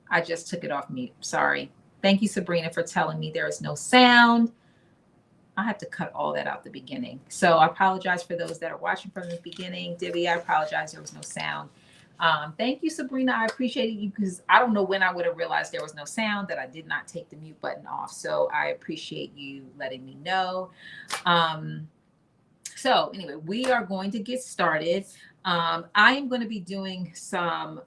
I just took it off mute. Sorry. Thank you, Sabrina, for telling me there is no sound. I have to cut all that out the beginning. So I apologize for those that are watching from the beginning. Dibby, I apologize. There was no sound. Thank you, Sabrina. I appreciate you because I don't know when I would have realized there was no sound, that I did not take the mute button off. So I appreciate you letting me know. So anyway, we are going to get started. I am going to be doing some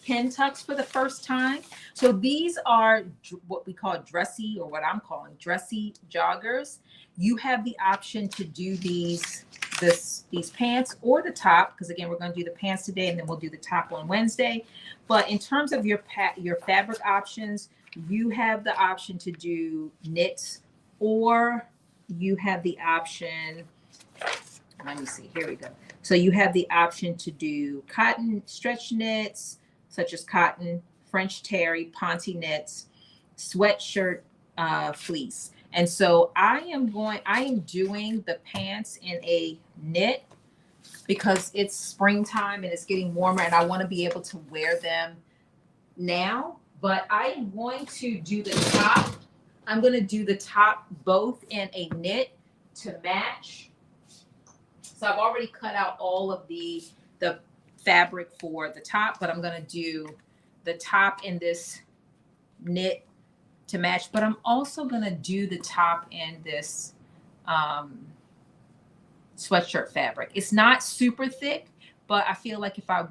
pin tucks for the first time. So these are what we call dressy, or what I'm calling dressy joggers. You have the option to do these pants or the top, because again, we're going to do the pants today and then we'll do the top on Wednesday. But in terms of your fabric options, you have the option to do knits, or you have the option, let me see, here we go. So you have the option to do cotton stretch knits, such as cotton, French terry, ponte knits, sweatshirt fleece. And so I am doing the pants in a knit because it's springtime and it's getting warmer and I want to be able to wear them now. But I am going to do the top. I'm going to do the top both in a knit to match. So I've already cut out all of the fabric for the top, but I'm going to do the top in this knit to match, but I'm also going to do the top in this sweatshirt fabric. It's not super thick, but I feel like if I,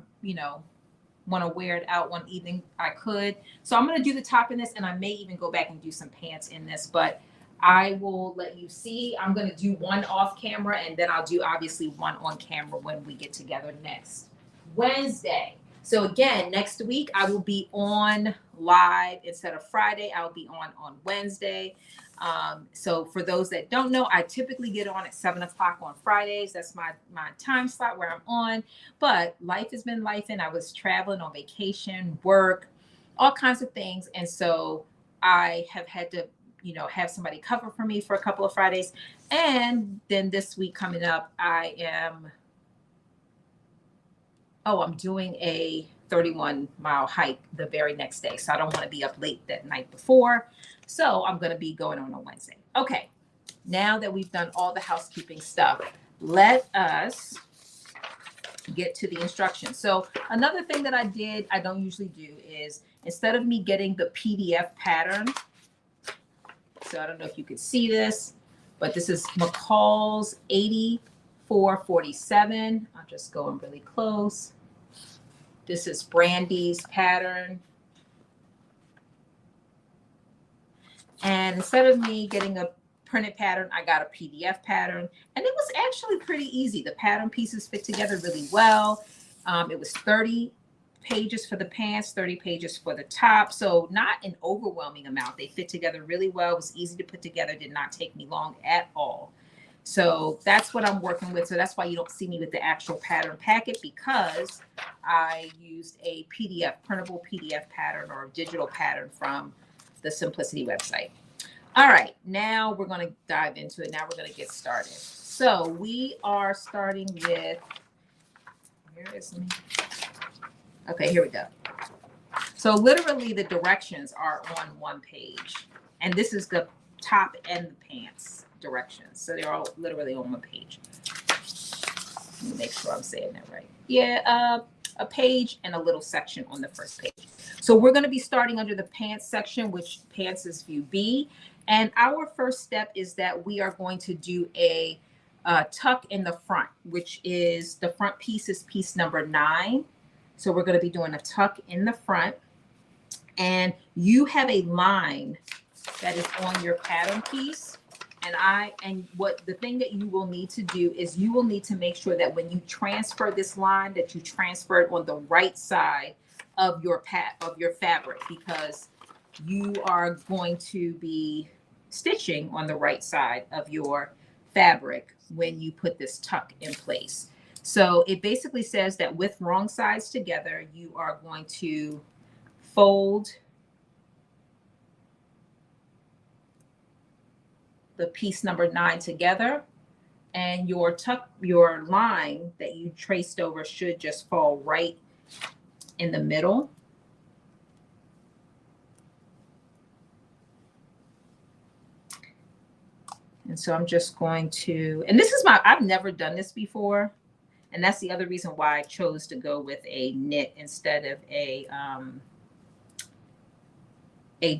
want to wear it out one evening, I could. So I'm going to do the top in this, and I may even go back and do some pants in this, but I will let you see. I'm going to do one off camera, and then I'll do obviously one on camera when we get together next Wednesday. So again, next week I will be on live instead of Friday. I'll be on Wednesday. So for those that don't know, I typically get on at 7 o'clock on Fridays. That's my time slot where I'm on. But life has been life, and I was traveling on vacation, work, all kinds of things. And so I have had to, have somebody cover for me for a couple of Fridays. And then this week coming up, I'm doing a 31-mile hike the very next day. So I don't want to be up late that night before. So I'm going to be going on Wednesday. Okay. Now that we've done all the housekeeping stuff, let us get to the instructions. So another thing that I don't usually do is, instead of me getting the PDF pattern, so I don't know if you could see this, but this is McCalls 8447. I'll just go in really close. This is Brandy's pattern. And instead of me getting a printed pattern, I got a PDF pattern. And it was actually pretty easy. The pattern pieces fit together really well. It was 30 pages for the pants, 30 pages for the top. So not an overwhelming amount. They fit together really well. It was easy to put together. Did not take me long at all. So that's what I'm working with. So that's why you don't see me with the actual pattern packet, because I used a PDF, printable PDF pattern or digital pattern from the Simplicity website. All right, now we're going to dive into it. Now we're going to get started. So we are starting with, okay, here we go. So literally the directions are on one page, and this is the top and the pants directions. So they're all literally on one page. Let me make sure I'm saying that right. Yeah, a page and a little section on the first page. So we're going to be starting under the pants section, which pants is view B. And our first step is that we are going to do a tuck in the front, which is the front piece is piece number 9. So we're going to be doing a tuck in the front. And you have a line that is on your pattern piece. And what the thing that you will need to do is you will need to make sure that when you transfer this line, that you transfer it on the right side of your fabric, because you are going to be stitching on the right side of your fabric when you put this tuck in place. So it basically says that with wrong sides together, you are going to fold the piece number 9 together, and your line that you traced over should just fall right in the middle. And so I'm just going to, and this is I've never done this before. And that's the other reason why I chose to go with a knit instead of a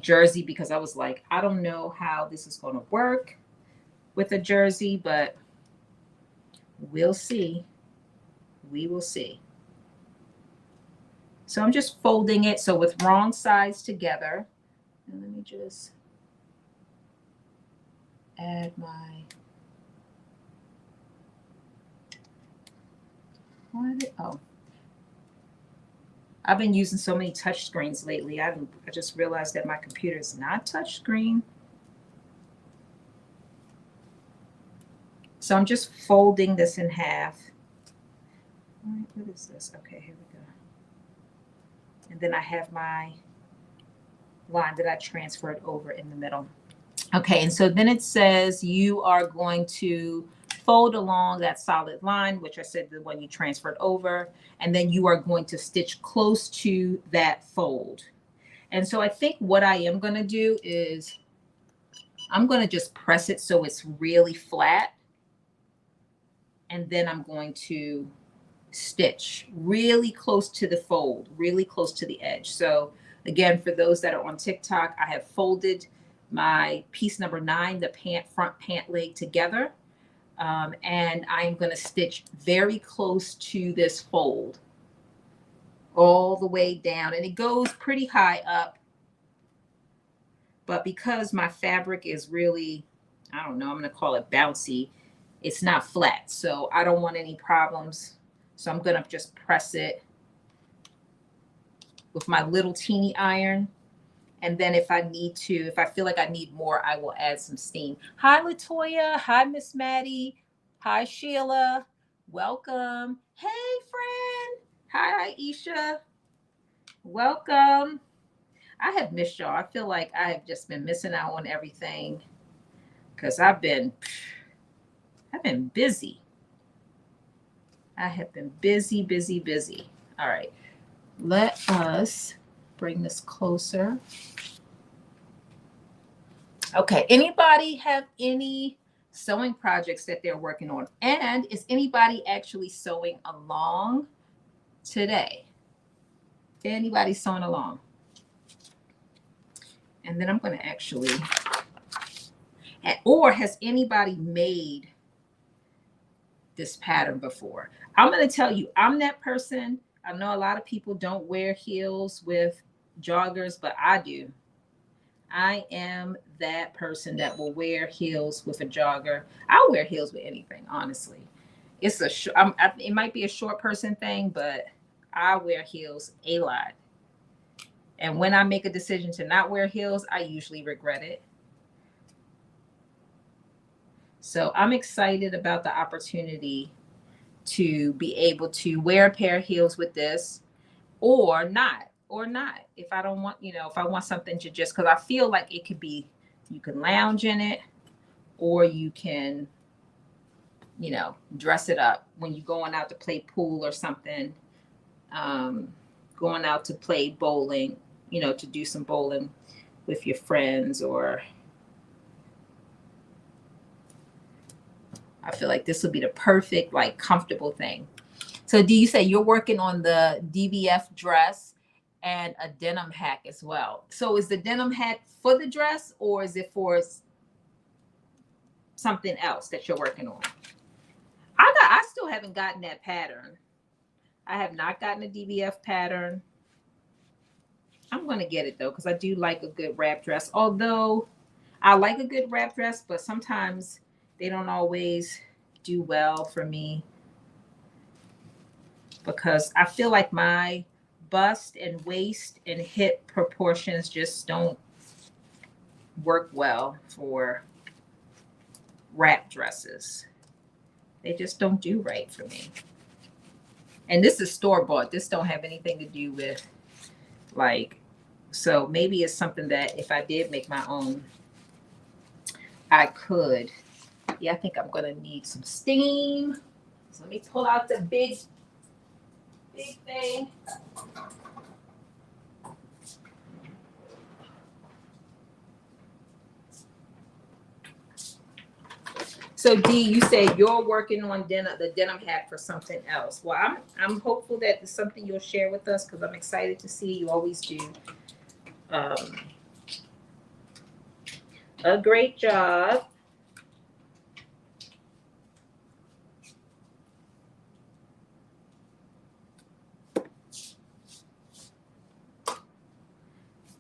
jersey, because I was like, I don't know how this is going to work with a jersey, but we'll see. We will see. So I'm just folding it. So with wrong sides together, and let me just add my, oh, I've been using so many touch screens lately. I just realized that my computer is not touch screen. So I'm just folding this in half. All right, what is this? Okay, here we go. And then I have my line that I transferred over in the middle. Okay, and so then it says you are going to fold along that solid line, which I said the one you transferred over, and then you are going to stitch close to that fold. And so I think what I am going to do is I'm going to just press it so it's really flat, and then I'm going to stitch really close to the fold, really close to the edge. So again, for those that are on TikTok, I have folded my piece number 9, the front pant leg together. And I'm going to stitch very close to this fold all the way down. And it goes pretty high up. But because my fabric is really, I don't know, I'm going to call it bouncy, it's not flat. So I don't want any problems. So I'm going to just press it with my little teeny iron. And then if I need to, if I feel like I need more, I will add some steam. Hi, Latoya. Hi, Miss Maddie. Hi, Sheila. Welcome. Hey, friend. Hi, Aisha. Welcome. I have missed y'all. I feel like I have just been missing out on everything because I've been busy. I have been busy, busy, busy. All right. Let us bring this closer. Okay, anybody have any sewing projects that they're working on? And is anybody actually sewing along today? Anybody sewing along? And then I'm going to actually, or has anybody made this pattern before? I'm going to tell you, I'm that person. I know a lot of people don't wear heels with joggers, but I do. I am that person that will wear heels with a jogger. I'll wear heels with anything, honestly. It's it might be a short person thing, but I wear heels a lot. And when I make a decision to not wear heels, I usually regret it. So I'm excited about the opportunity to be able to wear a pair of heels with this, or not. If I don't want, if I want something to just, because I feel like it could be, you can lounge in it, or you can, dress it up when you're going out to play pool or something, going out to play bowling, to do some bowling with your friends. Or I feel like this would be the perfect, like, comfortable thing. So do you say you're working on the DVF dress and a denim hack as well? So is the denim hack for the dress, or is it for something else that you're working on? I still haven't gotten that pattern. I have not gotten a DVF pattern. I'm going to get it though, because I do like a good wrap dress. Although I like a good wrap dress, but sometimes they don't always do well for me, because I feel like my bust and waist and hip proportions just don't work well for wrap dresses. They just don't do right for me. And this is store-bought. This don't have anything to do with, like, so maybe it's something that if I did make my own, I could. Yeah, I think I'm gonna need some steam. So let me pull out the big thing. So D, you said you're working on the denim hat for something else. Well, I'm hopeful that it's something you'll share with us because I'm excited to see. You always do um, a great job.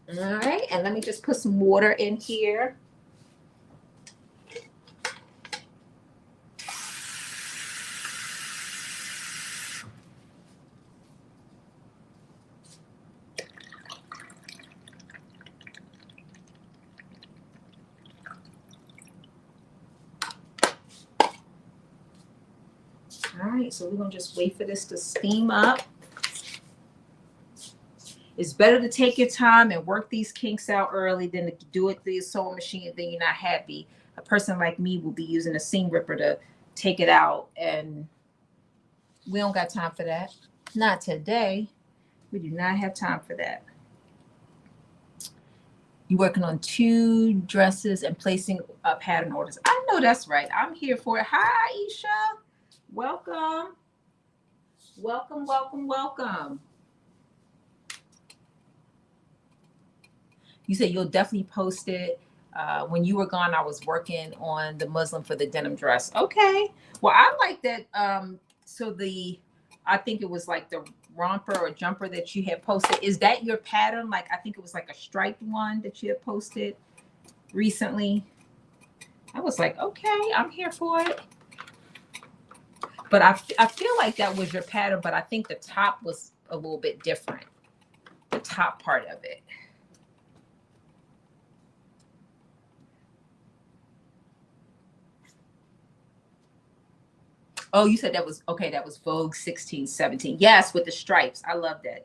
All right, and let me just put some water in here. All right, so we're gonna just wait for this to steam up. It's better to take your time and work these kinks out early than to do it through your sewing machine and then you're not happy. A person like me will be using a seam ripper to take it out, and we don't got time for that. Not today. We do not have time for that. You're working on 2 dresses and placing pattern orders. I know that's right. I'm here for it. Hi, Isha. Welcome. Welcome, welcome, welcome. You said you'll definitely post it. When you were gone, I was working on the muslin for the denim dress. Okay. Well, I like that. So I think it was like the romper or jumper that you had posted. Is that your pattern? Like, I think it was like a striped one that you had posted recently. I was like, okay, I'm here for it. But I feel like that was your pattern, but I think the top was a little bit different. The top part of it. Oh, you said that was okay. That was Vogue 16, 17. Yes, with the stripes. I love that.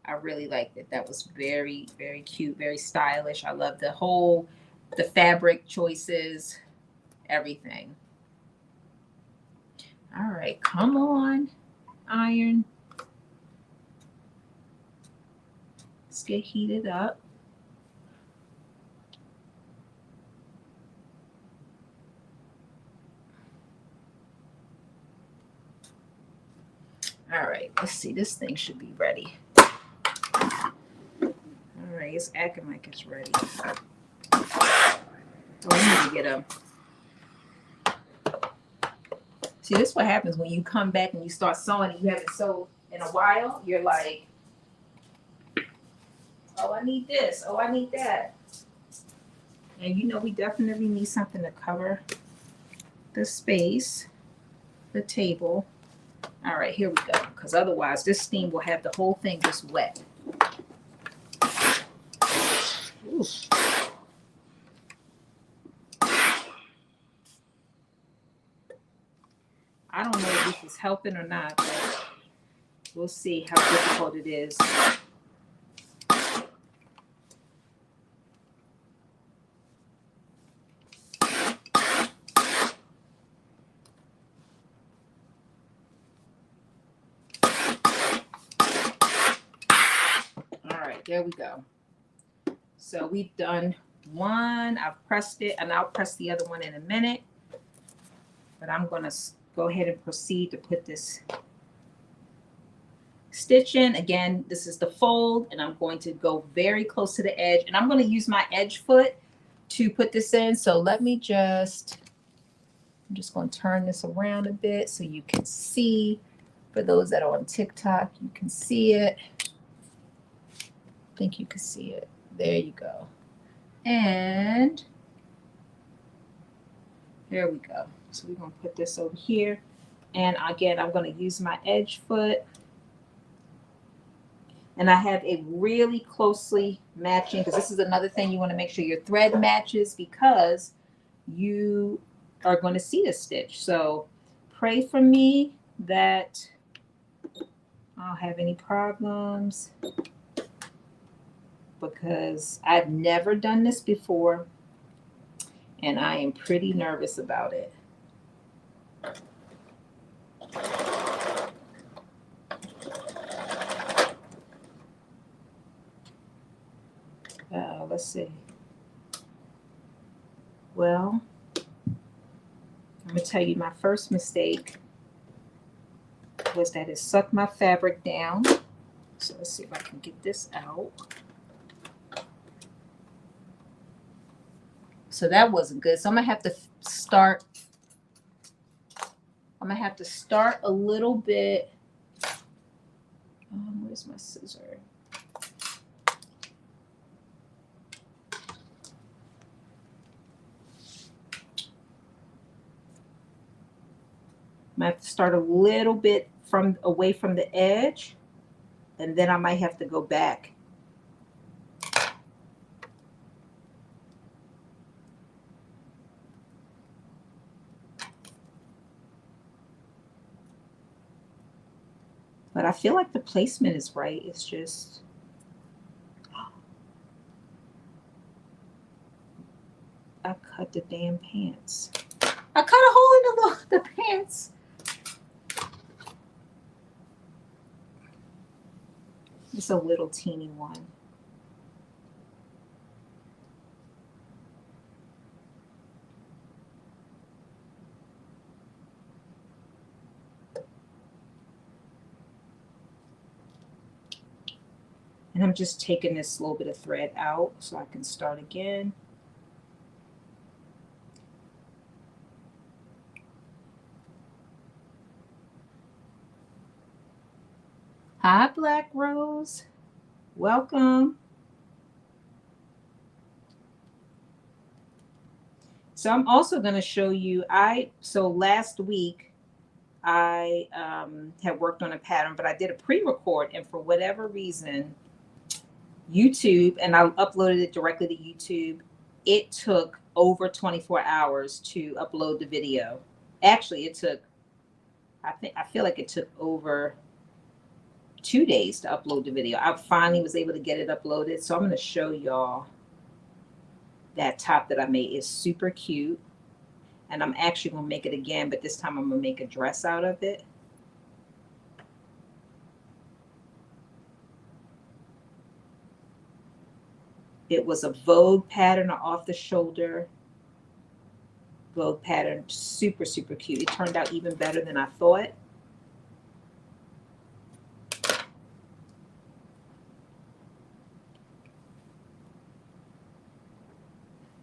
I really liked it. That was very, very cute, very stylish. I love the fabric choices, everything. All right, come on, iron. Let's get heated up. All right, let's see. This thing should be ready. All right, it's acting like it's ready. Oh, I need to get a. See, this is what happens when you come back and you start sewing and you haven't sewed in a while. You're like, oh, I need this. Oh, I need that. And you know, we definitely need something to cover the space, the table. All right, here we go. Because otherwise, this steam will have the whole thing just wet. Ooh. I don't know if this is helping or not, but we'll see how difficult it is. All right, there we go. So we've done one. I've pressed it, and I'll press the other one in a minute. But I'm going to go ahead and proceed to put this stitch in. Again, this is the fold, and I'm going to go very close to the edge, and I'm going to use my edge foot to put this in. So let me just, I'm just going to turn this around a bit so you can see. For those that are on TikTok, you can see it. I think you can see it. There you go. And there we go. So we're going to put this over here. And again, I'm going to use my edge foot. And I have a really closely matching, because this is another thing you want to make sure your thread matches, because you are going to see the stitch. So pray for me that I don't have any problems, because I've never done this before and I am pretty nervous about it. Let's see. Well, going to tell you my first mistake was that it sucked my fabric down. So let's see if I can get this out. So that wasn't good. So I'm going to have to start. I'm going to have to start a little bit. Where's my scissor? I might have to start a little bit from away from the edge, and then I might have to go back. But I feel like the placement is right. It's just I cut the damn pants. I cut a hole in the pants. It's a little teeny one. And I'm just taking this little bit of thread out so I can start again. Hi, Black Rose. Welcome. So I'm also going to show you, so last week I had worked on a pattern, but I did a pre-record, and for whatever reason, YouTube, and I uploaded it directly to YouTube, it took over 24 hours to upload the video. Actually, it took, I feel like it took over 2 days to upload the video. I finally was able to get it uploaded. So I'm going to show y'all that top that I made. It's super cute. And I'm actually going to make it again, but this time I'm going to make a dress out of it. It was a Vogue pattern, or off the shoulder Vogue pattern. Super, super cute. It turned out even better than I thought.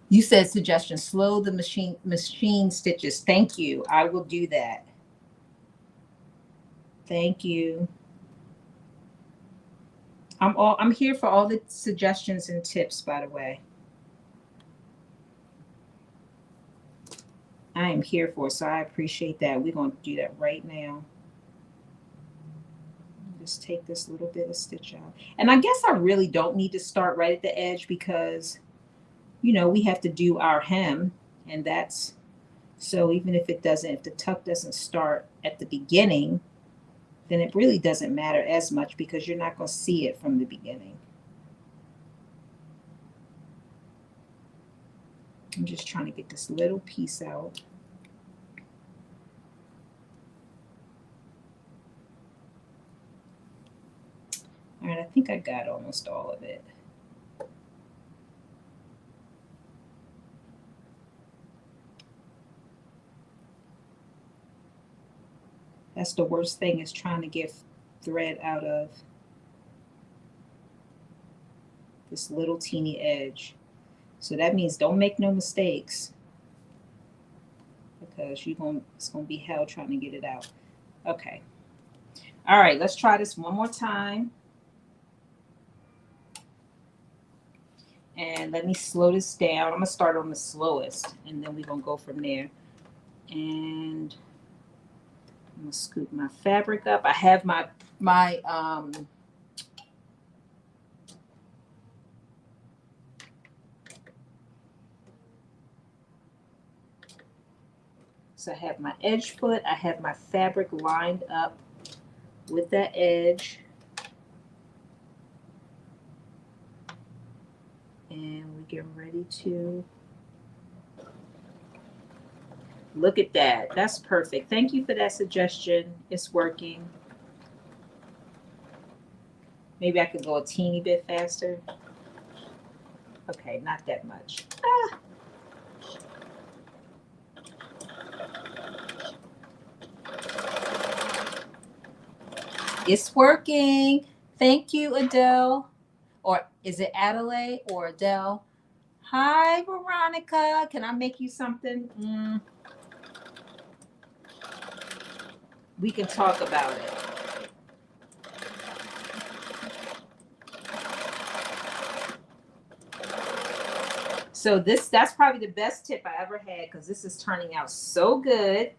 You said suggestion, slow the machine stitches. Thank you. I will do that. Thank you. I'm here for all the suggestions and tips, by the way. I am here for it, so I appreciate that. We're going to do that right now. Just take this little bit of stitch out. And I guess I really don't need to start right at the edge because, you know, we have to do our hem, and that's, so even if it doesn't, if the tuck doesn't start at the beginning, then it really doesn't matter as much because you're not going to see it from the beginning. I'm just trying to get this little piece out. All right, I think I got almost all of it. That's the worst thing, is trying to get thread out of this little teeny edge. So that means don't make no mistakes, because it's gonna be hell trying to get it out. Okay. All right, let's try this one more time. And let me slow this down. I'm gonna start on the slowest, and then we're gonna go from there. And I'm gonna scoop my fabric up. I have my so I have my edge foot. I have my fabric lined up with that edge. And we're getting ready to look at that. That's perfect. Thank you for that suggestion. It's working. Maybe I could go a teeny bit faster. Okay, not that much. It's working. Thank you, Adele. Or is it Adelaide or Adele? Hi, Veronica. Can I make you something? We can talk about it. So that's probably the best tip I ever had because this is turning out so good.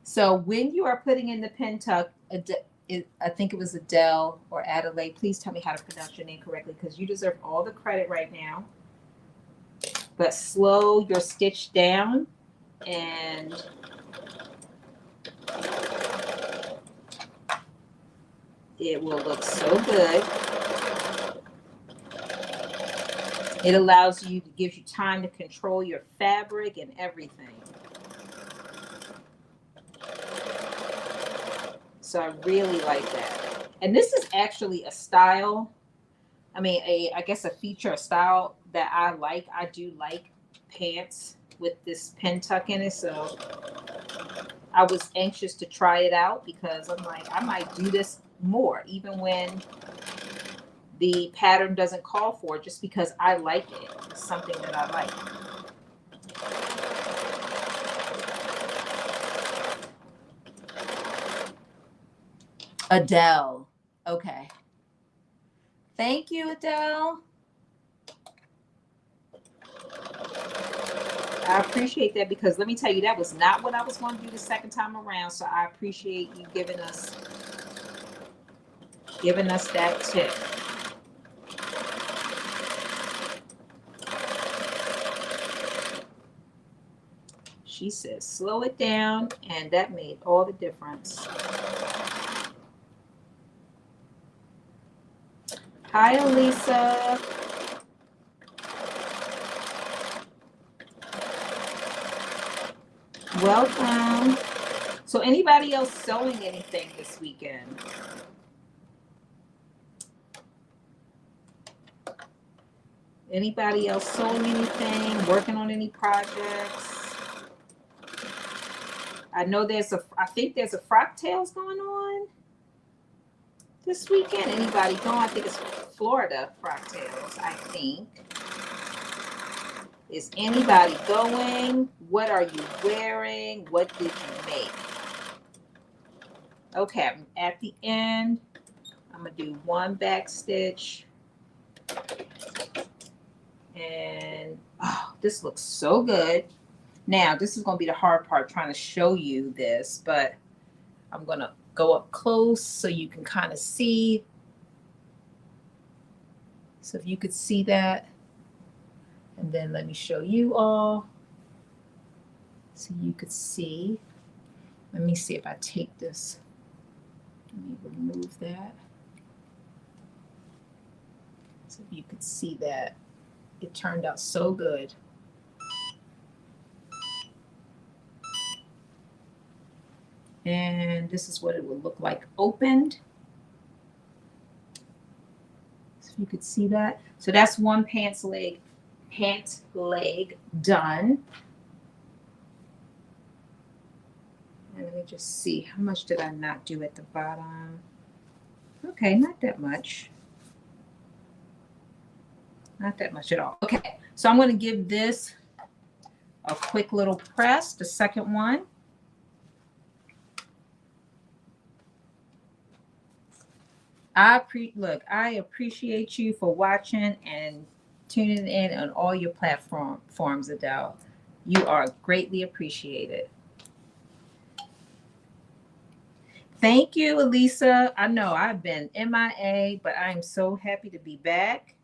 So when you are putting in the pen tuck, I think it was Adele or Adelaide. Please tell me how to pronounce your name correctly because you deserve all the credit right now. But slow your stitch down and it will look so good. It allows you, gives you time to control your fabric and everything. So I really like that. And this is actually a style. I mean, I guess a feature, a style that I like. I do like pants with this pen tuck in it. So I was anxious to try it out because I'm like, I might do this more, even when the pattern doesn't call for it, just because I like it. It's something that I like. Adele. Okay. Thank you, Adele. I appreciate that because let me tell you, that was not what I was going to do the second time around. So I appreciate you giving us that tip. She says, slow it down, and that made all the difference. Hi, Elisa. Welcome. So anybody else sewing anything this weekend? Anybody else sewing anything, working on any projects? I know I think there's a frock tails going on this weekend. Anybody going? I think it's Florida frock tails, I think. Is anybody going? What are you wearing? What did you make? Okay, I'm at the end. I'm gonna do one back stitch. And oh, this looks so good. Now, this is gonna be the hard part, trying to show you this, but I'm gonna go up close so you can kind of see. So if you could see that, and then let me show you all so you could see. Let me see if I take this. Let me remove that. So if you could see that, it turned out so good. And this is what it would look like opened. So if you could see that. So that's one pant leg done. And let me just see, how much did I not do at the bottom? Okay, not that much. Not that much at all. Okay, so I'm going to give this a quick little press, the second one. I appreciate you for watching and tuning in on all your platforms, Adele. You are greatly appreciated. Thank you, Elisa. I know I've been MIA, but I am so happy to be back.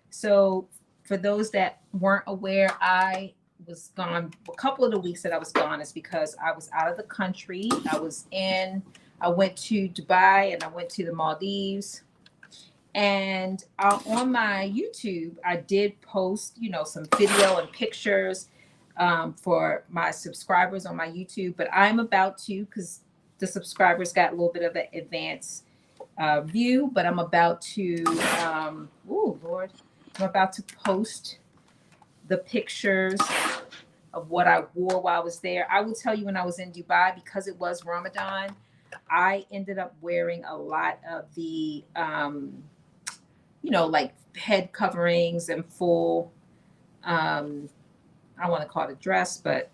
So for those that weren't aware, I was gone. A couple of the weeks that I was gone is because I was out of the country. I went to Dubai and I went to the Maldives. And on my YouTube, I did post, some video and pictures for my subscribers on my YouTube. But I'm about to, because the subscribers got a little bit of an advanced view, but I'm about to, I'm about to post the pictures of what I wore while I was there. I will tell you, when I was in Dubai, because it was Ramadan, I ended up wearing a lot of the, like head coverings and full, I don't want to call it a dress, but,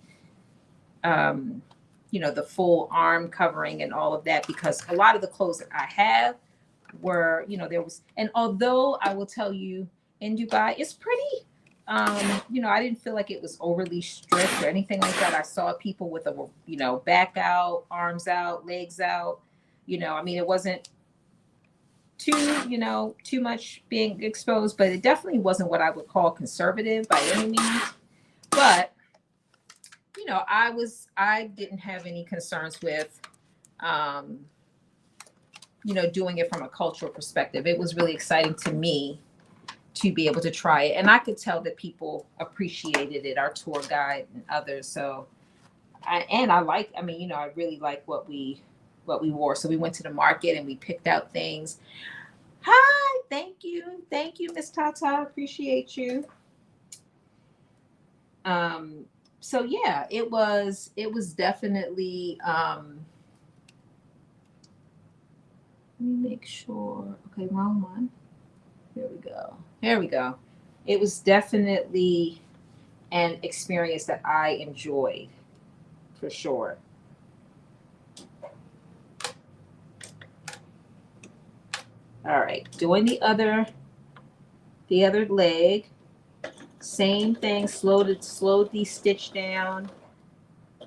um, the full arm covering and all of that, because a lot of the clothes that I have were, there was, and although I will tell you in Dubai, it's pretty, I didn't feel like it was overly strict or anything like that. I saw people with a, back out, arms out, legs out, I mean, it wasn't too much being exposed, but it definitely wasn't what I would call conservative by any means. But, I didn't have any concerns with, um, doing it from a cultural perspective. It was really exciting to me to be able to try it. And I could tell that people appreciated it, our tour guide and others. So I really like what we wore. So we went to the market and we picked out things. Hi, thank you. Thank you, Miss Tata. Appreciate you. So yeah, it was definitely let me make sure. Okay, wrong one. There we go. There we go. It was definitely an experience that I enjoyed for sure. All right, doing the other leg. Same thing, slowed the stitch down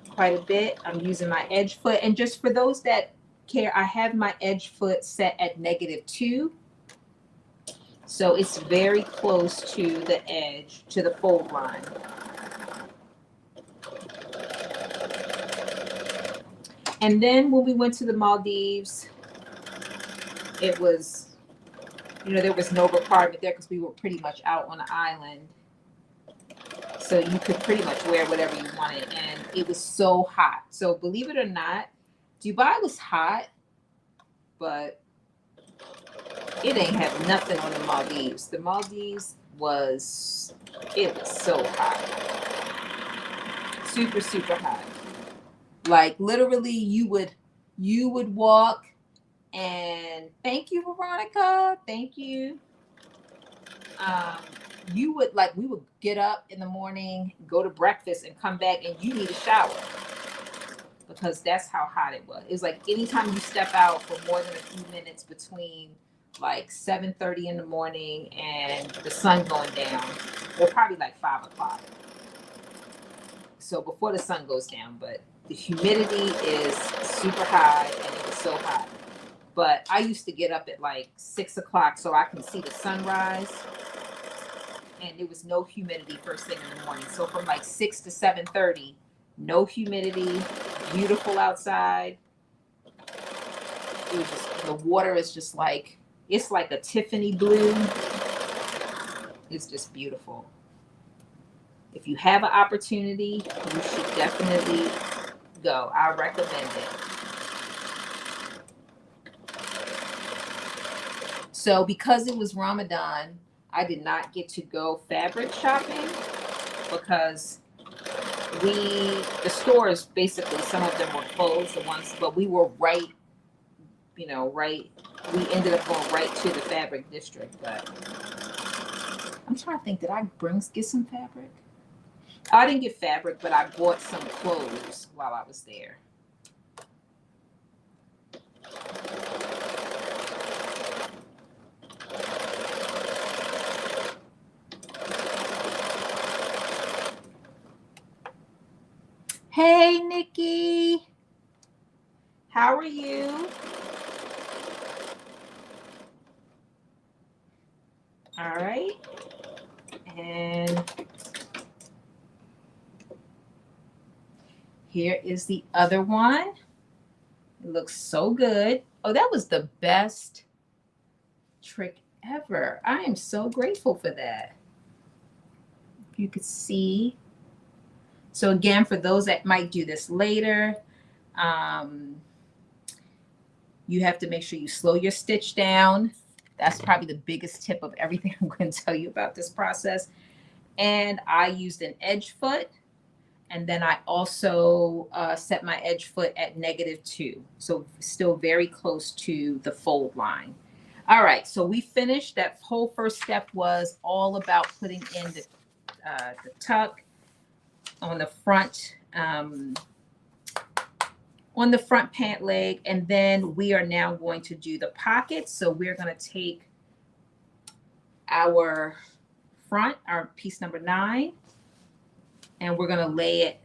quite a bit. I'm using my edge foot. And just for those that care, I have my edge foot set at -2. So it's very close to the edge, to the fold line. And then when we went to the Maldives, it was, there was no requirement there because we were pretty much out on the island. So you could pretty much wear whatever you wanted. And it was so hot. So believe it or not, Dubai was hot, but it ain't have nothing on the Maldives. The Maldives it was so hot. Super, super hot. Like literally you would walk and thank you, Veronica. Thank you. We would get up in the morning, go to breakfast, and come back, and you need a shower because that's how hot it was. It was like anytime you step out for more than a few minutes between like 7:30 in the morning and the sun going down, or probably like 5 o'clock. So before the sun goes down, but the humidity is super high, and it was so hot. But I used to get up at like 6 o'clock so I can see the sunrise. And there was no humidity first thing in the morning. So from like 6 to 7:30, no humidity, beautiful outside. It was just, the water is just like, it's like a Tiffany blue. It's just beautiful. If you have an opportunity, you should definitely go. I recommend it. So because it was Ramadan, I did not get to go fabric shopping because the stores, basically, some of them were closed, but we were right, we ended up going right to the fabric district. But I'm trying to think, did I get some fabric? I didn't get fabric, but I bought some clothes while I was there. Hey, Nikki. How are you? All right. And here is the other one. It looks so good. Oh, that was the best trick ever. I am so grateful for that. If you could see. So again, for those that might do this later, you have to make sure you slow your stitch down. That's probably the biggest tip of everything I'm going to tell you about this process. And I used an edge foot. And then I also set my edge foot at -2. So still very close to the fold line. All right, so we finished. That whole first step was all about putting in the tuck on the front pant leg. And then we are now going to do the pockets. So we're going to take our piece number 9, and we're going to lay it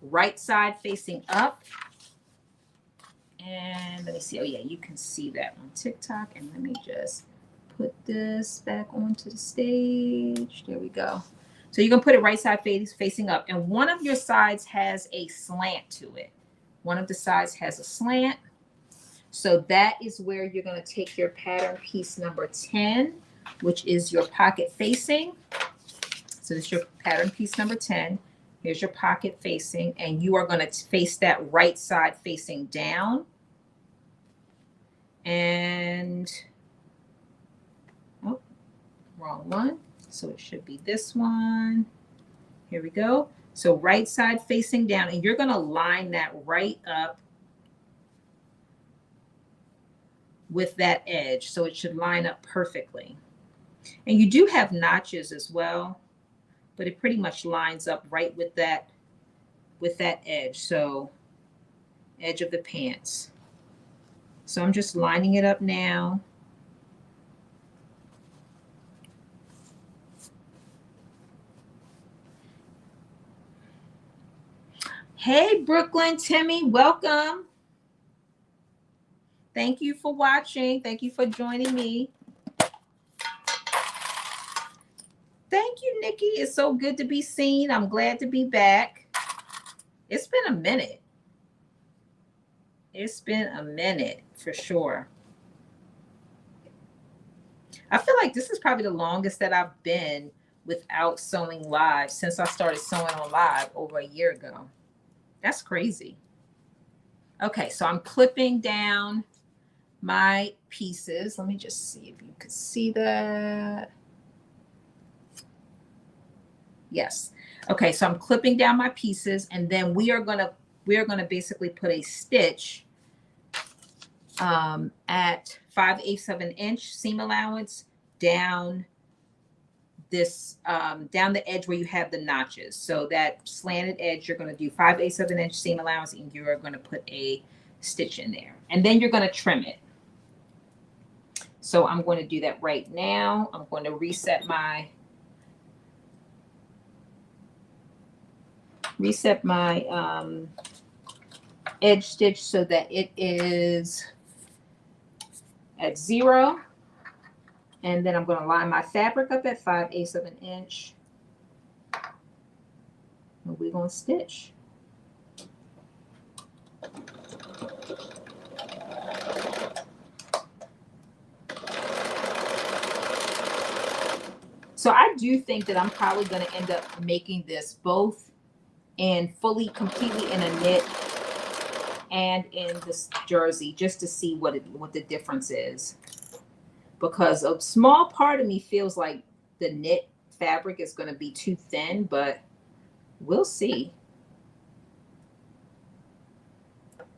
right side facing up. And let me see. Oh yeah, you can see that on TikTok. And let me just put this back onto the stage. There we go. So you're going to put it right side facing up. And one of your sides has a slant to it. One of the sides has a slant. So that is where you're going to take your pattern piece number 10, which is your pocket facing. So this is your pattern piece number 10. Here's your pocket facing, and you are going to face that right side facing down. And, oh, wrong one. So it should be this one. Here we go. So right side facing down, and you're going to line that right up with that edge. So it should line up perfectly. And you do have notches as well, but it pretty much lines up right with that edge. So edge of the pants. So I'm just lining it up now. Hey, Brooklyn, Timmy, welcome. Thank you for watching. Thank you for joining me. Thank you, Nikki. It's so good to be seen. I'm glad to be back. It's been a minute. It's been a minute for sure. I feel like this is probably the longest that I've been without sewing live since I started sewing on live over a year ago. That's crazy. Okay, so I'm clipping down my pieces. Let me just see if you could see that. Yes. Okay, so I'm clipping down my pieces, and then we are gonna basically put a stitch at 5/8 of an inch seam allowance down this down the edge where you have the notches. So that slanted edge, you're going to do 5/8 of an inch seam allowance, and you're going to put a stitch in there, and then you're going to trim it. So I'm going to do that right now. I'm going to reset my edge stitch so that it is at 0. And then I'm going to line my fabric up at 5/8 of an inch. And we're going to stitch. So I do think that I'm probably going to end up making this both in completely in a knit and in this jersey, just to see what the difference is. Because a small part of me feels like the knit fabric is going to be too thin, but we'll see.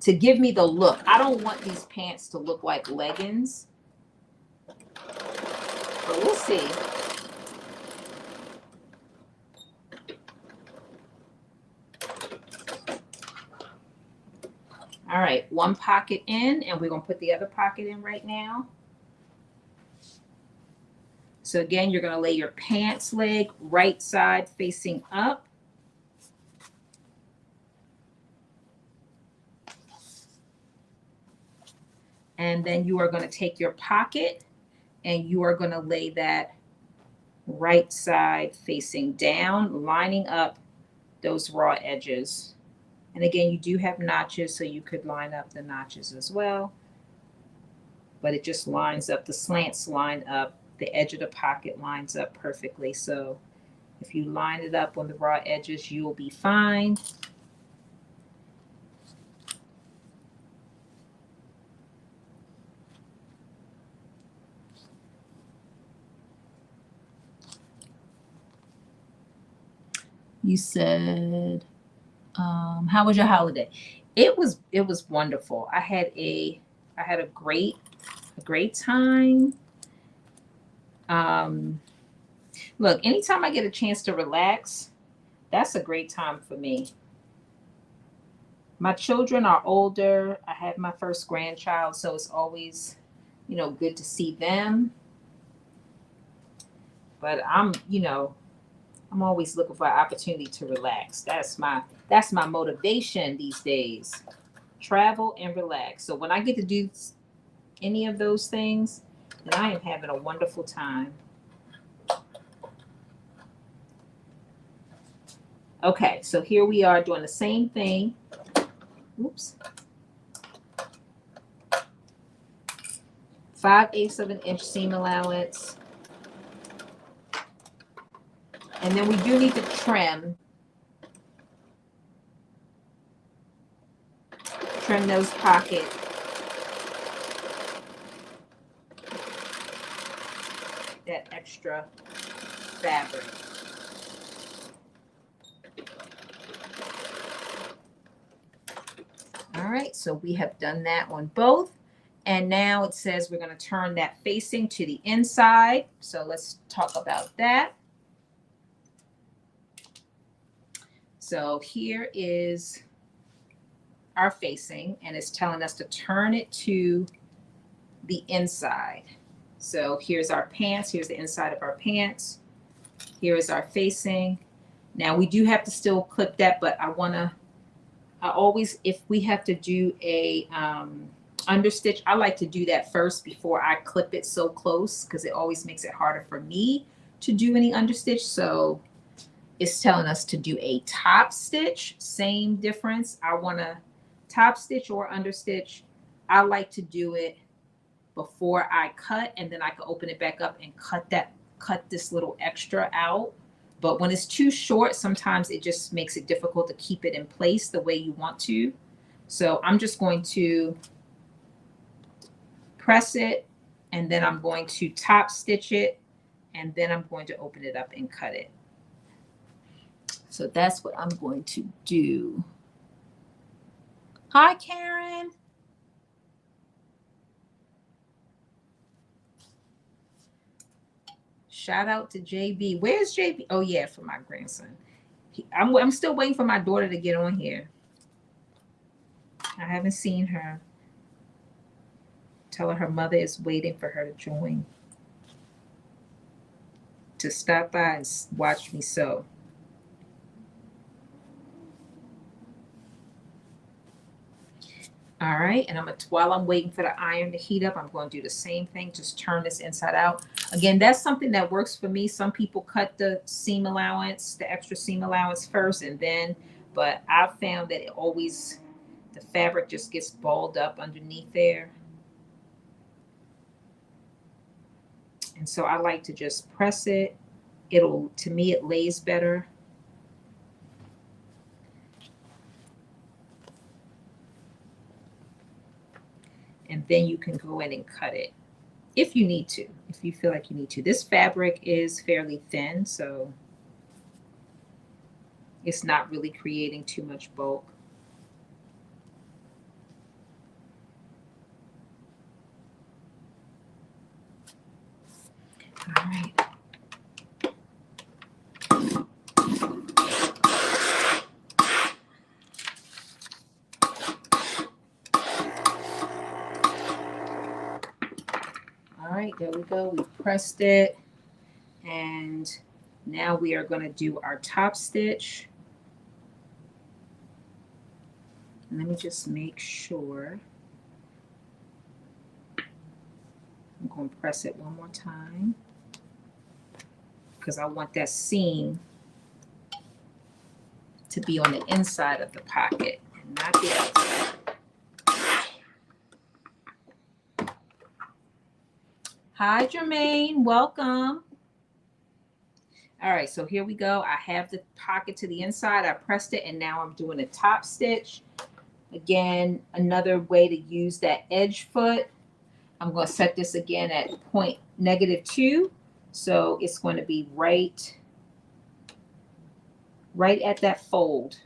To give me the look. I don't want these pants to look like leggings, but we'll see. All right, one pocket in, and we're going to put the other pocket in right now. So again, you're going to lay your pants leg right side facing up. And then you are going to take your pocket and you are going to lay that right side facing down, lining up those raw edges. And again, you do have notches, so you could line up the notches as well. But it just lines up, the slants line up, the edge of the pocket lines up perfectly. So if you line it up on the raw edges, you'll be fine. You said How was your holiday? It was wonderful. I had a great time. Um, Look, anytime I get a chance to relax, that's a great time for me. My children are older. I had my first grandchild, so it's always, good to see them. But I'm always looking for an opportunity to relax. That's my motivation these days. Travel and relax. So when I get to do any of those things, then I am having a wonderful time. Okay, so here we are doing the same thing. Oops. 5/8 of an inch seam allowance. And then we do need to trim those pockets. That extra fabric. All right, so we have done that on both. And now it says we're going to turn that facing to the inside. So let's talk about that. So here is our facing, and it's telling us to turn it to the inside. So here's our pants. Here's the inside of our pants. Here is our facing. Now we do have to still clip that, but I always, if we have to do a understitch, I like to do that first before I clip it so close, because it always makes it harder for me to do any understitch. So it's telling us to do a top stitch, same difference. I want to top stitch or understitch. I like to do it before I cut, and then I can open it back up and cut this little extra out. But when it's too short, sometimes it just makes it difficult to keep it in place the way you want to. So I'm just going to press it, and then I'm going to top stitch it, and then I'm going to open it up and cut it. So that's what I'm going to do. Hi, Karen. Shout out to JB. Where's JB? Oh yeah, for my grandson. I'm still waiting for my daughter to get on here. I haven't seen her. Tell her mother is waiting for her to join. To stop by and watch me sew. All right, and while I'm waiting for the iron to heat up, I'm going to do the same thing. Just turn this inside out. Again, that's something that works for me. Some people cut the seam allowance, the extra seam allowance first, and then, but I've found that the fabric just gets balled up underneath there. And so I like to just press it. To me, it lays better. And then you can go in and cut it if you need to, if you feel like you need to. This fabric is fairly thin, so it's not really creating too much bulk. All right. All right, there we go. We pressed it. And now we are going to do our top stitch. Let me just make sure. I'm going to press it one more time because I want that seam to be on the inside of the pocket and not the outside. Hi, Jermaine. Welcome. All right, so here we go. I have the pocket to the inside. I pressed it, and now I'm doing a top stitch. Again, another way to use that edge foot. I'm going to set this again at point -2. So it's going to be right at that fold.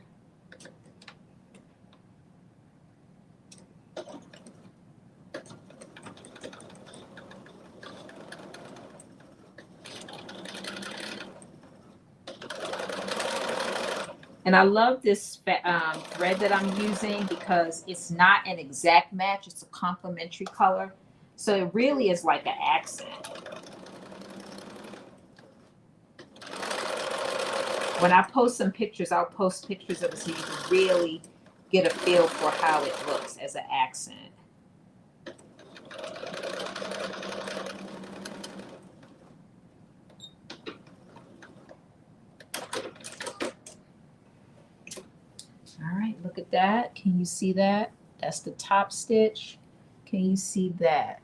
And I love this thread that I'm using because it's not an exact match. It's a complementary color. So it really is like an accent. When I post some pictures, I'll post pictures of it so you can really get a feel for how it looks as an accent. All right, look at that. Can you see that? That's the top stitch. Can you see that?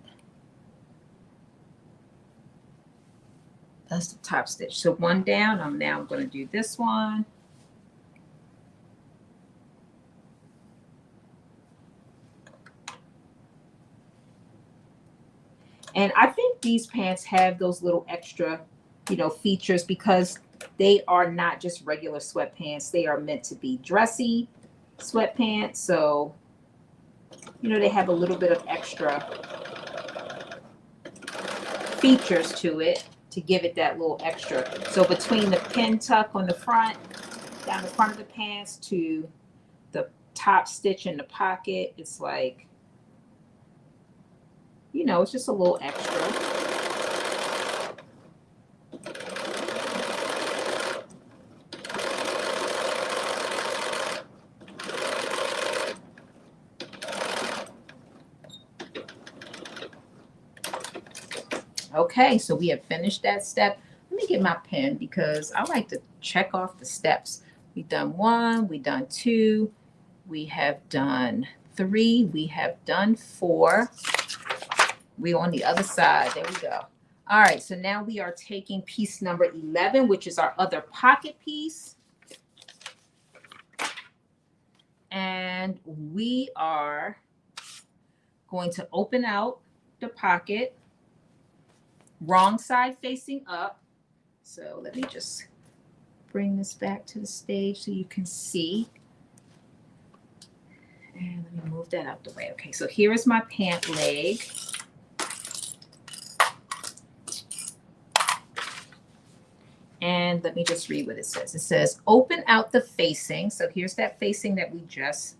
That's the top stitch. So one down. I'm going to do this one. And I think these pants have those little extra, features because they are not just regular sweatpants. They are meant to be dressy sweatpants. So, they have a little bit of extra features to it to give it that little extra. So between the pin tuck on the front, down the front of the pants to the top stitch in the pocket, it's like, it's just a little extra. Okay, so we have finished that step. Let me get my pen because I like to check off the steps. We've done 1, we've done 2, we have done 3, we have done 4. We're on the other side. There we go. All right, so now we are taking piece number 11, which is our other pocket piece. And we are going to open out the pocket, wrong side facing up. So let me just bring this back to the stage so you can see. And let me move that out the way. Okay, so here is my pant leg. And let me just read what it says. It says, open out the facing. So here's that facing that we just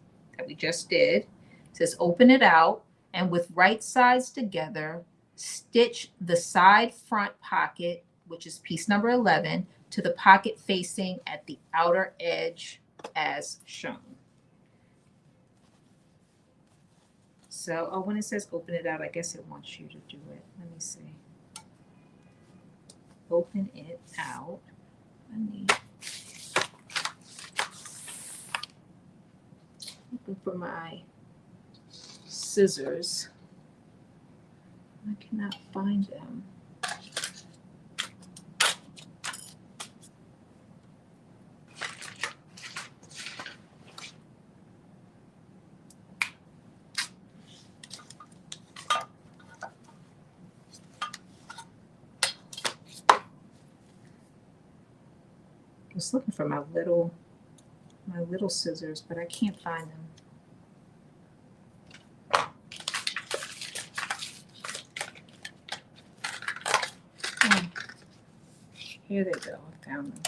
did. It says, open it out, and with right sides together, stitch the side front pocket, which is piece number 11, to the pocket facing at the outer edge as shown. So, when it says open it out, I guess it wants you to do it. Let me see. Open it out. Looking for my scissors. I cannot find them. I was looking for my little scissors, but I can't find them. Oh, here they go. I found them.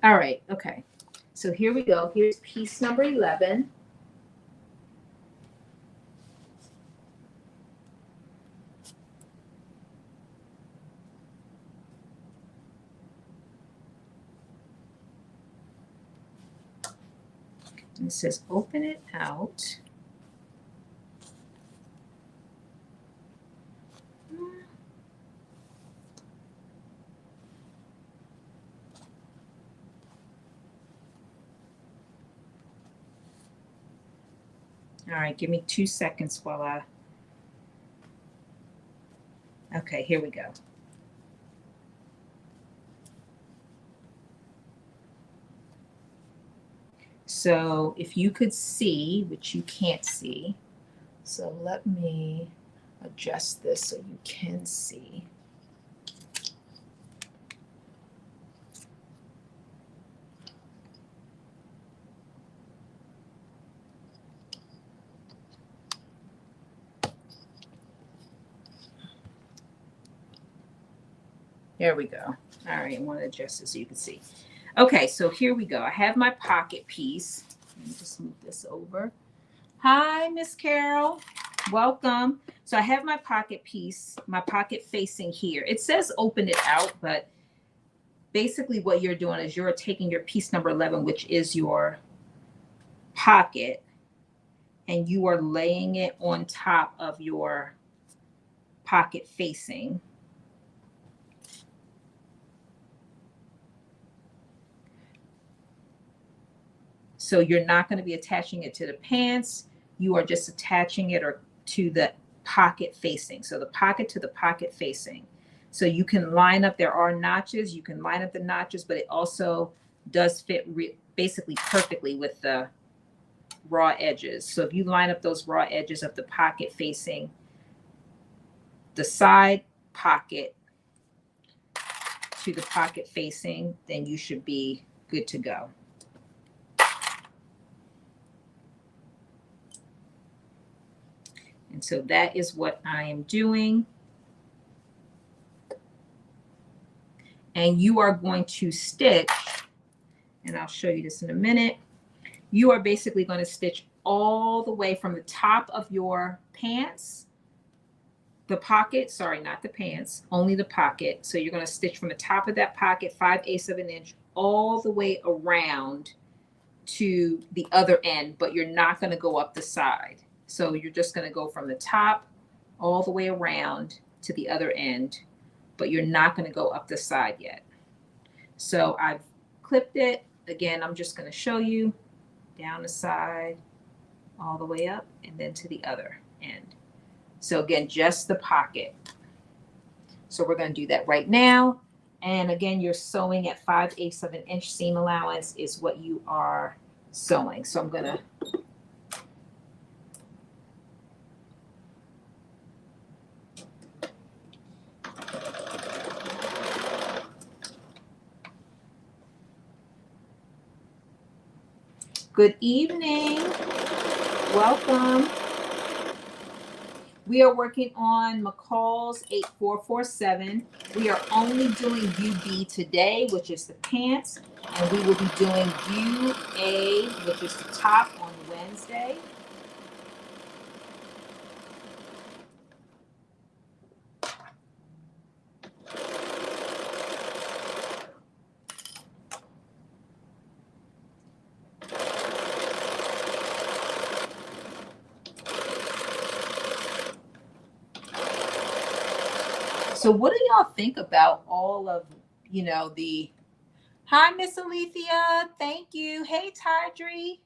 All right. Okay. So here we go. Here's piece number 11. And it says open it out. All right, give me 2 seconds while I... Okay, here we go. So if you could see, which you can't see, so let me adjust this so you can see. There we go. All right, I want to adjust it so you can see. Okay, so here we go. I have my pocket piece. Let me just move this over. Hi, Miss Carol. Welcome. So I have my pocket piece, my pocket facing here. It says open it out, but basically what you're doing is you're taking your piece number 11, which is your pocket, and you are laying it on top of your pocket facing. So you're not going to be attaching it to the pants. You are just attaching it or to the pocket facing. So the pocket to the pocket facing. So you can line up, there are notches, you can line up the notches, but it also does fit basically perfectly with the raw edges. So if you line up those raw edges of the pocket facing the side pocket to the pocket facing, then you should be good to go. And so that is what I am doing. And you are going to stitch, and I'll show you this in a minute. You are basically going to stitch all the way from the top of your pants, the pocket, sorry, not the pants, only the pocket. So you're going to stitch from the top of that pocket, 5/8 of an inch, all the way around to the other end, but you're not going to go up the side. So you're just going to go from the top all the way around to the other end, but you're not going to go up the side yet. So I've clipped it. Again, I'm just going to show you down the side, all the way up, and then to the other end. So again, just the pocket. So we're going to do that right now. And again, you're sewing at 5/8 of an inch seam allowance is what you are sewing. So I'm going to good evening. Welcome. We are working on McCalls 8447. We are only doing UB today, which is the pants, and we will be doing UA, which is the top, on Wednesday. So what do y'all think about all of, the, hi, Miss Alethea, thank you. Hey, Tydree,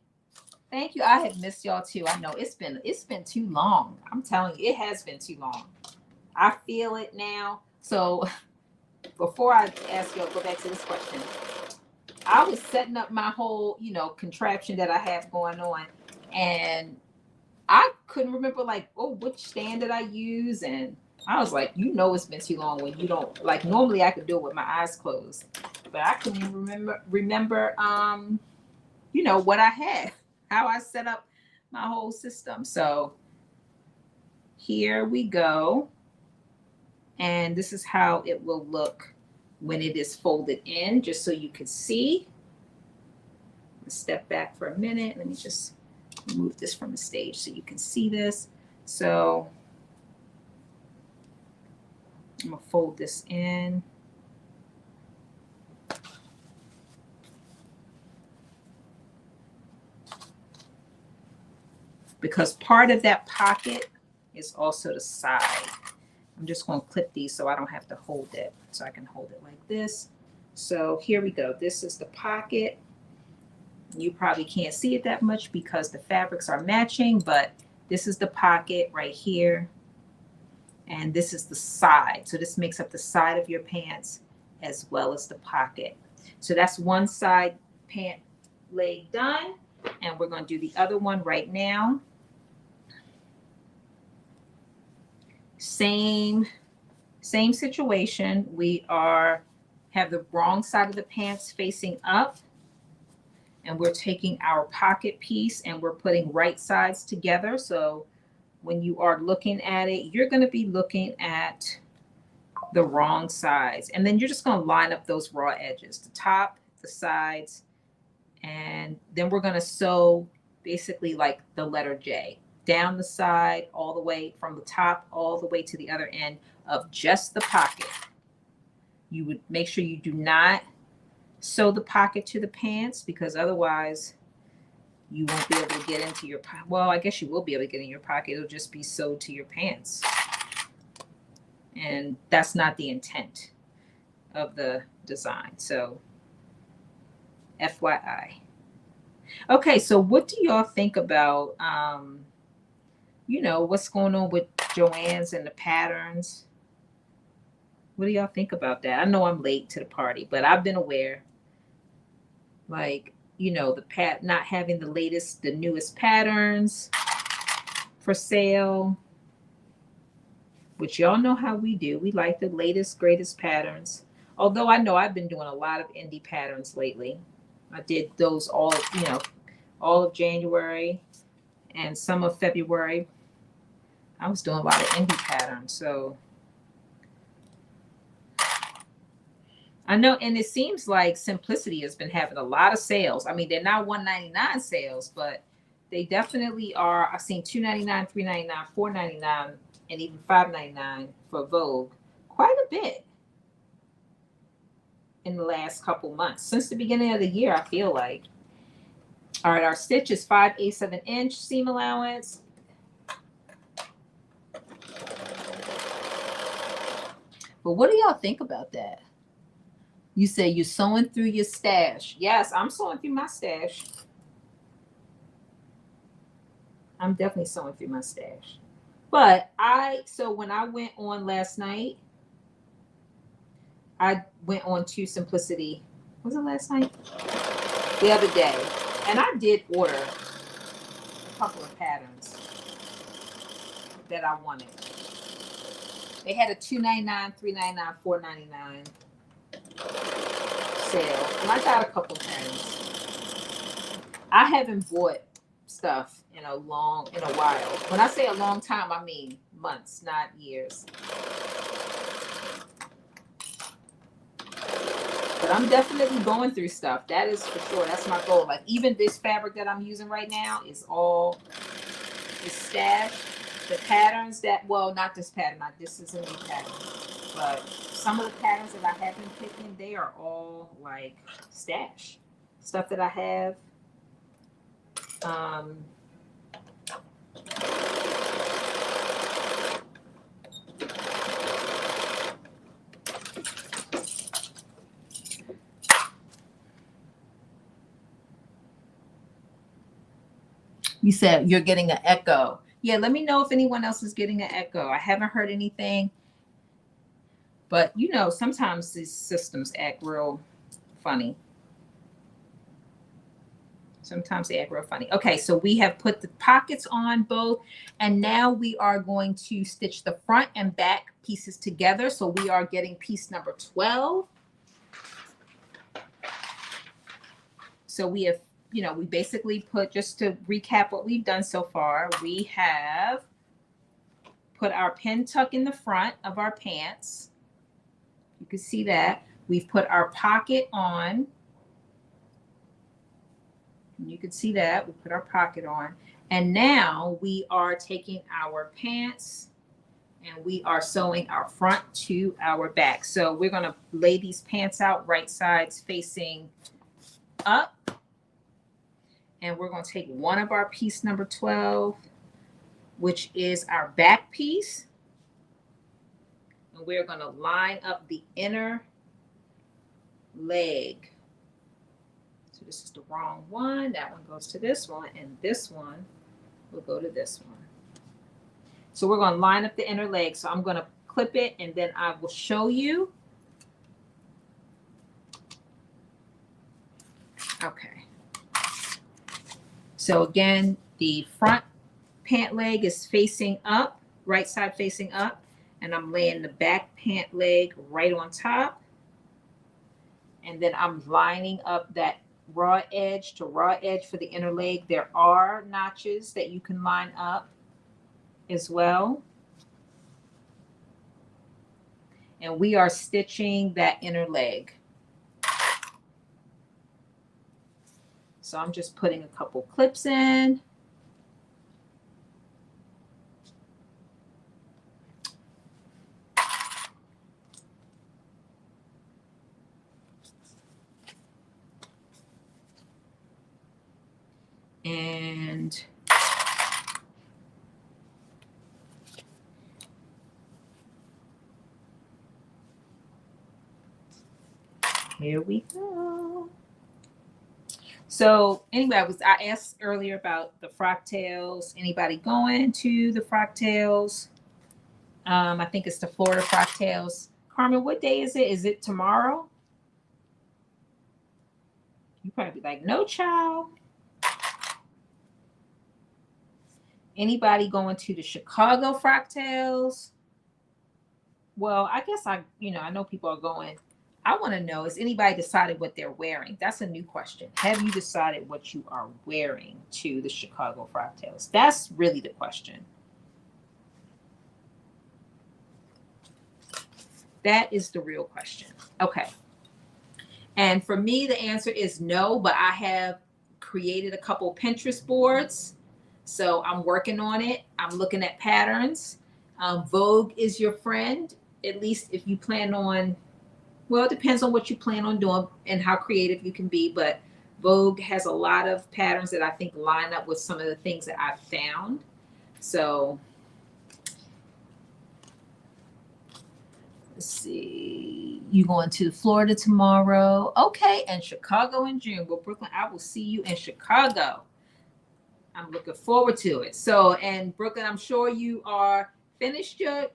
thank you. I have missed y'all too. I know it's been too long. I'm telling you, it has been too long. I feel it now. So before I ask y'all, go back to this question. I was setting up my whole, contraption that I have going on, and I couldn't remember which stand did I use, and I was like, it's been too long when you don't normally I could do it with my eyes closed, but I couldn't even remember what I had, how I set up my whole system. So here we go. And this is how it will look when it is folded in, just so you can see. Let's step back for a minute. Let me just move this from the stage so you can see this. So I'm gonna fold this in. Because part of that pocket is also the side. I'm just going to clip these so I don't have to hold it. So I can hold it like this. So here we go. This is the pocket. You probably can't see it that much because the fabrics are matching, but this is the pocket right here. And this is the side. So this makes up the side of your pants as well as the pocket. So that's one side pant leg done. And we're going to do the other one right now. Same situation. We have the wrong side of the pants facing up, and we're taking our pocket piece and we're putting right sides together. So when you are looking at it, you're going to be looking at the wrong sides, and then you're just going to line up those raw edges, the top, the sides, and then we're going to sew basically like the letter J down the side, all the way from the top, all the way to the other end of just the pocket. You would make sure you do not sew the pocket to the pants, because otherwise you won't be able to get into your pocket. Well, I guess you will be able to get in your pocket. It'll just be sewed to your pants. And that's not the intent of the design. So FYI. Okay, so what do y'all think about, you know, what's going on with Joann's and the patterns? What do y'all think about that? I know I'm late to the party, but I've been aware, like, you know, not having the newest patterns for sale, which y'all know how we do. We like the latest, greatest patterns. Although I know I've been doing a lot of indie patterns lately. I did those all of January and some of February. I was doing a lot of indie patterns. So I know, and it seems like Simplicity has been having a lot of sales. I mean, they're not $1.99 sales, but they definitely are. I've seen $2.99, $3.99, $4.99, and even $5.99 for Vogue. Quite a bit in the last couple months. Since the beginning of the year, I feel like. All right, our stitch is 5/8 of an inch seam allowance. But what do y'all think about that? You say you're sewing through your stash. Yes, I'm sewing through my stash. I'm definitely sewing through my stash. But so when I went on last night, I went on to Simplicity. Was it last night? The other day. And I did order a couple of patterns that I wanted. They had a $2.99, $3.99, $4.99 sale. And I got a couple patterns. I haven't bought stuff in a while. When I say a long time, I mean months, not years. But I'm definitely going through stuff. That is for sure. That's my goal. Like even this fabric that I'm using right now is stashed. The patterns not this pattern. This is a new pattern. But some of the patterns that I have been picking, they are all like stash. Stuff that I have. You said you're getting an echo. Yeah, let me know if anyone else is getting an echo. I haven't heard anything. But, you know, sometimes these systems act real funny. Sometimes they act real funny. Okay, so we have put the pockets on both. And now we are going to stitch the front and back pieces together. So we are getting piece number 12. So we have, you know, we basically put, just to recap what we've done so far, we have put our pin tuck in the front of our pants. You can see that. We've put our pocket on. And you can see that. We put our pocket on. And now we are taking our pants and we are sewing our front to our back. So we're going to lay these pants out right sides facing up. And we're going to take one of our piece number 12, which is our back piece. And we're going to line up the inner leg. So this is the wrong one. That one goes to this one. And this one will go to this one. So we're going to line up the inner leg. So I'm going to clip it and then I will show you. Okay. So again, the front pant leg is facing up, right side facing up, and I'm laying the back pant leg right on top. And then I'm lining up that raw edge to raw edge for the inner leg. There are notches that you can line up as well. And we are stitching that inner leg. So I'm just putting a couple clips in. And here we go. So anyway, I asked earlier about the frocktails. Anybody going to the frocktails? I think it's the Florida frocktails. Carmen, what day is it? Is it tomorrow? You probably be like, no, child. Anybody going to the Chicago frocktails? Well, I guess I know people are going. I want to know, is anybody decided what they're wearing? That's a new question. Have you decided what you are wearing to the Chicago frocktails? That's really the question. That is the real question. Okay. And for me, the answer is no, but I have created a couple Pinterest boards. So I'm working on it. I'm looking at patterns. Vogue is your friend, at least if you plan on, well, it depends on what you plan on doing and how creative you can be. But Vogue has a lot of patterns that I think line up with some of the things that I've found. So let's see. You going to Florida tomorrow? Okay, and Chicago in June. Well, Brooklyn, I will see you in Chicago. I'm looking forward to it. So, and Brooklyn, I'm sure you are finished your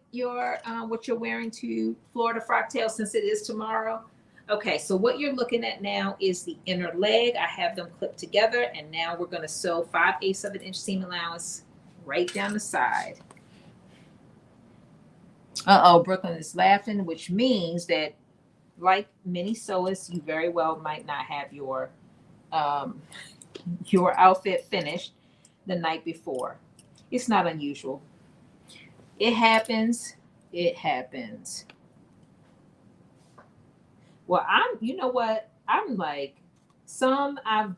what you're wearing to Florida Frocktail since it is tomorrow. Okay, so what you're looking at now is the inner leg. I have them clipped together, and now we're going to sew 5/8 of an inch seam allowance right down the side. Uh-oh, Brooklyn is laughing, which means that, like many sewists, you very well might not have your outfit finished the night before. It's not unusual. It happens. It happens. Well, you know what? I'm like, some I've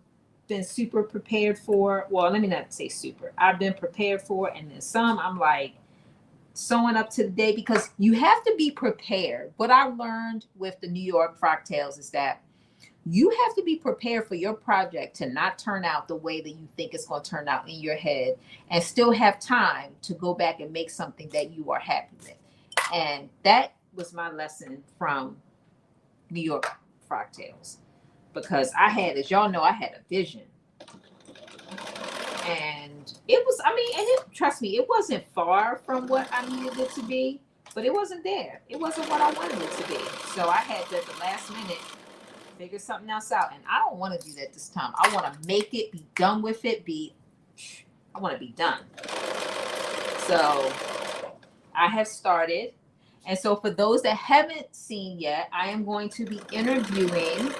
been super prepared for. Well, let me not say super. I've been prepared for, and then some I'm like, sewing up to the day, because you have to be prepared. What I learned with the New York Frocktails is that you have to be prepared for your project to not turn out the way that you think it's going to turn out in your head, and still have time to go back and make something that you are happy with. And that was my lesson from New York Frocktails, because I had, as y'all know, I had a vision. And it was, trust me, it wasn't far from what I needed it to be, but it wasn't there. It wasn't what I wanted it to be. So I had to, at the last minute, figure something else out. And I don't want to do that this time. I want to make it, be done with it, I want to be done. So I have started. And so for those that haven't seen yet, I am going to be interviewing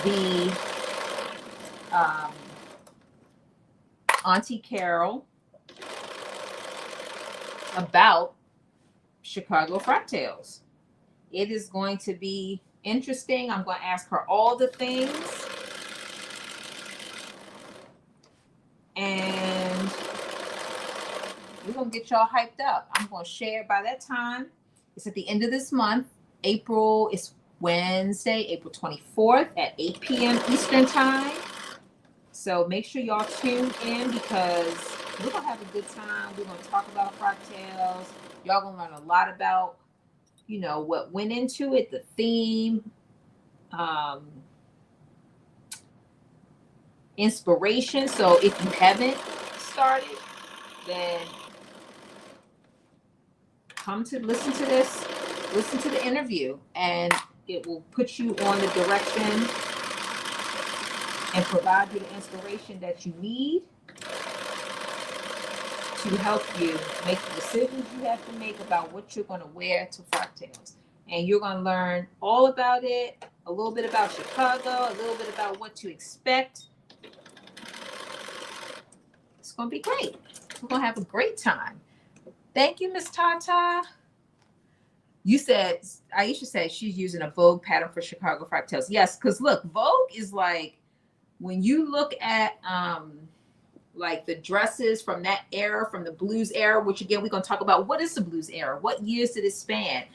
the Auntie Carol about Chicago Frocktails. It is going to be interesting. I'm going to ask her all the things. And we're going to get y'all hyped up. I'm going to share by that time. It's at the end of this month. April is Wednesday, April 24th at 8 p.m. Eastern Time. So make sure y'all tune in, because we're going to have a good time. We're going to talk about frocktails. Y'all going to learn a lot about, what went into it, the theme, inspiration. So if you haven't started, then come to listen to the interview, and it will put you on the direction and provide you the inspiration that you need to help you make the decisions you have to make about what you're going to wear to Frocktails. And you're going to learn all about it, a little bit about Chicago, a little bit about what to expect. It's going to be great. We're going to have a great time. Thank you, Miss Tata. You said, Aisha said she's using a Vogue pattern for Chicago Fried Tails. Yes, because look, Vogue is like, when you look at like the dresses from that era, from the blues era, which again, we're going to talk about what is the blues era? What years did it span?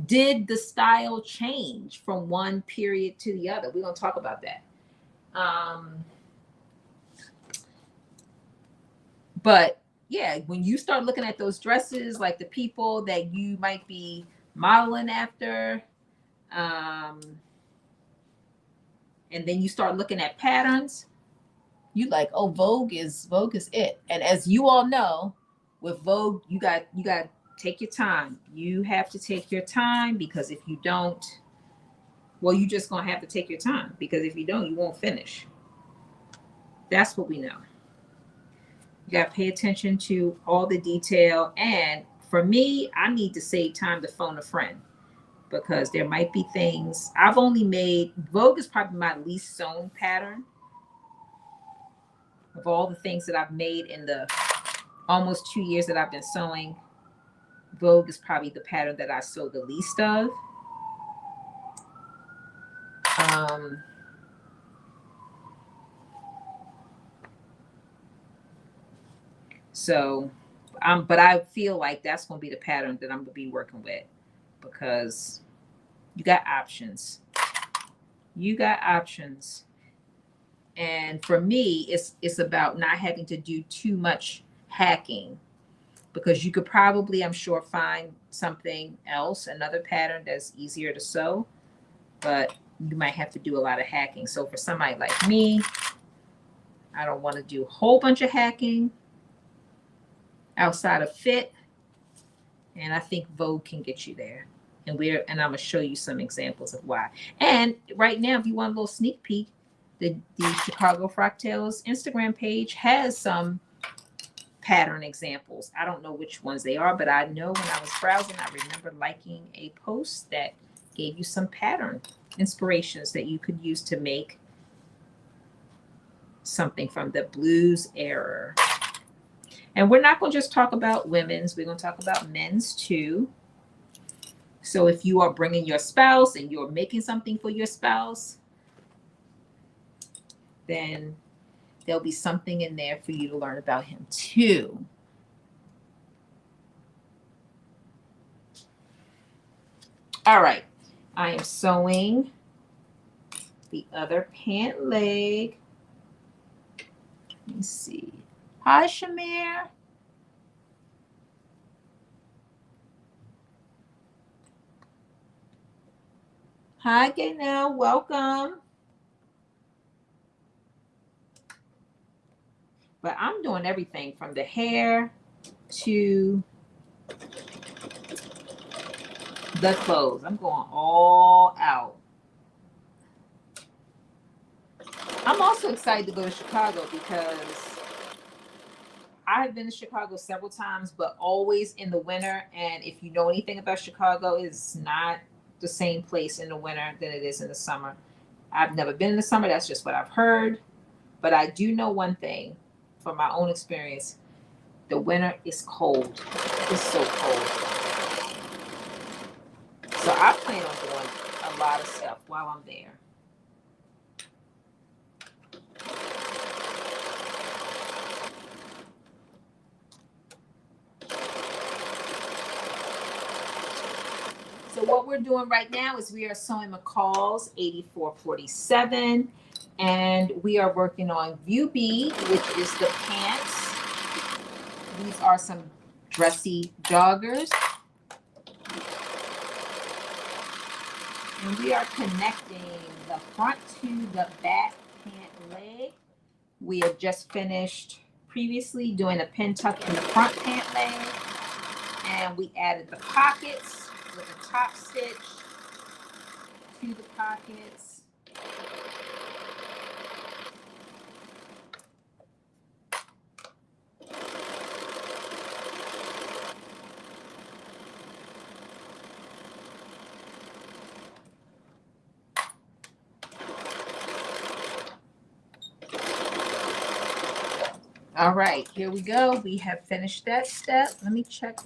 Did the style change from one period to the other? We're going to talk about that. But yeah, when you start looking at those dresses, like the people that you might be modeling after, and then you start looking at patterns, you like, oh, Vogue is it. And as you all know, with Vogue, you got to take your time. You have to take your time, because if you don't, well, you just gonna have to take your time, because if you don't, you won't finish. That's what we know. You got to pay attention to all the detail. And for me, I need to save time to phone a friend, because there might be things I've only made. Vogue is probably my least sewn pattern of all the things that I've made in the almost 2 years that I've been sewing. Vogue is probably the pattern that I sew the least of. But I feel like that's going to be the pattern that I'm going to be working with, because you got options. You got options. And for me, it's about not having to do too much hacking, because you could probably, I'm sure, find something else, another pattern that's easier to sew, but you might have to do a lot of hacking. So for somebody like me, I don't want to do a whole bunch of hacking outside of fit. And I think Vogue can get you there. And I'm going to show you some examples of why. And right now, if you want a little sneak peek, the Chicago Frocktails Instagram page has some pattern examples. I don't know which ones they are, but I know when I was browsing, I remember liking a post that gave you some pattern inspirations that you could use to make something from the blues era. And we're not going to just talk about women's, we're going to talk about men's too. So if you are bringing your spouse and you're making something for your spouse, then there'll be something in there for you to learn about him too. All right, I am sewing the other pant leg. Let me see. Hi, Shamir. Hi, Gaynell. Welcome. But I'm doing everything from the hair to the clothes. I'm going all out. I'm also excited to go to Chicago, because I've been to Chicago several times, but always in the winter. And if you know anything about Chicago, it's not the same place in the winter than it is in the summer. I've never been in the summer. That's just what I've heard. But I do know one thing from my own experience. The winter is cold. It's so cold. So I plan on doing a lot of stuff while I'm there. So what we're doing right now is we are sewing McCalls 8447, and we are working on View B, which is the pants. These are some dressy joggers. And we are connecting the front to the back pant leg. We have just finished previously doing a pin tuck in the front pant leg, and we added the pockets with a top stitch to the pockets. All right, here we go. We have finished that step. Let me check.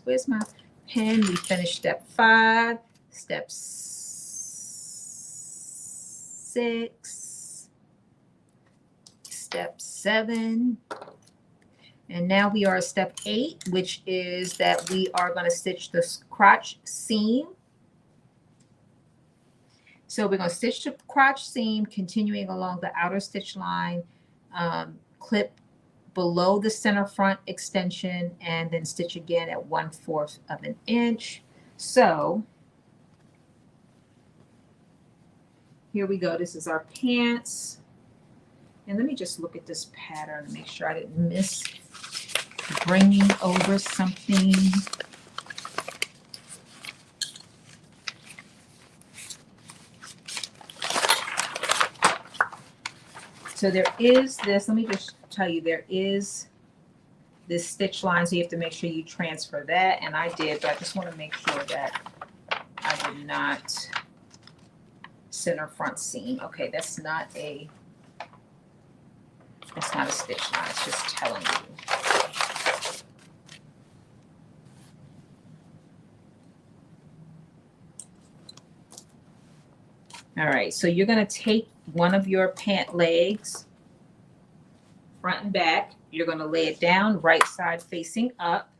Where's my pin. We finished step 5, step 6, step 7. And now we are at step 8, which is that we are going to stitch the crotch seam. So we're going to stitch the crotch seam, continuing along the outer stitch line, clip below the center front extension, and then stitch again at 1/4 of an inch. So here we go. This is our pants. And let me just look at this pattern and make sure I didn't miss bringing over something. So there is this, let me just tell you, there is this stitch line, so you have to make sure you transfer that, and I did, but I just want to make sure that I did not center front seam. Okay, that's not a stitch line, it's just telling you. All right, so you're going to take one of your pant legs, front and back. You're going to lay it down, right side facing up.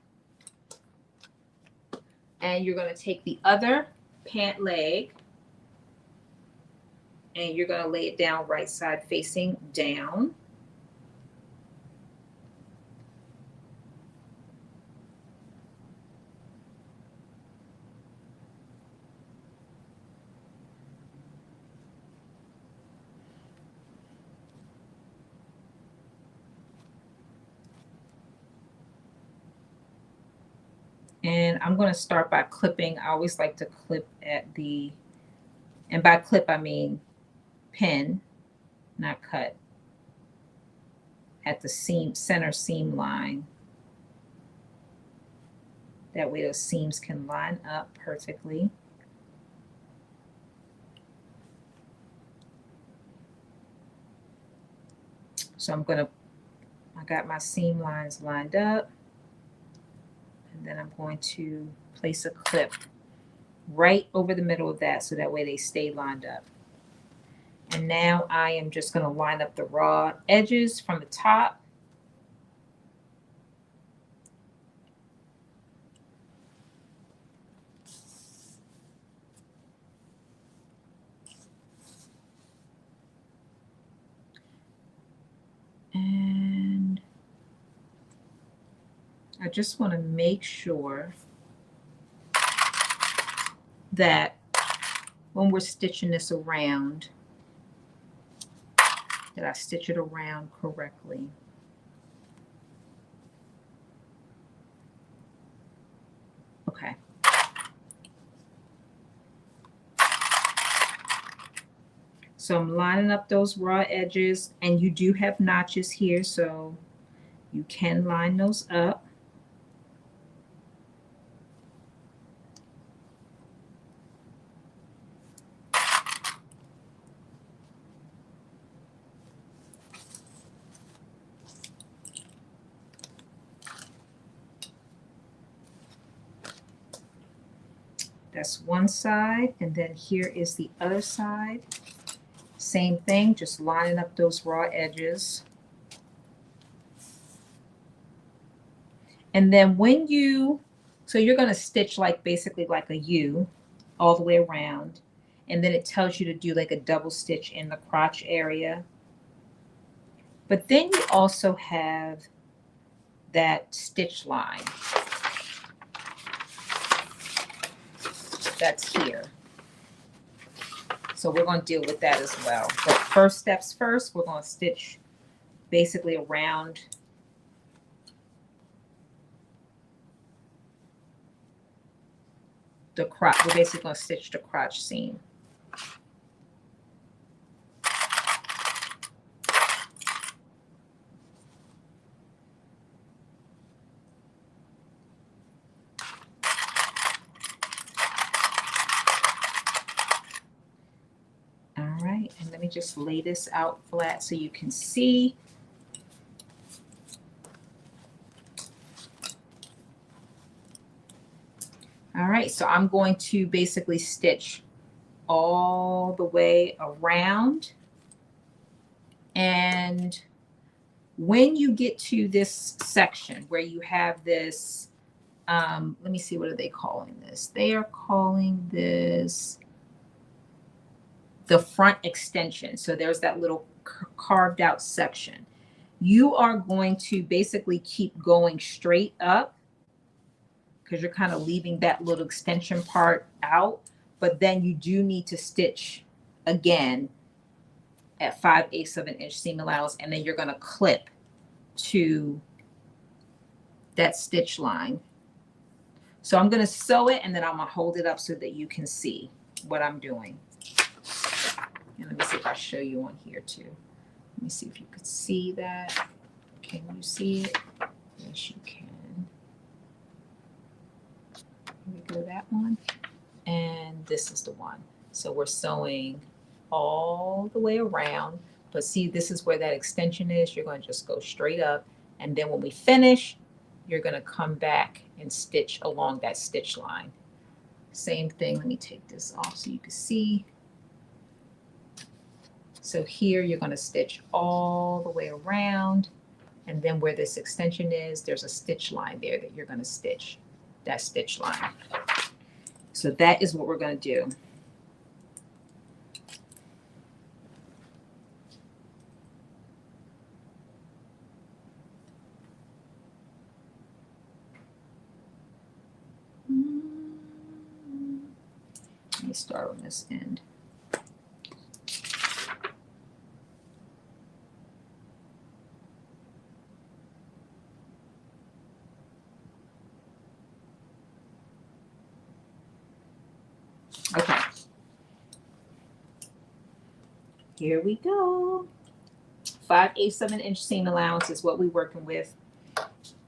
And you're going to take the other pant leg, and you're going to lay it down, right side facing down. And I'm going to start by clipping. I always like to clip at the, and by clip I mean pin, not cut, at the seam, center seam line. That way those seams can line up perfectly. So I got my seam lines lined up. And then I'm going to place a clip right over the middle of that, so that way they stay lined up. And now I am just going to line up the raw edges from the top. And I just want to make sure that when we're stitching this around, that I stitch it around correctly. Okay. So I'm lining up those raw edges, and you do have notches here, so you can line those up. That's one side, and then here is the other side. Same thing, just lining up those raw edges. And then when so you're going to stitch like basically like a U all the way around, and then it tells you to do like a double stitch in the crotch area. But then you also have that stitch line that's here. So we're going to deal with that as well. But first steps first, we're going to stitch basically around the crotch. We're basically going to stitch the crotch seam. All right, and let me just lay this out flat so you can see. so I'm going to basically stitch all the way around. And when you get to this section where you have this, let me see, what are they calling this? They are calling this the front extension. So there's that little carved out section. You are going to basically keep going straight up because you're kind of leaving that little extension part out. But then you do need to stitch again at 5/8 of an inch seam allowance, and then you're going to clip to that stitch line. So I'm going to sew it, and then I'm going to hold it up so that you can see what I'm doing. And let me see if I show you on here too. Let me see if you could see that. Can you see it? Yes, you can. Here we go, that one. And this is the one. So we're sewing all the way around. But see, this is where that extension is. You're going to just go straight up. And then when we finish, you're going to come back and stitch along that stitch line. Same thing. Let me take this off so you can see. So here you're going to stitch all the way around. And then where this extension is, there's a stitch line there that you're going to stitch, that stitch line. So that is what we're going to do. Let me start on this end. Okay. Here we go. 5/8 of an inch seam allowance is what we're working with.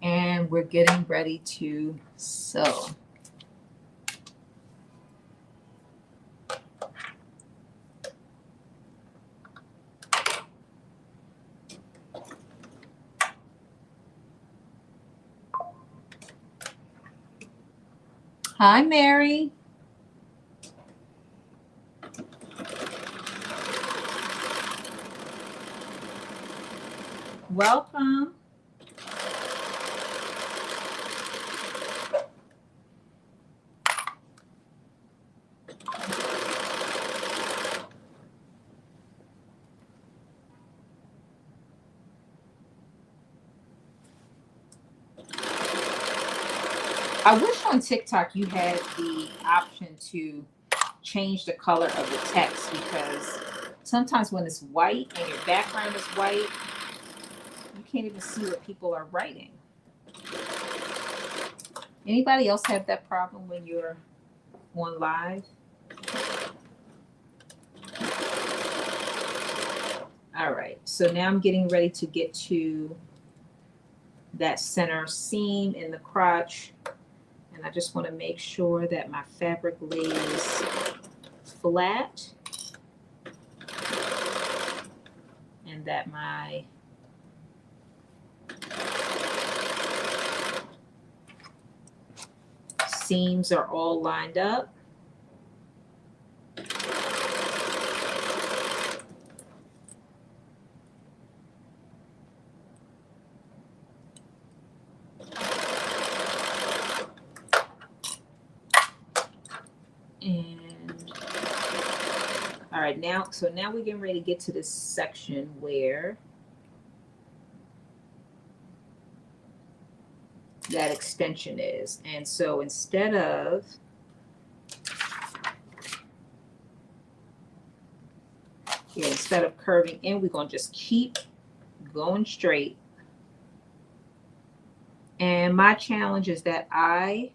And we're getting ready to sew. Hi, Mary. Welcome. I wish on TikTok you had the option to change the color of the text, because sometimes when it's white and your background is white, you can't even see what people are writing. Anybody else have that problem when you're on live? All right, so now I'm getting ready to get to that center seam in the crotch. And I just want to make sure that my fabric lays flat and that my seams are all lined up. And all right, now we're getting ready to get to this section where that extension is. And so instead of curving in, we're going to just keep going straight. And my challenge is that I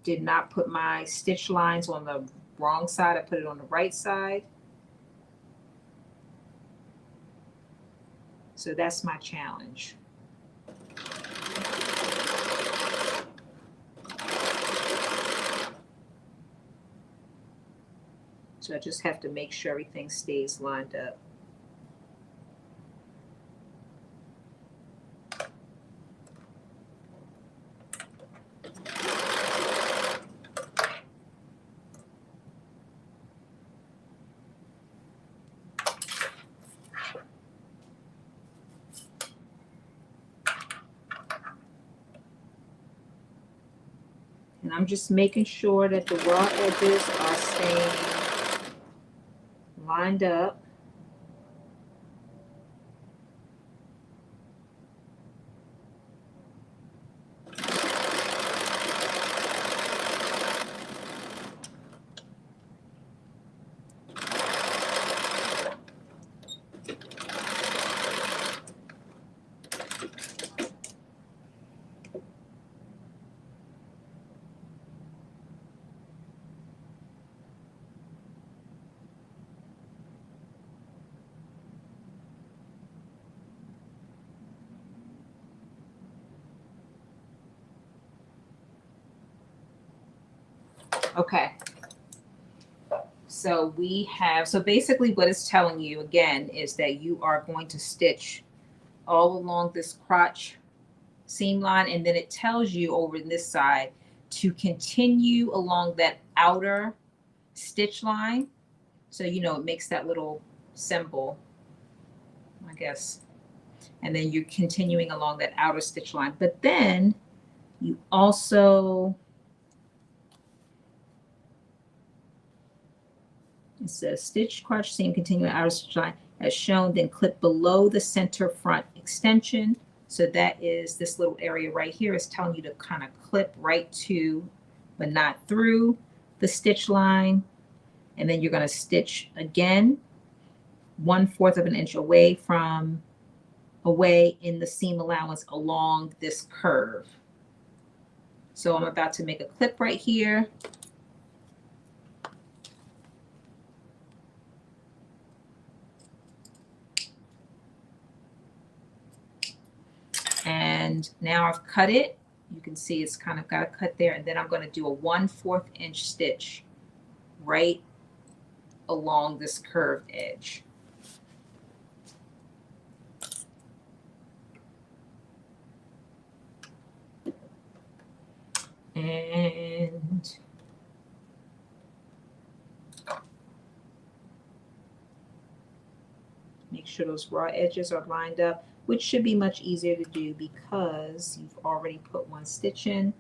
did not put my stitch lines on the wrong side. I put it on the right side. So that's my challenge. So I just have to make sure everything stays lined up. I'm just making sure that the raw edges are staying lined up. Okay. So so basically what it's telling you again is that you are going to stitch all along this crotch seam line, and then it tells you over in this side to continue along that outer stitch line. So, you know, it makes that little symbol, I guess. And then you're continuing along that outer stitch line. But then you also, it says stitch crotch seam continuing outer stitch line as shown, then clip below the center front extension. So that is this little area right here is telling you to kind of clip right to, but not through the stitch line. And then you're going to stitch again 1/4 of an inch away in the seam allowance along this curve. So I'm about to make a clip right here. And now I've cut it. You can see it's kind of got a cut there. And then I'm going to do a 1/4 inch stitch right along this curved edge. And make sure those raw edges are lined up, which should be much easier to do because you've already put one stitch in.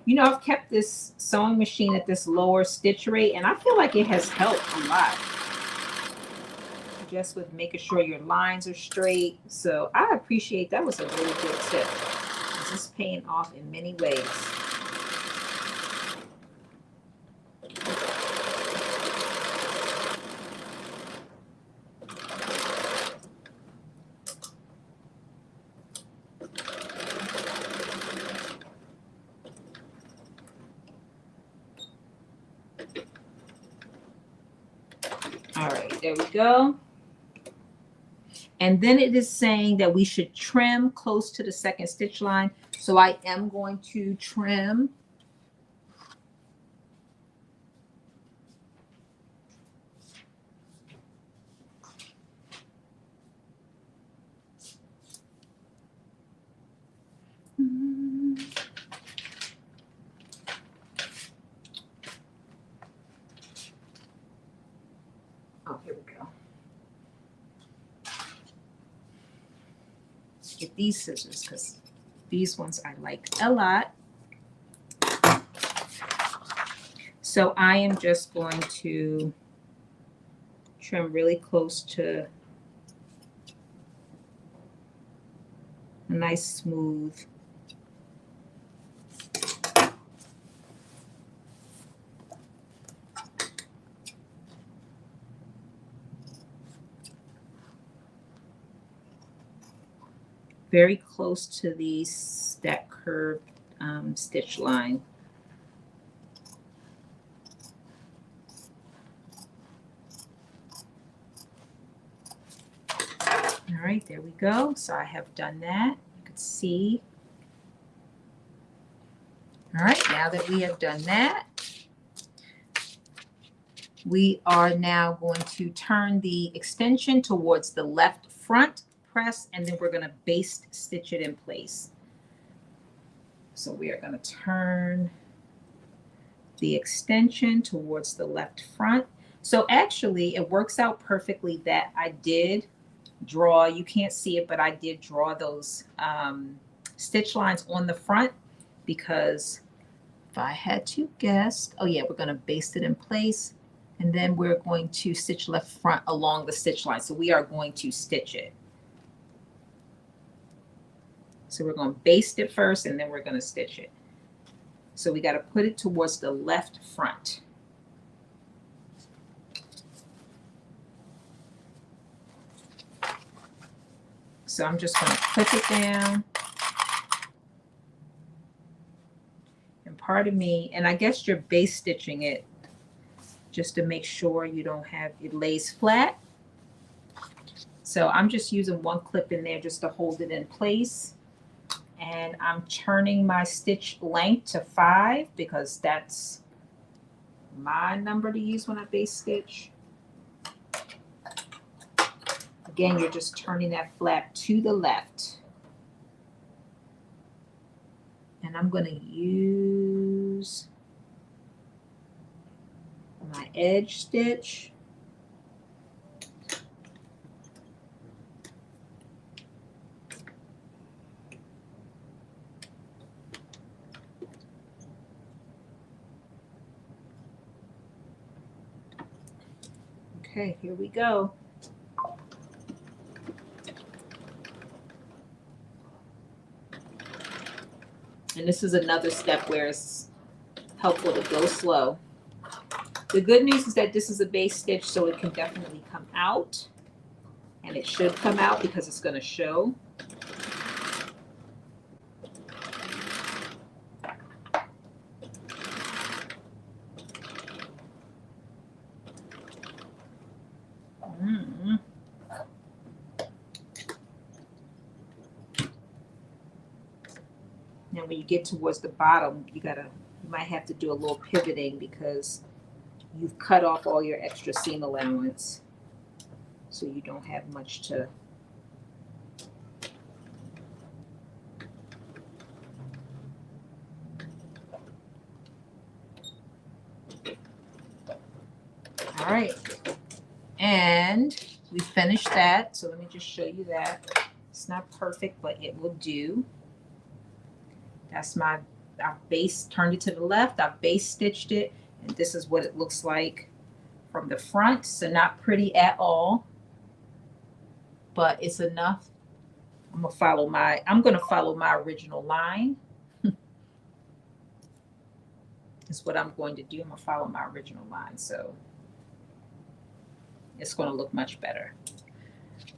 You know, I've kept this sewing machine at this lower stitch rate, and I feel like it has helped a lot. Just with making sure your lines are straight. So I appreciate that. Was a really good tip. This is paying off in many ways. All right, there we go. And then it is saying that we should trim close to the second stitch line. So I am going to trim. Oh, here we go. Get these scissors because these ones I like a lot. So I am just going to trim really close to a nice smooth. Very close to that curved stitch line. All right, there we go. So I have done that. You can see. All right, now that we have done that, we are now going to turn the extension towards the left front, press, and then we're going to baste stitch it in place. So we are going to turn the extension towards the left front. So actually it works out perfectly that I did draw, you can't see it, but I did draw those stitch lines on the front because if I had to guess, oh yeah, we're going to baste it in place and then we're going to stitch left front along the stitch line. So we are going to stitch it. So we're going to baste it first and then we're going to stitch it. So we got to put it towards the left front. So I'm just going to clip it down. And part of me, and I guess you're base stitching it just to make sure you don't have, it lays flat. So I'm just using one clip in there just to hold it in place. And I'm turning my stitch length to 5 because that's my number to use when I base stitch. Again, you're just turning that flap to the left. And I'm going to use my edge stitch. Okay, here we go. And this is another step where it's helpful to go slow. The good news is that this is a base stitch, so it can definitely come out. And it should come out because it's going to show. Now when you get towards the bottom, you might have to do a little pivoting because you've cut off all your extra seam allowance. So you don't have much to. All right. And we finished that. So let me just show you that. It's not perfect, but it will do. That's I base turned it to the left. I base stitched it. And this is what it looks like from the front. So not pretty at all, but it's enough. I'm going to follow my original line. Is what I'm going to do. I'm going to follow my original line. So it's going to look much better.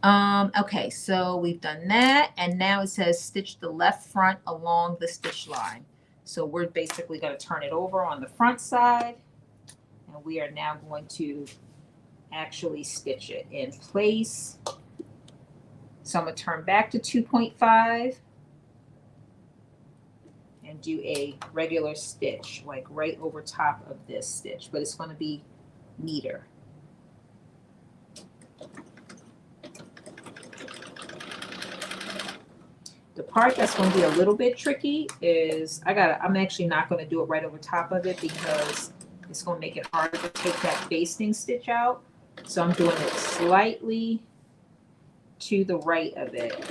Okay, so we've done that. And now it says stitch the left front along the stitch line. So we're basically going to turn it over on the front side. And we are now going to actually stitch it in place. So I'm going to turn back to 2.5 and do a regular stitch, like right over top of this stitch, but it's going to be neater. The part that's going to be a little bit tricky is I'm actually not going to do it right over top of it because it's going to make it harder to take that basting stitch out. So I'm doing it slightly to the right of it.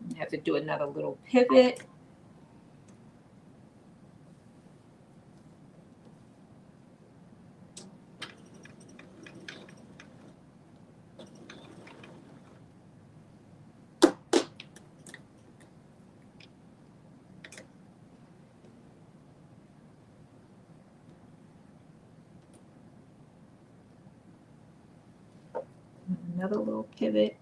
I have to do another little pivot. Another little pivot.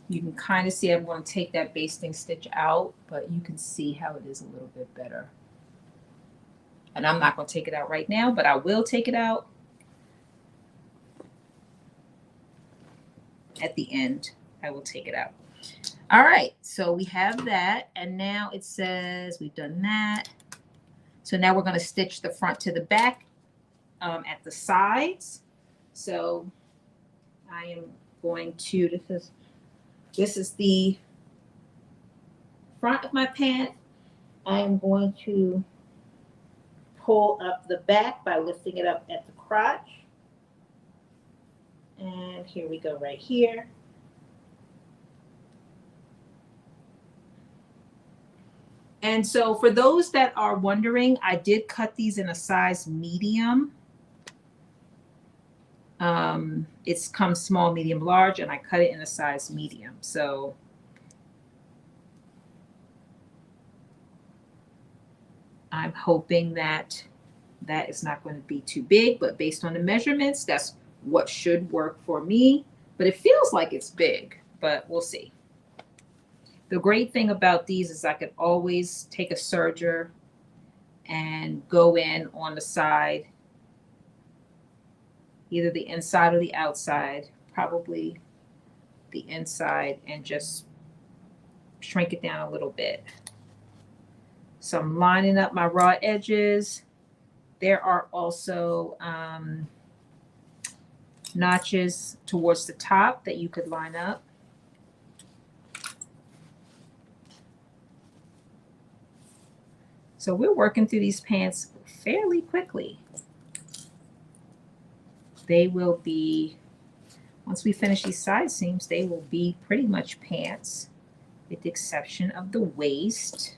You can kind of see I'm going to take that basting stitch out, but you can see how it is a little bit better. And I'm not going to take it out right now, but I will take it out at the end. I will take it out. All right, so we have that, and now it says we've done that. So now we're going to stitch the front to the back at the sides. So I am going to, this is the front of my pant. I am going to pull up the back by lifting it up at the crotch. And here we go right here. And so for those that are wondering, I did cut these in a size medium. It's come small, medium, large, and I cut it in a size medium. So I'm hoping that that is not going to be too big, but based on the measurements, that's what should work for me. But it feels like it's big, but we'll see. The great thing about these is I could always take a serger and go in on the side, either the inside or the outside, probably the inside, and just shrink it down a little bit. So I'm lining up my raw edges. There are also notches towards the top that you could line up. So we're working through these pants fairly quickly. They will be, once we finish these side seams, they will be pretty much pants, with the exception of the waist.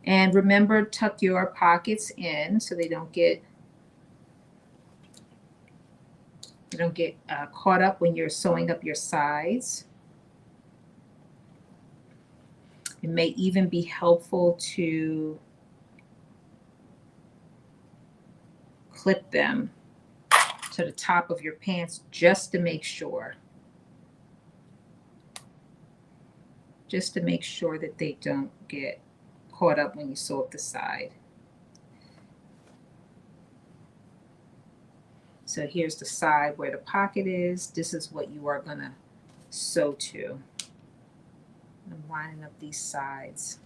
And remember, tuck your pockets in so they don't get caught up when you're sewing up your sides. It may even be helpful to clip them to the top of your pants just to make sure. Just to make sure that they don't get caught up when you sew up the side. So here's the side where the pocket is. This is what you are going to sew to. I'm lining up these sides.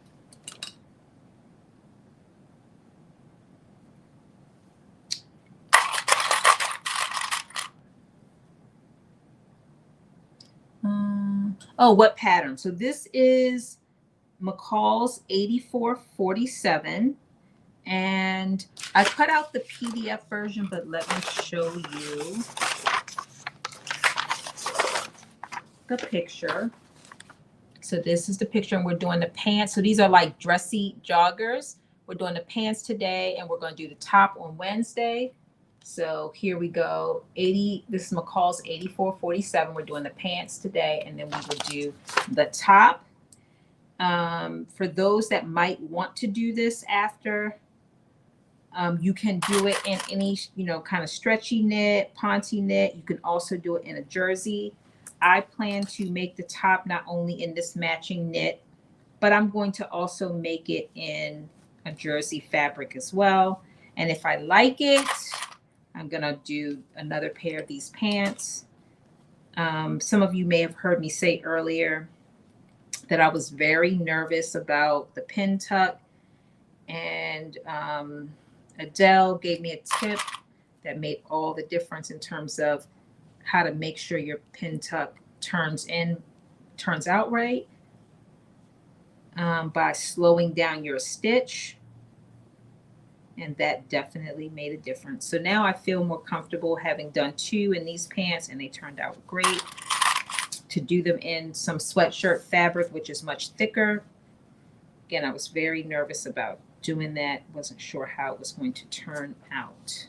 Oh, what pattern? So this is McCalls 8447. And I cut out the PDF version, but let me show you the picture. So this is the picture, and we're doing the pants. So these are like dressy joggers. We're doing the pants today, and we're going to do the top on Wednesday. So here we go. This is McCall's 8447. We're doing the pants today, and then we will do the top. For those that might want to do this after, you can do it in any, kind of stretchy knit, ponte knit. You can also do it in a jersey. I plan to make the top not only in this matching knit, but I'm going to also make it in a jersey fabric as well. And if I like it, I'm going to do another pair of these pants. Some of you may have heard me say earlier that I was very nervous about the pin tuck, and Adele gave me a tip that made all the difference in terms of how to make sure your pin tuck turns out right, by slowing down your stitch. And that definitely made a difference. So now I feel more comfortable having done 2 in these pants, and they turned out great. To do them in some sweatshirt fabric, which is much thicker. Again, I was very nervous about doing that. Wasn't sure how it was going to turn out.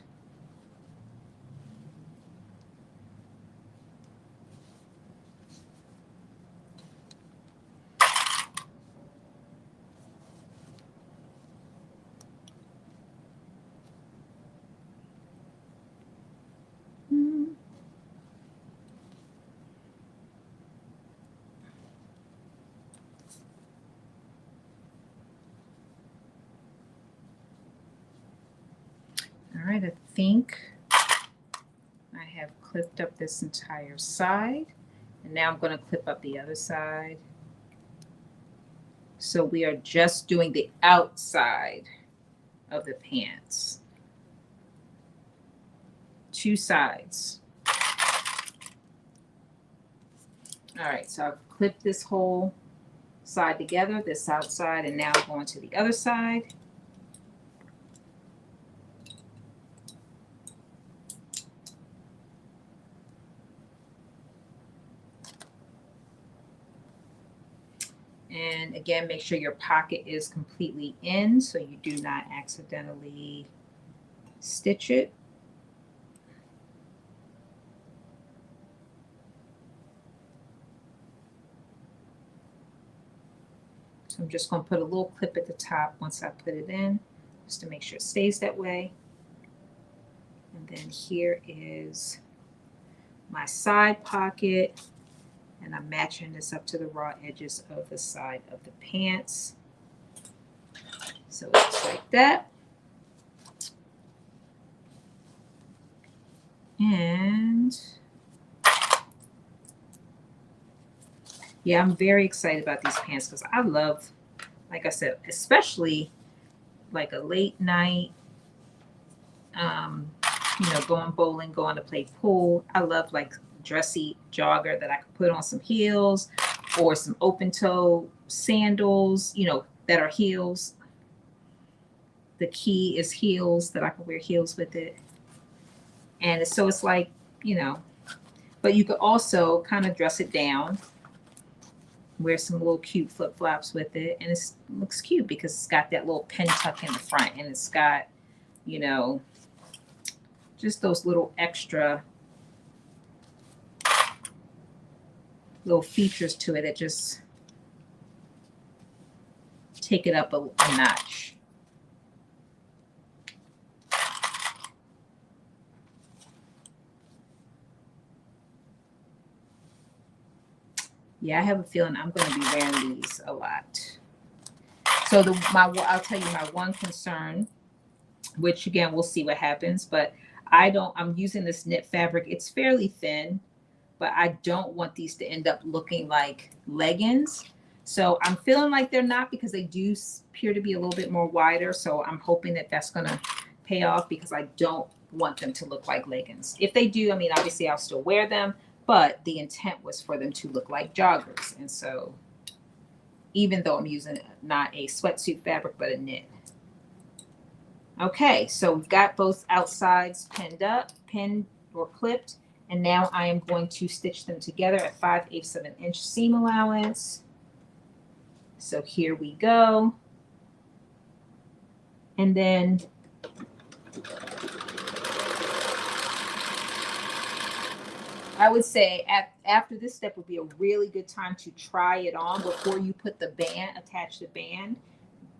All right, I think I have clipped up this entire side. And now I'm going to clip up the other side. So we are just doing the outside of the pants. Two sides. All right, so I've clipped this whole side together, this outside, and now I'm going to the other side. And again, make sure your pocket is completely in so you do not accidentally stitch it. So I'm just going to put a little clip at the top once I put it in, just to make sure it stays that way. And then here is my side pocket. And I'm matching this up to the raw edges of the side of the pants. So it's like that. And yeah, I'm very excited about these pants because I love, like I said, especially like a late night, going bowling, going to play pool. I love like dressy jogger that I could put on some heels or some open toe sandals, that are heels. The key is heels, that I can wear heels with it. And so it's like, but you could also kind of dress it down, wear some little cute flip flops with it. And it looks cute because it's got that little pin tuck in the front, and it's got, just those little extra little features to it that just take it up a notch. Yeah, I have a feeling I'm going to be wearing these a lot. So I'll tell you my one concern, which again, we'll see what happens, but I'm using this knit fabric. It's fairly thin, but I don't want these to end up looking like leggings. So I'm feeling like they're not, because they do appear to be a little bit more wider. So I'm hoping that that's going to pay off, because I don't want them to look like leggings. If they do, I mean, obviously I'll still wear them, but the intent was for them to look like joggers. And so even though I'm using not a sweatsuit fabric, but a knit. Okay, so we've got both outsides pinned or clipped. And now I am going to stitch them together at 5/8 of an inch seam allowance. So here we go. And then I would say after this step would be a really good time to try it on before you put the band, attach the band,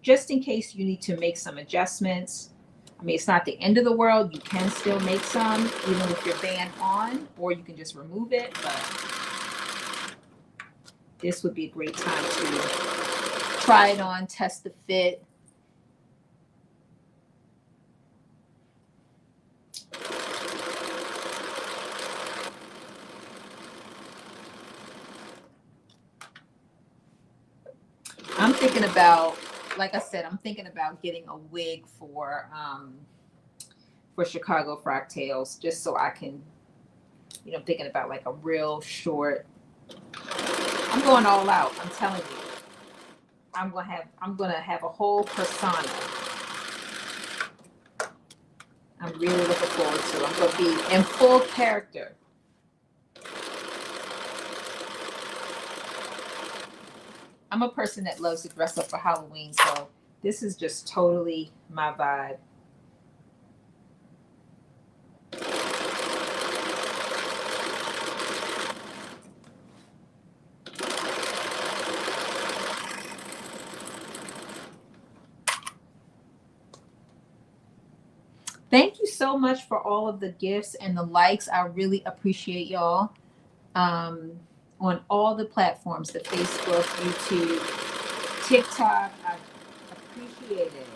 just in case you need to make some adjustments. I mean, it's not the end of the world. You can still make some even with your band on, or you can just remove it. But this would be a great time to try it on, test the fit. I'm thinking about, like I said, I'm thinking about getting a wig for Chicago Frock Tales, just so I can, I'm thinking about like a real short. I'm going all out. I'm telling you, I'm gonna have a whole persona. I'm really looking forward to it. I'm gonna be in full character. I'm a person that loves to dress up for Halloween, so this is just totally my vibe. Thank you so much for all of the gifts and the likes. I really appreciate y'all. On all the platforms, the Facebook, YouTube, TikTok. I appreciate it.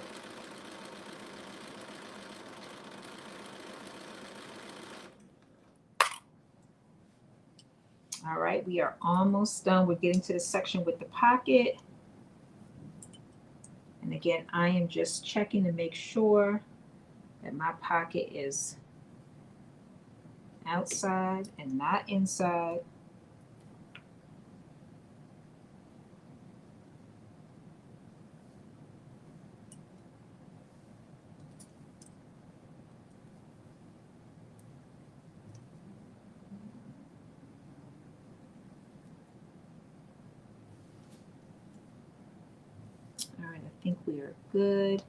All right, we are almost done. We're getting to the section with the pocket. And again, I am just checking to make sure that my pocket is outside and not inside. All right, I think we are good.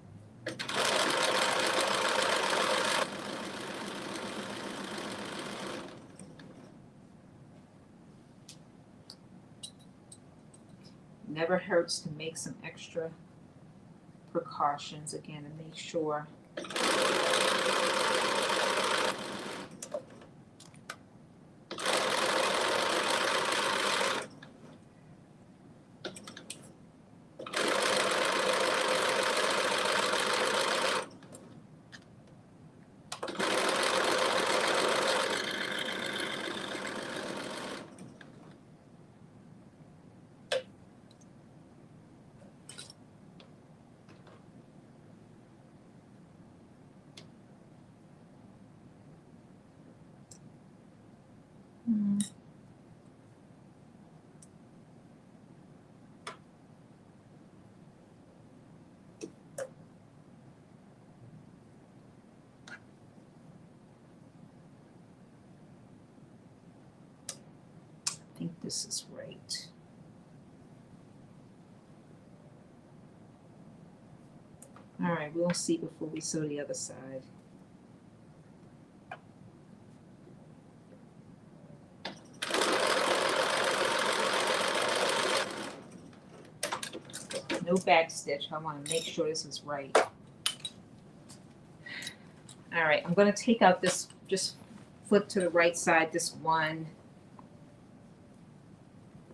Never hurts to make some extra precautions again to make sure. I think this is right. All right, we'll see before we sew the other side. No back stitch. I want to make sure this is right. All right, I'm going to take out this, just flip to the right side, this one.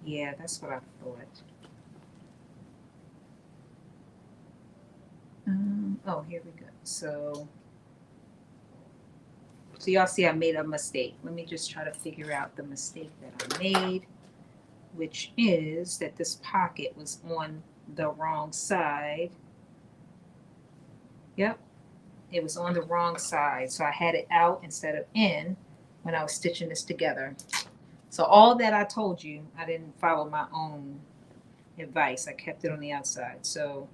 Yeah, that's what I thought. Oh, here we go. So y'all see I made a mistake. Let me just try to figure out the mistake that I made, which is that this pocket was on the wrong side. Yep, it was on the wrong side. So I had it out instead of in when I was stitching this together. So all that I told you, I didn't follow my own advice. I kept it on the outside. So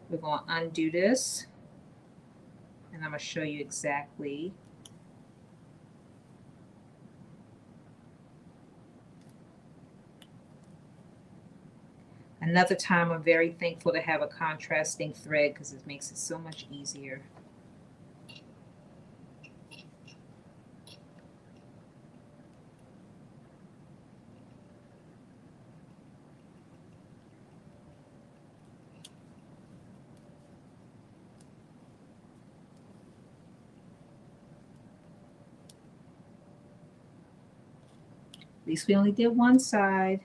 we're going to undo this, and I'm going to show you exactly. Another time, I'm very thankful to have a contrasting thread because it makes it so much easier. At least we only did one side.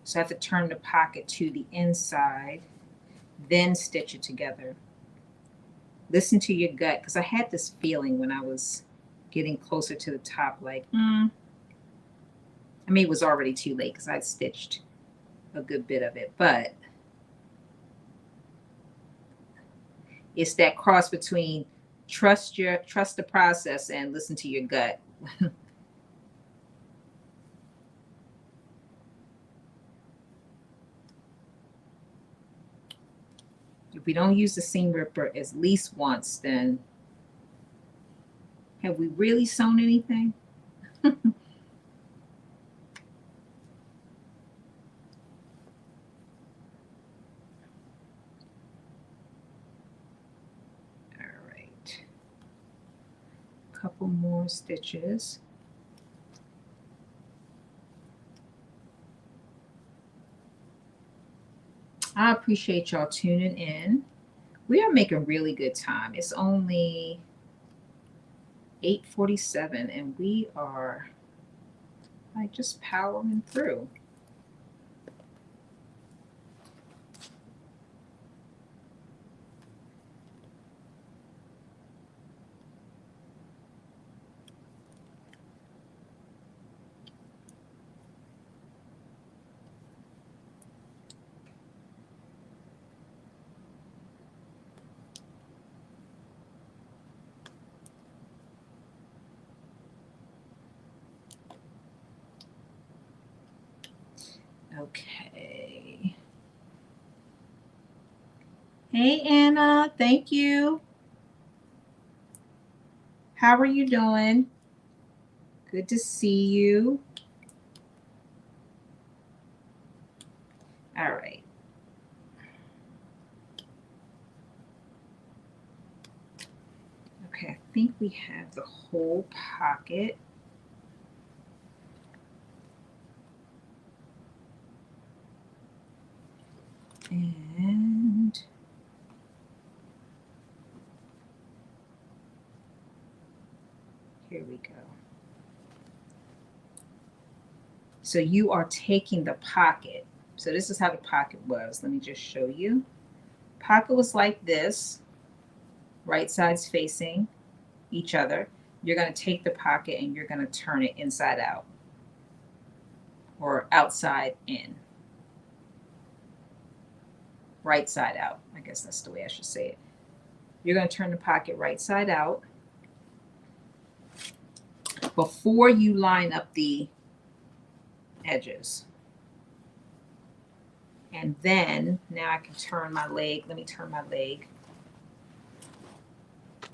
So I have to turn the pocket to the inside, then stitch it together. Listen to your gut, because I had this feeling when I was getting closer to the top, like, I mean, it was already too late because I'd stitched a good bit of it, but it's that cross between trust the process and listen to your gut. If we don't use the seam ripper at least once, then have we really sewn anything? All right. A couple more stitches. I appreciate y'all tuning in. We are making really good time. It's only 8:47, and we are like just powering through. Okay. Hey, Anna. Thank you. How are you doing? Good to see you. All right. Okay, I think we have the whole pocket. And here we go. So you are taking the pocket. So this is how the pocket was. Let me just show you. Pocket was like this, right sides facing each other. You're going to take the pocket and you're going to turn it inside out or outside in. Right side out. I guess that's the way I should say it. You're going to turn the pocket right side out before you line up the edges. And then now I can turn my leg. Let me turn my leg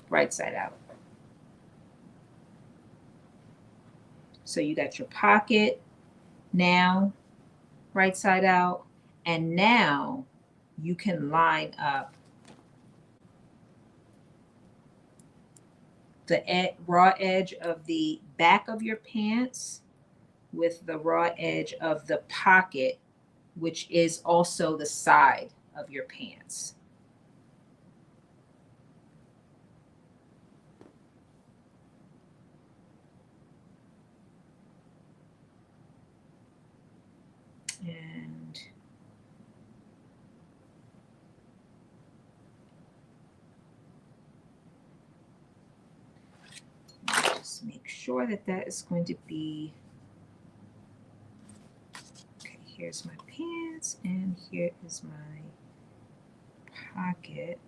right side out. So you got your pocket now right side out. And now you can line up the raw edge of the back of your pants with the raw edge of the pocket, which is also the side of your pants. And just make sure that that is going to be, okay, here's my pants and here is my pocket.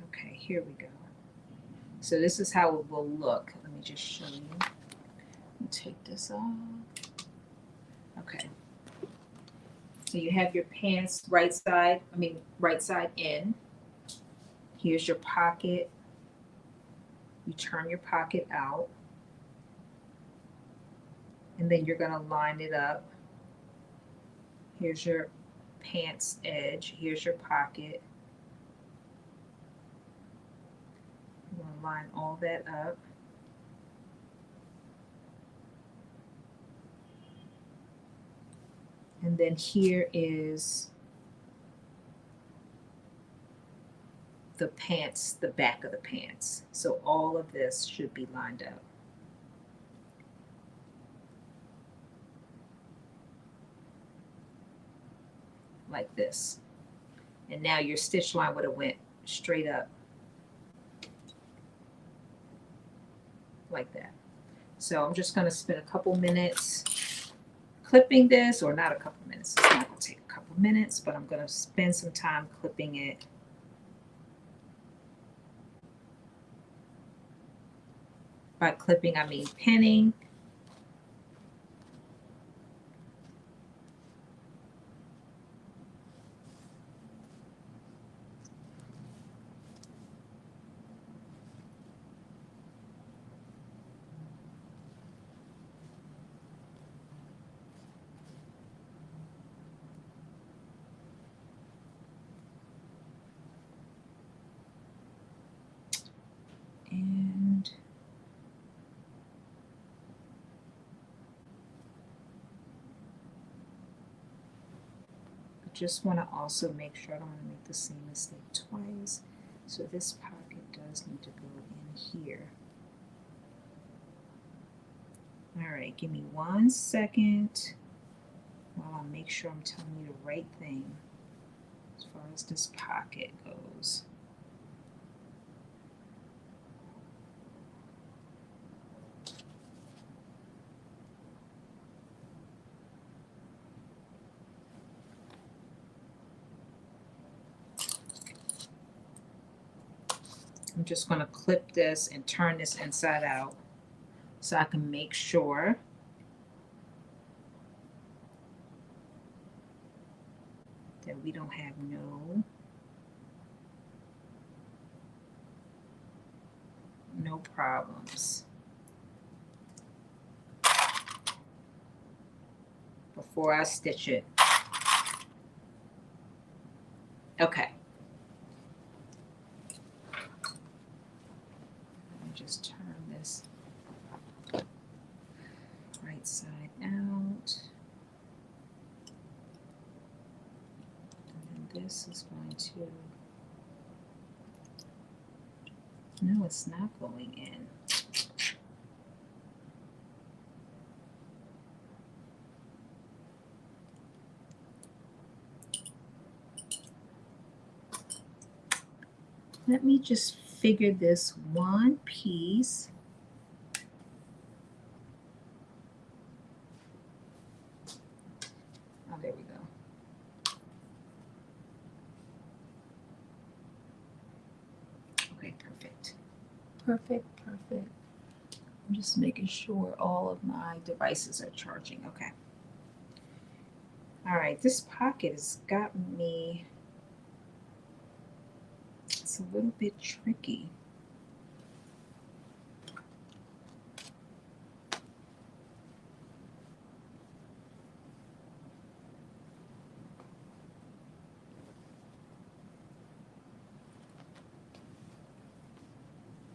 Okay, here we go. So this is how it will look. Let me just show you. Let me take this off. Okay. So you have your pants right side in. Here's your pocket. You turn your pocket out. And then you're going to line it up. Here's your pants edge. Here's your pocket. You're going to line all that up. And then here is the pants, the back of the pants. So all of this should be lined up. Like this. And now your stitch line would have went straight up. Like that. So I'm just going to spend a couple minutes clipping this, or not a couple minutes. It's not going to take a couple minutes, but I'm going to spend some time clipping it. By clipping, I mean pinning. And just want to also make sure I don't want to make the same mistake twice. So this pocket does need to go in here. All right, give me 1 second while I make sure I'm telling you the right thing as far as this pocket goes. I'm just going to clip this and turn this inside out so I can make sure that we don't have no problems before I stitch it. Okay. Just turn this right side out. And then this is going to, no, it's not going in. Let me just figure this one piece. Oh, there we go. Okay, perfect. Perfect, perfect. I'm just making sure all of my devices are charging. Okay. All right, this pocket has gotten me, it's a little bit tricky.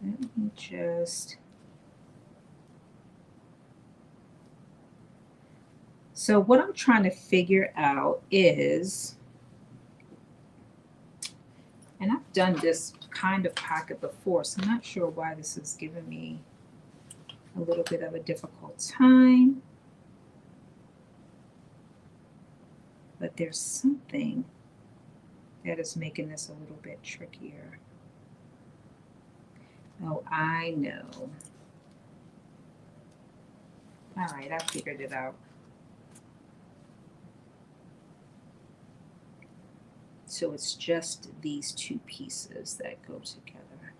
Let me just, so what I'm trying to figure out is, and I've done this kind of pocket before, so I'm not sure why this is giving me a little bit of a difficult time. But there's something that is making this a little bit trickier. Oh, I know. All right, I figured it out. So it's just these two pieces that go together.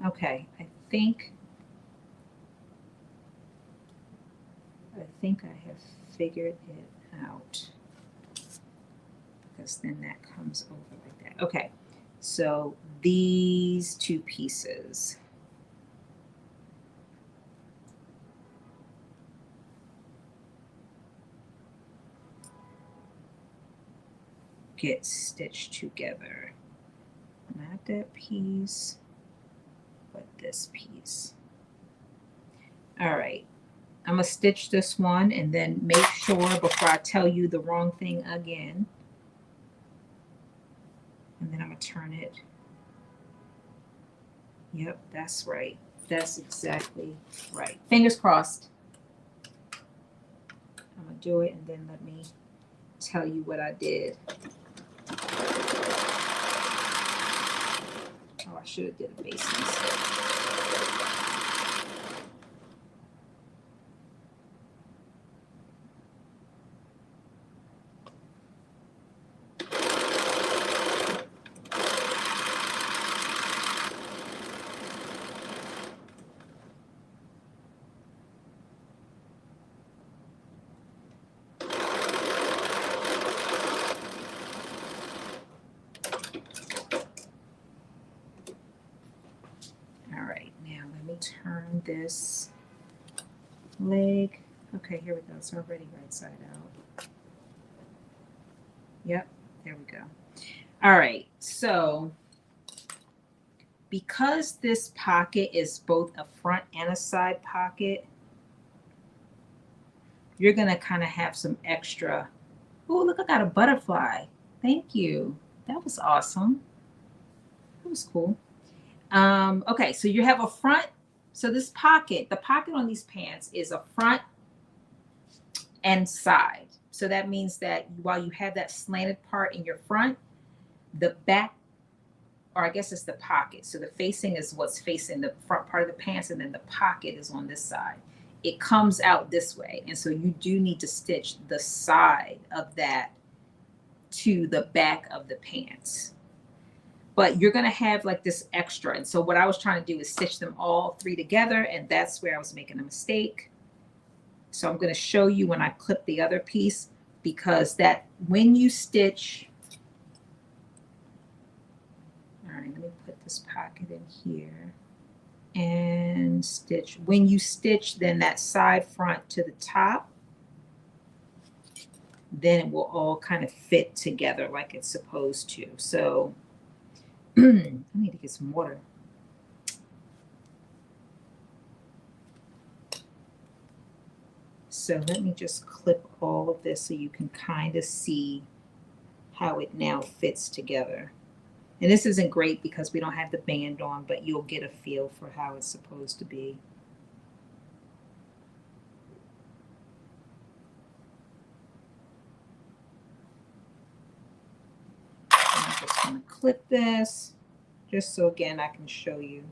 Okay, I think I have figured it out, because then that comes over like that. Okay, so these two pieces. Get stitched together. Not that piece, but this piece. All right, I'm gonna stitch this one and then make sure before I tell you the wrong thing again. And then I'm gonna turn it. Yep, that's right. That's exactly right. Fingers crossed. I'm gonna do it and then let me tell you what I did. Oh, I should have did a base instead. Turn this leg. Okay, here we go. It's already right side out. Yep, there we go. All right, so because this pocket is both a front and a side pocket, you're gonna kind of have some extra, Oh, look, I got a butterfly. Thank you. That was awesome. That was cool. Okay, so you have a front. So this pocket, the pocket on these pants is a front and side. So that means that while you have that slanted part in your front, the back, or I guess it's the pocket. So the facing is what's facing the front part of the pants, and then the pocket is on this side. It comes out this way. And so you do need to stitch the side of that to the back of the pants. But you're going to have like this extra. And so what I was trying to do is stitch them all three together. And that's where I was making a mistake. So I'm going to show you when I clip the other piece, because that when you stitch, all right, let me put this pocket in here and stitch. When you stitch, then that side front to the top, then it will all kind of fit together like it's supposed to. So I need to get some water. So let me just clip all of this so you can kind of see how it now fits together. And this isn't great because we don't have the band on, but you'll get a feel for how it's supposed to be. I'm just going to clip this just so again I can show you.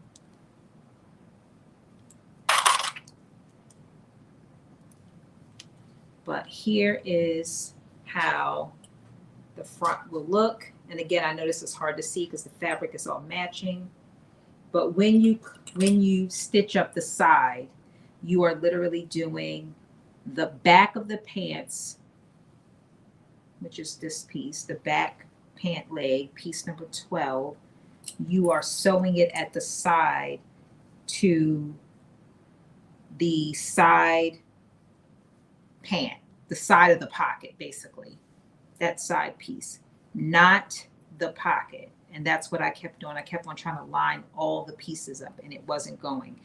But here is how the front will look. And again, I know this is hard to see because the fabric is all matching. But when you stitch up the side, you are literally doing the back of the pants, which is this piece, the back pant leg, piece number 12. You are sewing it at the side to the side pant, the side of the pocket, basically. That side piece, not the pocket. And that's what I kept doing. I kept on trying to line all the pieces up and it wasn't going.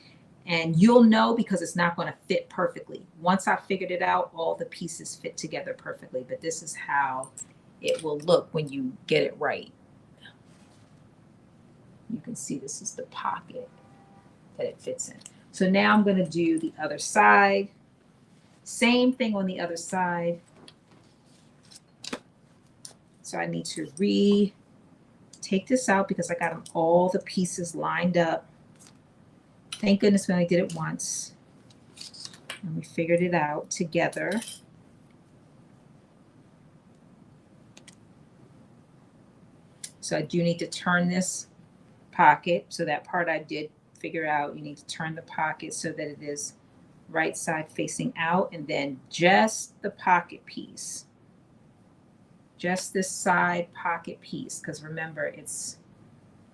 And you'll know because it's not going to fit perfectly. Once I figured it out, all the pieces fit together perfectly. But this is how it will look when you get it right. You can see this is the pocket that it fits in. So now I'm going to do the other side. Same thing on the other side. So I need to take this out because I got them all the pieces lined up. Thank goodness we only did it once. And we figured it out together. So I do need to turn this pocket. So that part I did figure out. You need to turn the pocket so that it is right side facing out, and then just the pocket piece. Just this side pocket piece, because remember, it's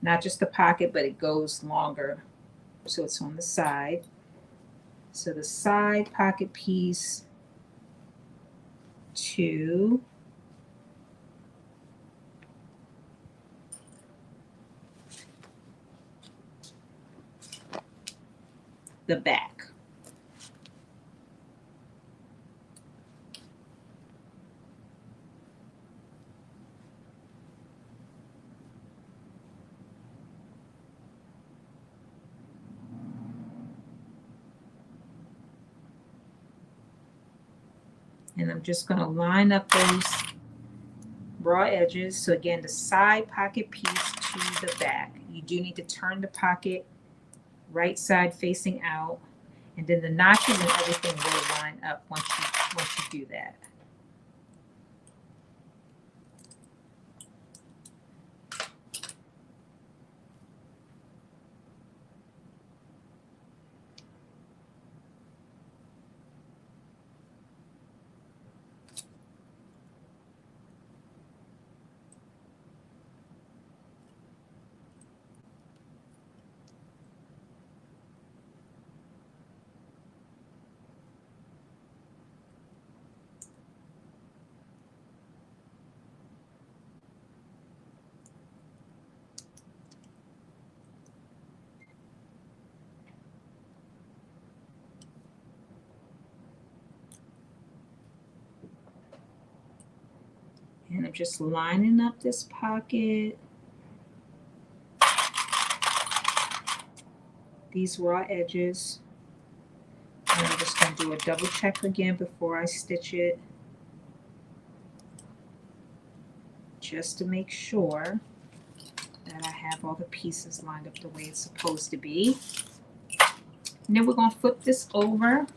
not just the pocket, but it goes longer. So it's on the side. So the side pocket piece to the back. And I'm just going to line up those raw edges. So again, the side pocket piece to the back. You do need to turn the pocket right side facing out, and then the notches and everything will line up once you do that. I'm just lining up this pocket. These raw edges. And I'm just going to do a double check again before I stitch it, just to make sure that I have all the pieces lined up the way it's supposed to be. And then we're going to flip this over.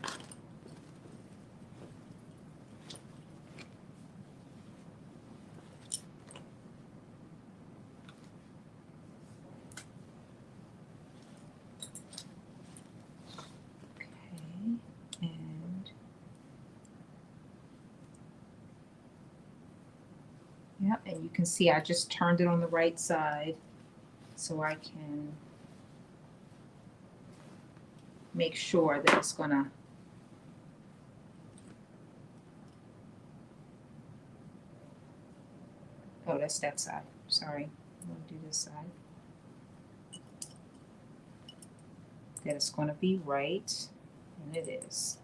Yep, and you can see I just turned it on the right side so I can make sure that it's gonna oh, that's that side. Sorry. I'm gonna do this side. That it's gonna be right, and it is.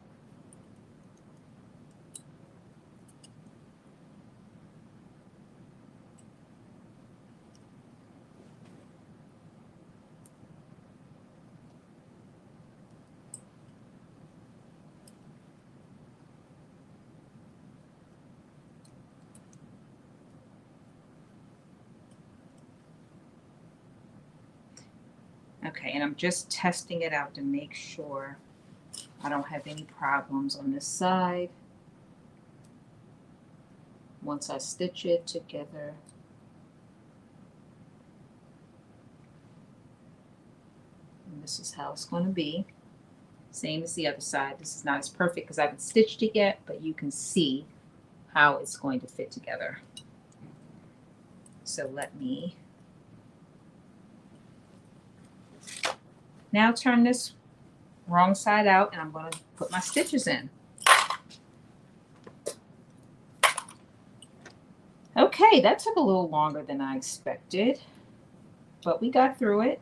Okay, and I'm just testing it out to make sure I don't have any problems on this side. Once I stitch it together. And this is how it's going to be. Same as the other side. This is not as perfect because I haven't stitched it yet, but you can see how it's going to fit together. So let me now turn this wrong side out, and I'm going to put my stitches in. Okay, that took a little longer than I expected, but we got through it.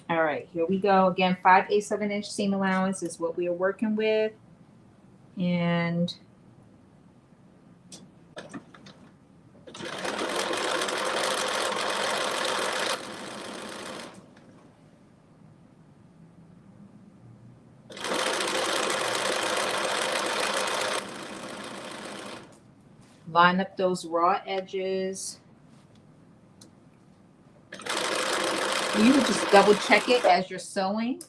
All right, here we go. Again, 5/8 of an inch seam allowance is what we are working with. And line up those raw edges. You would just double check it as you're sewing,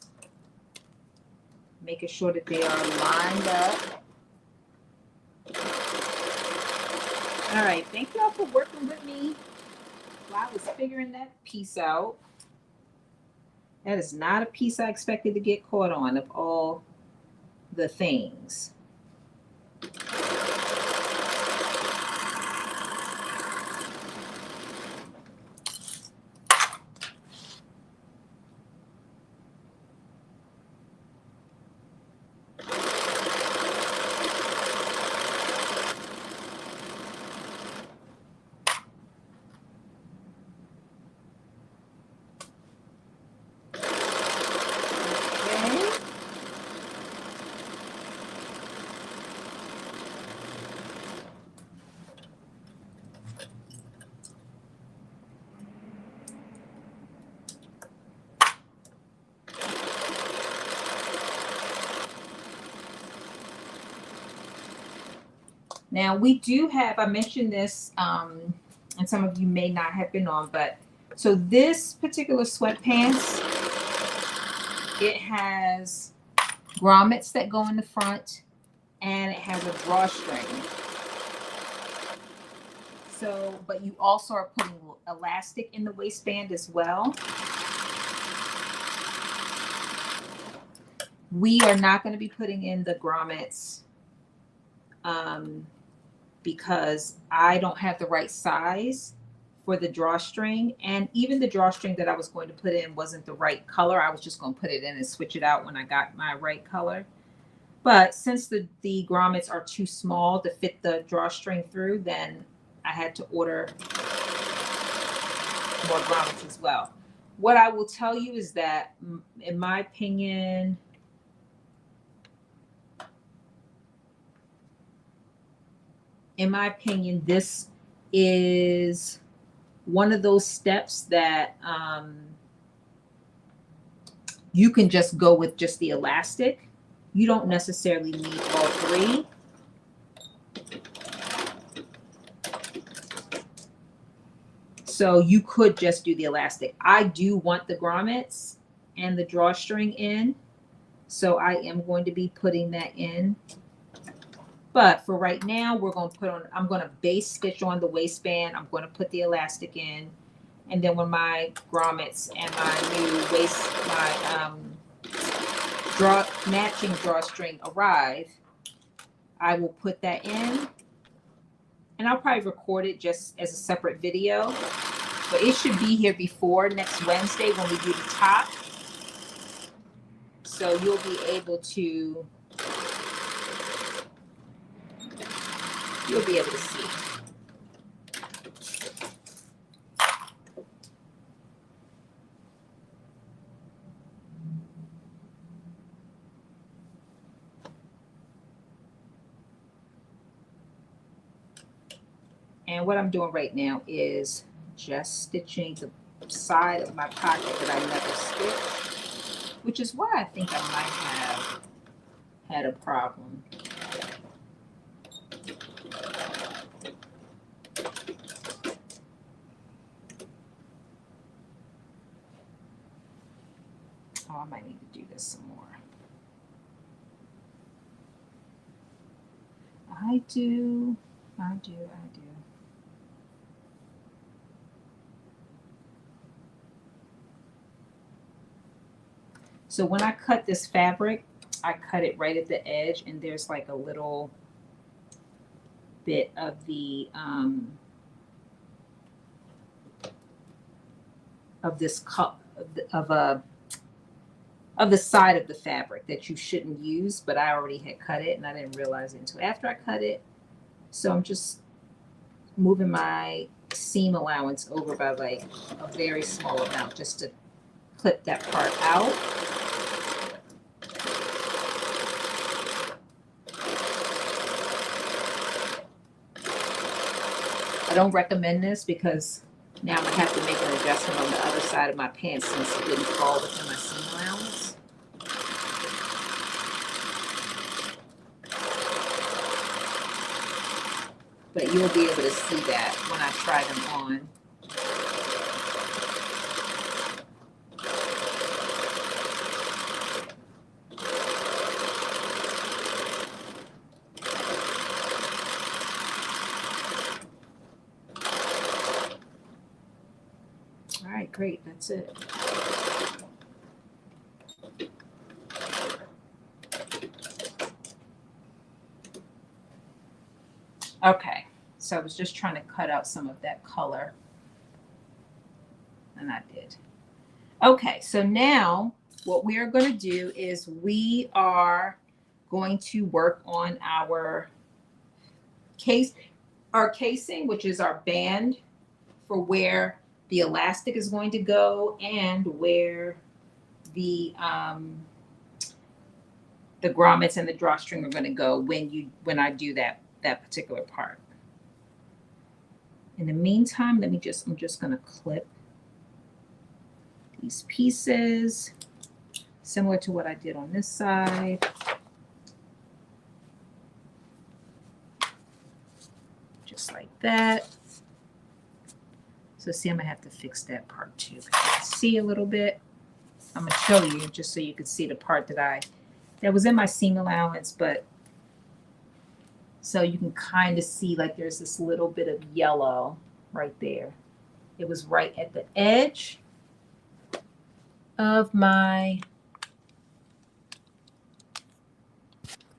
making sure that they are lined up. All right, thank y'all for working with me while I was figuring that piece out. That is not a piece I expected to get caught on of all the things. Now we do have, I mentioned this, and some of you may not have been on, but so this particular sweatpants, it has grommets that go in the front, and it has a drawstring. So, but you also are putting elastic in the waistband as well. We are not going to be putting in the grommets because I don't have the right size for the drawstring, and even the drawstring that I was going to put in wasn't the right color. I was just going to put it in and switch it out when I got my right color. But since the grommets are too small to fit the drawstring through, then I had to order more grommets as well. What I will tell you is that, in my opinion, this is one of those steps that you can just go with just the elastic. You don't necessarily need all three. So you could just do the elastic. I do want the grommets and the drawstring in, so I am going to be putting that in. But for right now, we're going to put on, I'm going to base stitch on the waistband. I'm going to put the elastic in. And then when my grommets and my new matching drawstring arrive, I will put that in. And I'll probably record it just as a separate video. But it should be here before next Wednesday when we do the top. So you'll be able to see. And what I'm doing right now is just stitching the side of my pocket that I never stitched, which is why I think I might have had a problem. Oh, I might need to do this some more. I do. So when I cut this fabric, I cut it right at the edge, and there's like a little bit of the of this cup of the side of the fabric that you shouldn't use, but I already had cut it and I didn't realize it until after I cut it. So I'm just moving my seam allowance over by like a very small amount just to clip that part out. I don't recommend this because now I'm gonna have to make an adjustment on the other side of my pants since it didn't fall within my seam allowance. But you'll be able to see that when I try them on. All right, great, that's it. Okay, so I was just trying to cut out some of that color, and I did. Okay, so now what we are going to do is we are going to work on our casing, which is our band for where the elastic is going to go and where the grommets and the drawstring are going to go when I do that particular part. In the meantime, I'm just going to clip these pieces similar to what I did on this side. Just like that. So see, I'm gonna have to fix that part too. You can see a little bit. I'm gonna show you just so you can see the part that was in my seam allowance, but so you can kind of see like there's this little bit of yellow right there. It was right at the edge of my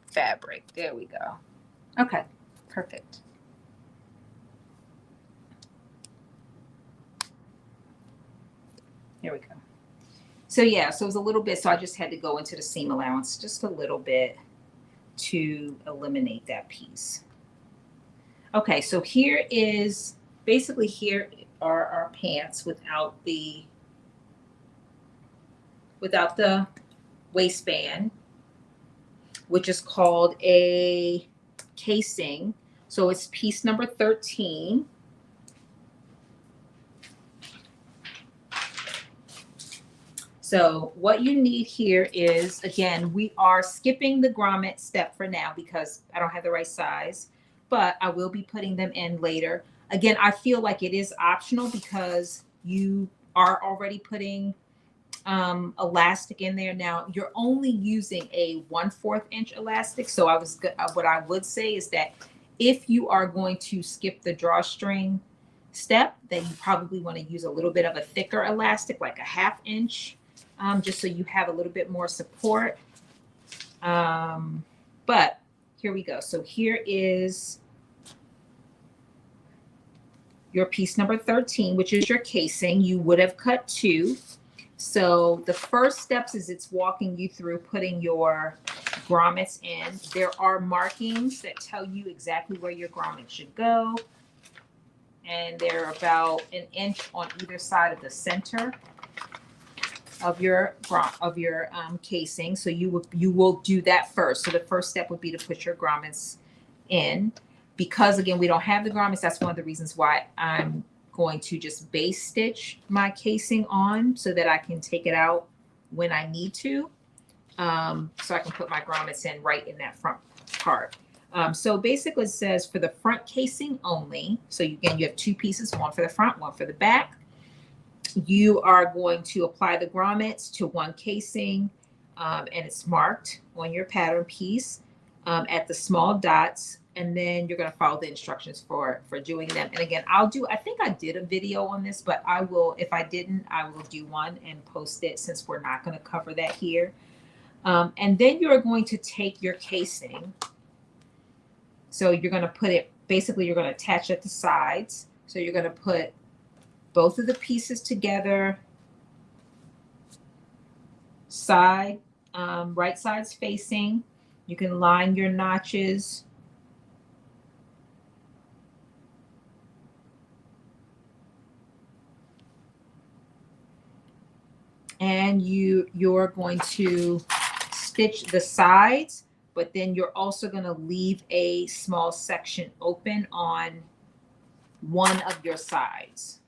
fabric. There we go. Okay, perfect. There we go. So yeah, so it was a little bit, so I just had to go into the seam allowance just a little bit to eliminate that piece. Okay, so here is, basically here are our pants without the waistband, which is called a casing. So it's piece number 13. So what you need here is, again, we are skipping the grommet step for now because I don't have the right size, but I will be putting them in later. Again, I feel like it is optional because you are already putting elastic in there. Now you're only using a 1/4 inch elastic. So what I would say is that if you are going to skip the drawstring step, then you probably want to use a little bit of a thicker elastic, like a 1/2 inch, just so you have a little bit more support. But here we go. So here is your piece number 13, which is your casing. You would have cut 2. So the first steps is it's walking you through putting your grommets in. There are markings that tell you exactly where your grommets should go. And they're about 1 inch on either side of the center of your casing. So you will do that first. So the first step would be to put your grommets in. Because again, we don't have the grommets, that's one of the reasons why I'm going to just base stitch my casing on so that I can take it out when I need to. So I can put my grommets in right in that front part. So basically it says for the front casing only. So again, you have 2 pieces, one for the front, one for the back. You are going to apply the grommets to one casing, and it's marked on your pattern piece at the small dots. And then you're going to follow the instructions for doing them. And again, I think I did a video on this, but I will, if I didn't, I will do one and post it since we're not going to cover that here. And then you're going to take your casing. So you're going to put it, basically you're going to attach at the sides. So you're going to put both of the pieces together, right sides facing. You can line your notches. And you're going to stitch the sides, but then you're also going to leave a small section open on one of your sides,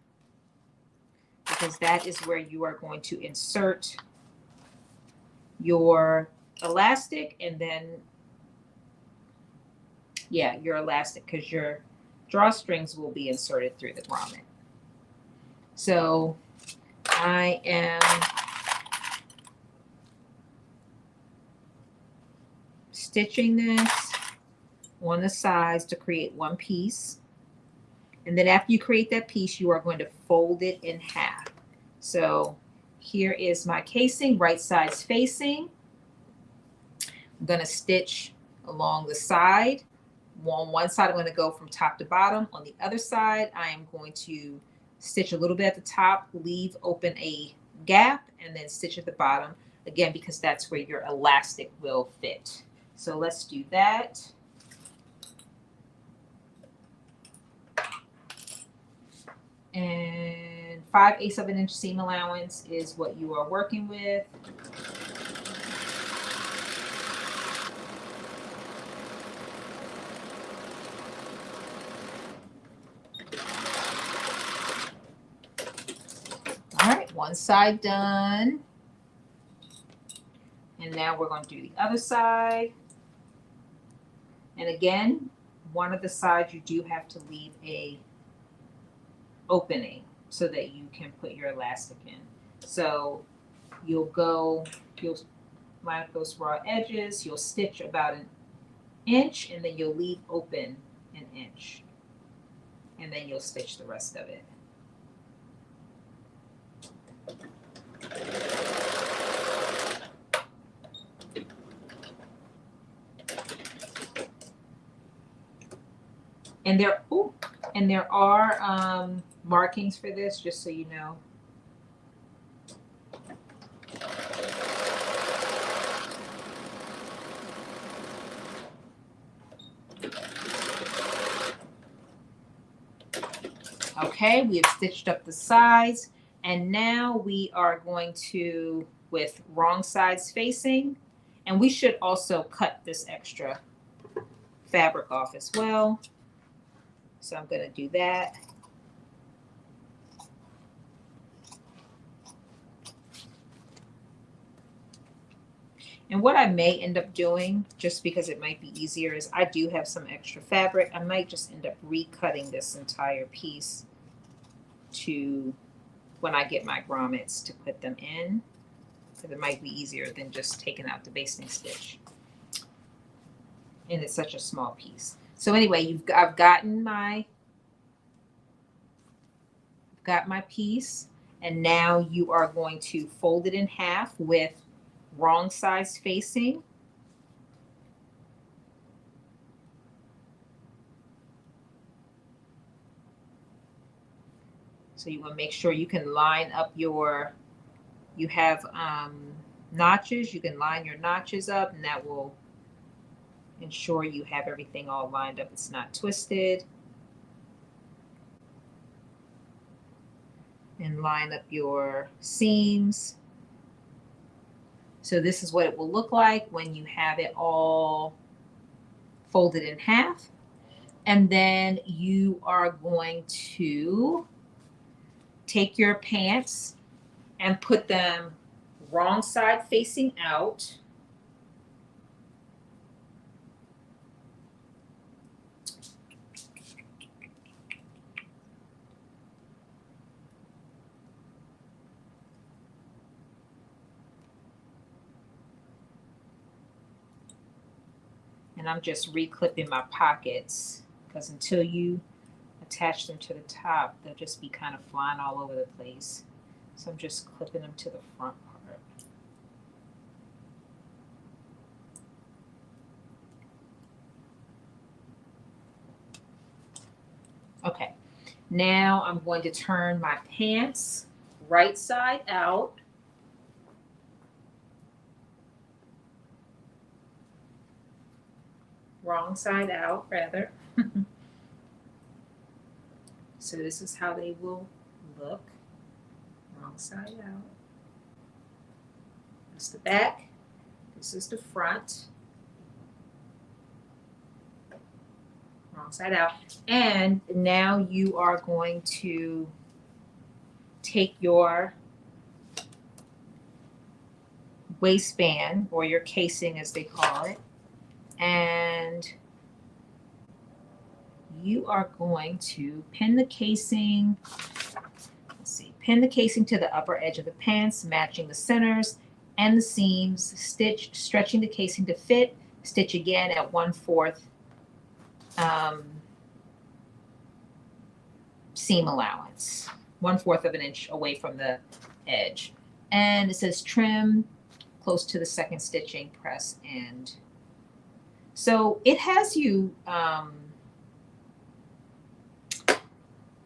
because that is where you are going to insert your elastic, and then your elastic, because your drawstrings will be inserted through the grommet. So I am stitching this on the sides to create one piece. And then after you create that piece, you are going to fold it in half. So here is my casing, right sides facing. I'm going to stitch along the side. On one side, I'm going to go from top to bottom. On the other side, I am going to stitch a little bit at the top, leave open a gap, and then stitch at the bottom, again, because that's where your elastic will fit. So let's do that. And 5/8 of an inch seam allowance is what you are working with. All right, one side done. And now we're going to do the other side. And again, one of the sides you do have to leave a opening so that you can put your elastic in. So you'll line up those raw edges, you'll stitch about 1 inch, and then you'll leave open 1 inch. And then you'll stitch the rest of it. And there are markings for this, just so you know. Okay, we have stitched up the sides, and now we are going to, with wrong sides facing, and we should also cut this extra fabric off as well. So I'm going to do that. And what I may end up doing, just because it might be easier, is I do have some extra fabric. I might just end up recutting this entire piece to when I get my grommets to put them in, because it might be easier than just taking out the basting stitch. And it's such a small piece. So anyway, I've got my piece, and now you are going to fold it in half with wrong sides facing. So you want to make sure you can line up your, you have notches, you can line your notches up, and that will ensure you have everything all lined up. It's not twisted. And line up your seams. So this is what it will look like when you have it all folded in half. And then you are going to take your pants and put them wrong side facing out. And I'm just reclipping my pockets, because until you attach them to the top, they'll just be kind of flying all over the place. So I'm just clipping them to the front part. Okay, now I'm going to turn my pants right side out. Wrong side out, rather. So this is how they will look. Wrong side out. That's the back. This is the front. Wrong side out. And now you are going to take your waistband, or your casing as they call it, and you are going to pin the casing. Let's see, pin the casing to the upper edge of the pants, matching the centers and the seams. Stitch, stretching the casing to fit. Stitch again at 1/4 seam allowance, 1/4 of an inch away from the edge. And it says trim close to the second stitching, press and. So it has you,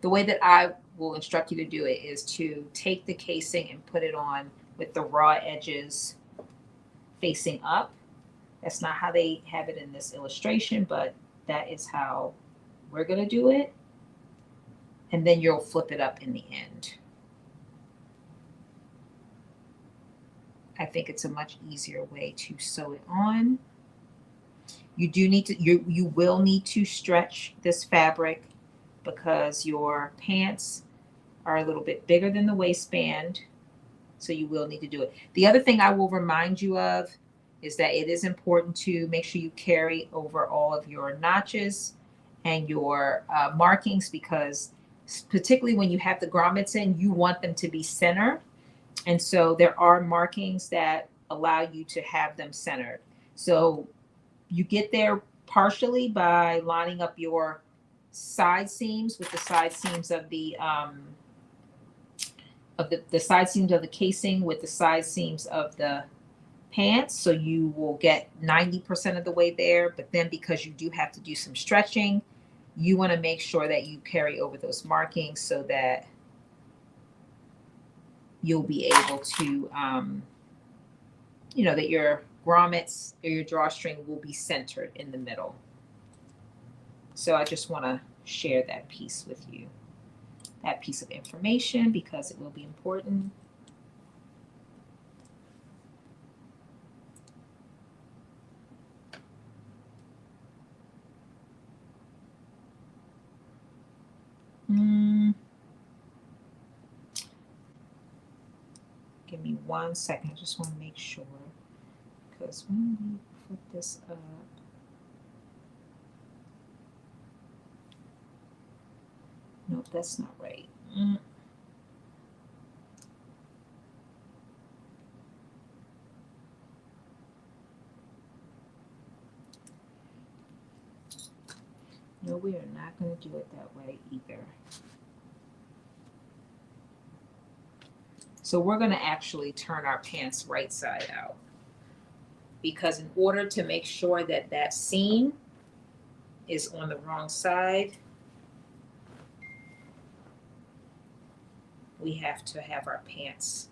the way that I will instruct you to do it is to take the casing and put it on with the raw edges facing up. That's not how they have it in this illustration, but that is how we're going to do it. And then you'll flip it up in the end. I think it's a much easier way to sew it on. You do need to, you will need to stretch this fabric because your pants are a little bit bigger than the waistband. So you will need to do it. The other thing I will remind you of is that it is important to make sure you carry over all of your notches and your markings, because particularly when you have the grommets in, you want them to be centered. And so there are markings that allow you to have them centered. So you get there partially by lining up your side seams with the side seams of the side seams of the casing with the side seams of the pants. So you will get 90% of the way there. But then because you do have to do some stretching, you want to make sure that you carry over those markings so that you'll be able to, that your grommets or your drawstring will be centered in the middle. So I just want to share that piece with you. that piece of information because it will be important. Give me 1 second. I just want to make sure, because when we put this up, nope, that's not right. No, we are not going to do it that way either. So we're going to actually turn our pants right side out, because in order to make sure that that seam is on the wrong side, we have to have our pants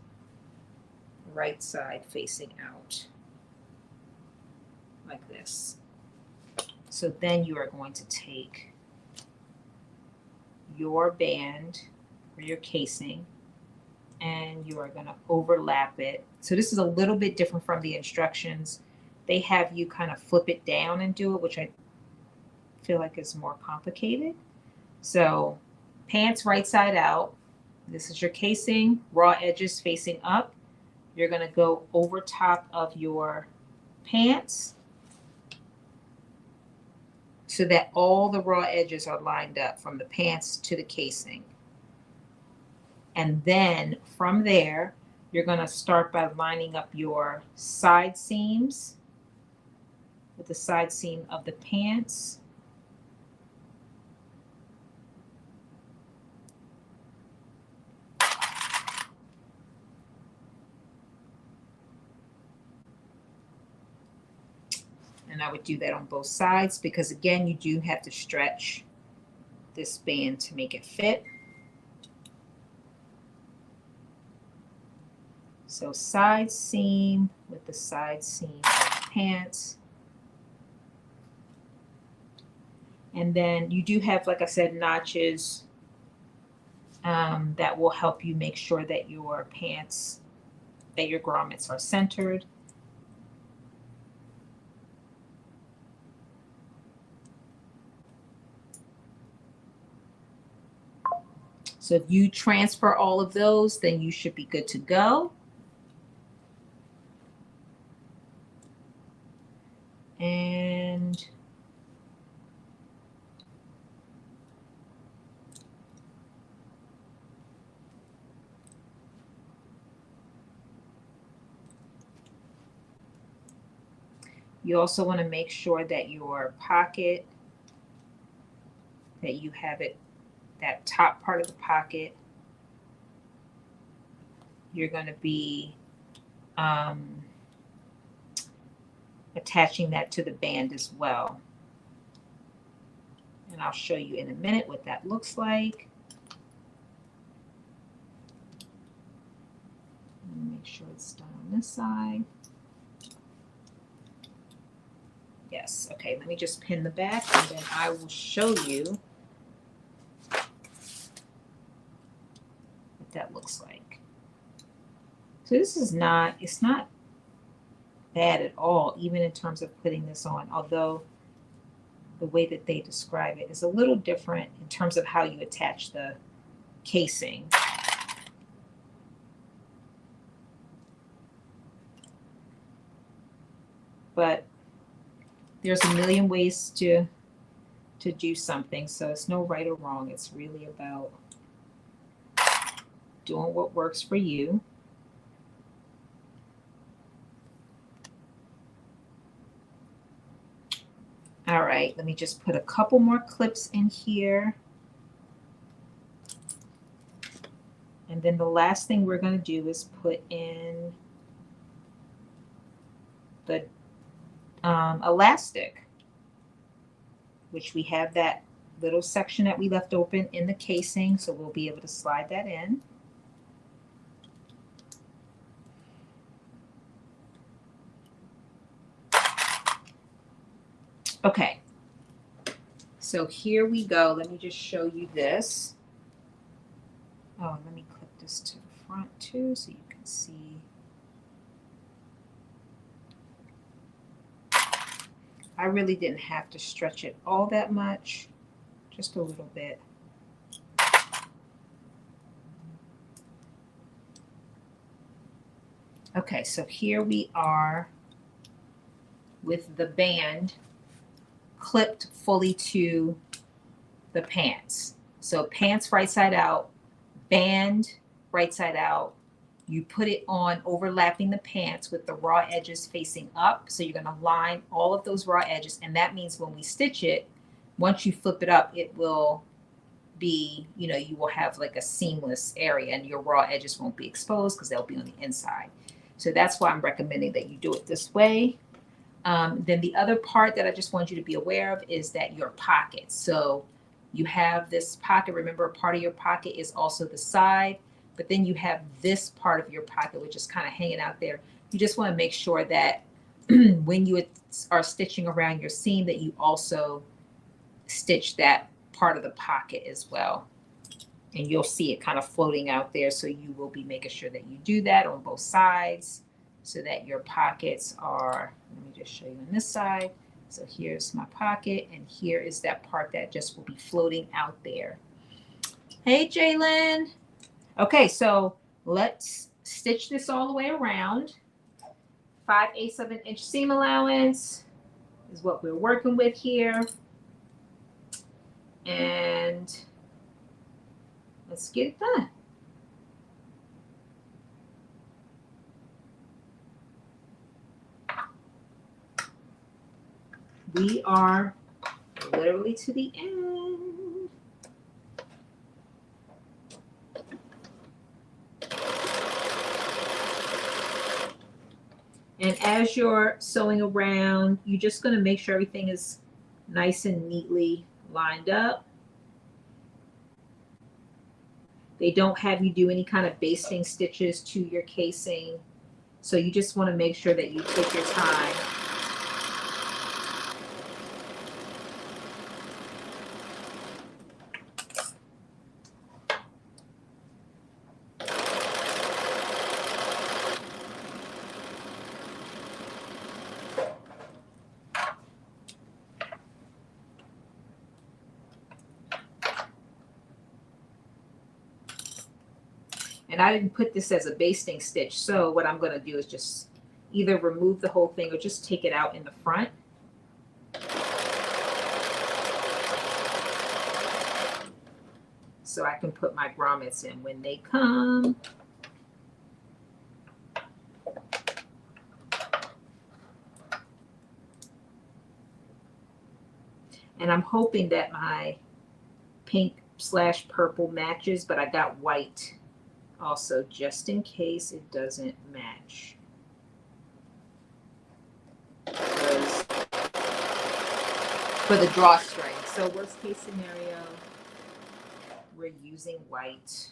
right side facing out like this. So then you are going to take your band or your casing and you are going to overlap it. So this is a little bit different from the instructions. They have you kind of flip it down and do it, which I feel like is more complicated. So pants right side out. This is your casing, raw edges facing up. You're going to go over top of your pants so that all the raw edges are lined up from the pants to the casing. And then from there, you're going to start by lining up your side seams with the side seam of the pants. And I would do that on both sides because, again, you do have to stretch this band to make it fit. So side seam with the side seam of the pants. And then you do have, like I said, notches that will help you make sure that your pants, that your grommets are centered. So if you transfer all of those, then you should be good to go. And you also want to make sure that your pocket, that you have it, that top part of the pocket, you're going to be attaching that to the band as well. And I'll show you in a minute what that looks like. Make sure it's done on this side. Yes, okay, let me just pin the back and then I will show you what that looks like. So this is not, it's not bad at all, even in terms of putting this on, although the way that they describe it is a little different in terms of how you attach the casing. But there's a million ways to do something, so it's no right or wrong. It's really about doing what works for you. All right, let me just put a couple more clips in here. And then the last thing we're going to do is put in the elastic, which we have that little section that we left open in the casing, so we'll be able to slide that in. Okay, so here we go. Let me just show you this. Oh, let me clip this to the front too so you can see. I really didn't have to stretch it all that much, just a little bit. Okay, so here we are with the band clipped fully to the pants. So pants right side out, band right side out. You put it on overlapping the pants with the raw edges facing up. So you're going to line all of those raw edges. And that means when we stitch it, once you flip it up, it will be, you know, you will have like a seamless area and your raw edges won't be exposed because they'll be on the inside. So that's why I'm recommending that you do it this way. Then the other part that I just want you to be aware of is that your pocket. So you have this pocket. Remember, a part of your pocket is also the side, but then you have this part of your pocket, which is kind of hanging out there. You just want to make sure that when you are stitching around your seam that you also stitch that part of the pocket as well. And you'll see it kind of floating out there. So you will be making sure that you do that on both sides so that your pockets are, let me just show you on this side. So here's my pocket and here is that part that just will be floating out there. Hey, Jalen. Okay, so let's stitch this all the way around. 5/8 of an inch seam allowance is what we're working with here. And let's get it done. We are literally to the end. And as you're sewing around, you're just going to make sure everything is nice and neatly lined up. They don't have you do any kind of basting stitches to your casing. So you just want to make sure that you take your time. And I didn't put this as a basting stitch. So what I'm going to do is just either remove the whole thing or just take it out in the front. So I can put my grommets in when they come. And I'm hoping that my pink/purple matches, but I got white also just in case it doesn't match. For the drawstring. So worst case scenario, we're using white.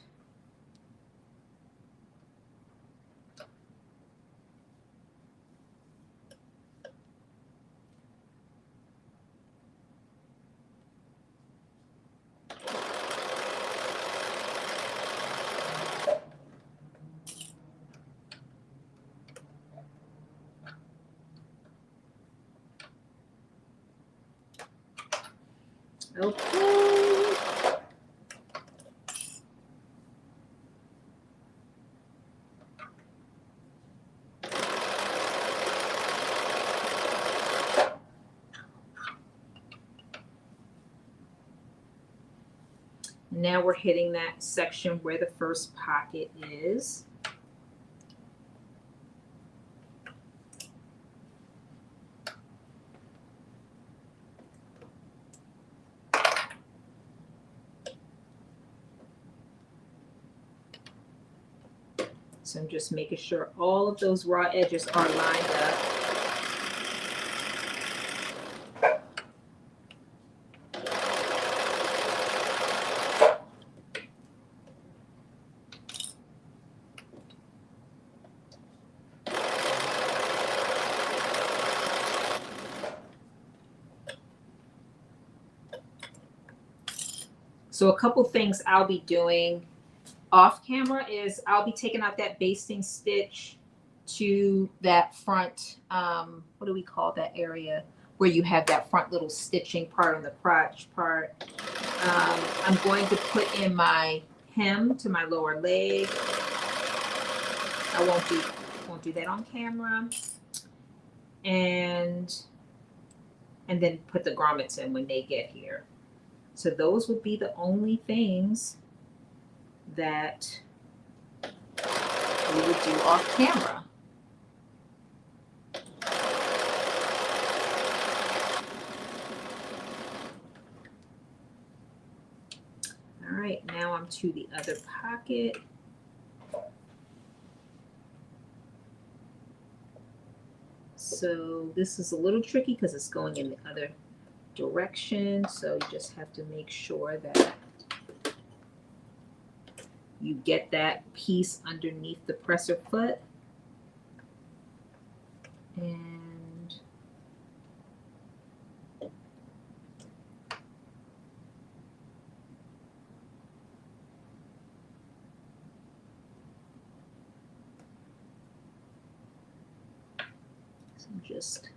Okay. Now we're hitting that section where the first pocket is. So I'm just making sure all of those raw edges are lined up. So a couple things I'll be doing off camera is I'll be taking out that basting stitch to that front, what do we call that area where you have that front little stitching part on the crotch part. I'm going to put in my hem to my lower leg. I won't do that on camera. And then put the grommets in when they get here. So those would be the only things that we would do off camera. All right, now I'm to the other pocket. So this is a little tricky because it's going in the other direction. So you just have to make sure that you get that piece underneath the presser foot. And so I'm just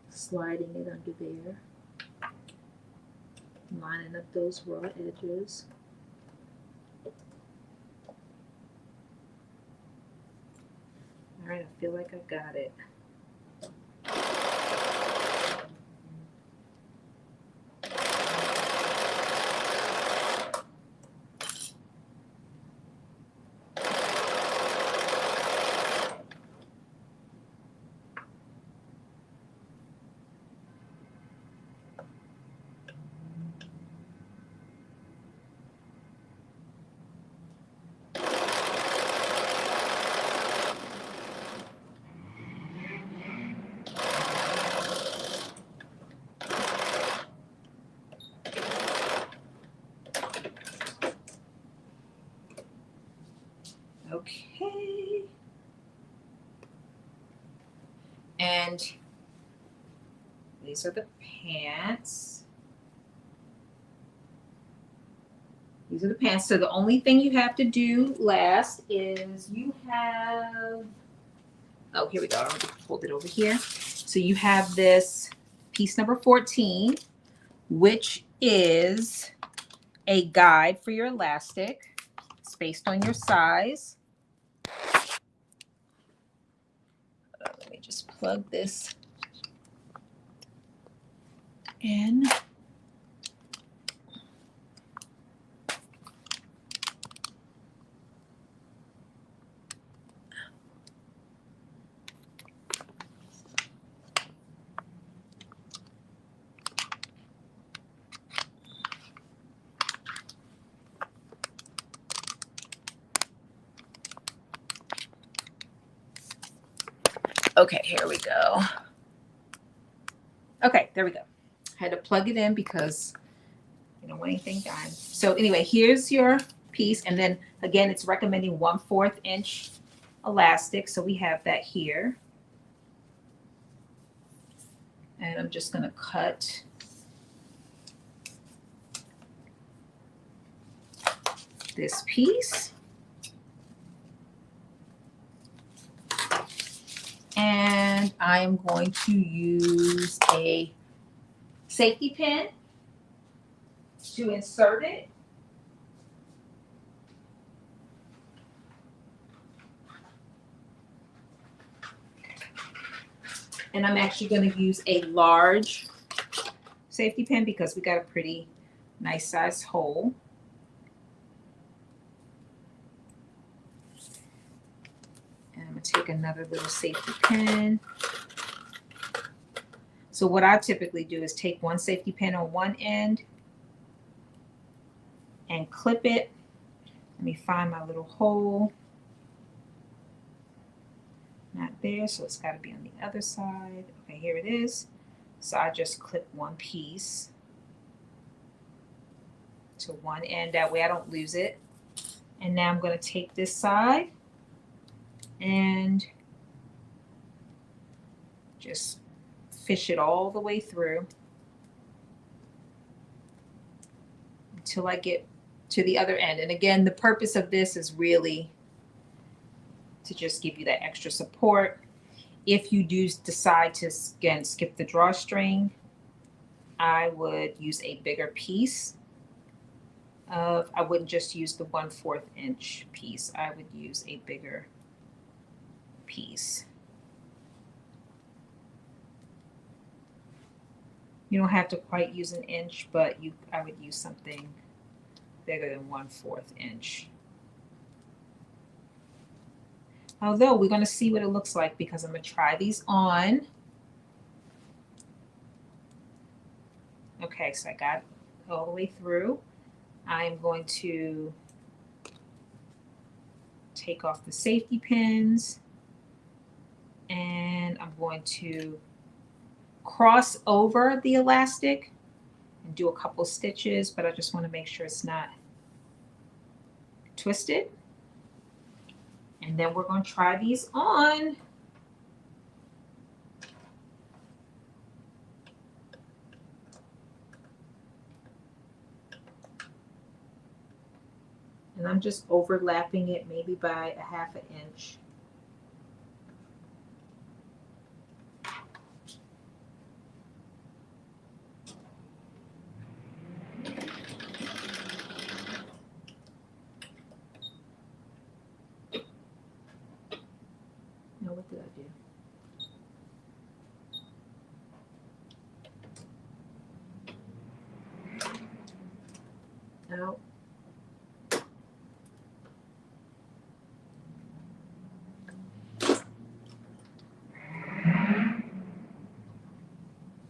sliding it under there, lining up those raw edges. All right, I feel like I got it. Okay. And these are the pants. These are the pants. So the only thing you have to do last is you have, oh, here we go. I'll just hold it over here. So you have this piece number 14, which is a guide for your elastic. It's based on your size. Let me just plug this in. Okay, here we go. Okay, there we go. I had to plug it in because you don't want anything done. So anyway, here's your piece. And then again, it's recommending 1/4 inch elastic. So we have that here. And I'm just going to cut this piece. And I am going to use a safety pin to insert it. And I'm actually going to use a large safety pin because we got a pretty nice size hole. And I'm going to take another little safety pin. So what I typically do is take one safety pin on one end and clip it. Let me find my little hole. Not there, so it's got to be on the other side. Okay, here it is. So I just clip one piece to one end. That way I don't lose it. And now I'm going to take this side and just fish it all the way through until I get to the other end. And again, the purpose of this is really to just give you that extra support. If you do decide to, again, skip the drawstring, I would use a bigger piece of, I wouldn't just use the 1/4 inch piece. I would use a bigger piece. You don't have to quite use an inch, but I would use something bigger than 1/4 inch. Although we're going to see what it looks like because I'm going to try these on. Okay, so I got it all the way through. I'm going to take off the safety pins and I'm going to cross over the elastic and do a couple stitches, but I just want to make sure it's not twisted. And then we're going to try these on. And I'm just overlapping it maybe by a 1/2 inch. Now what did I do? No.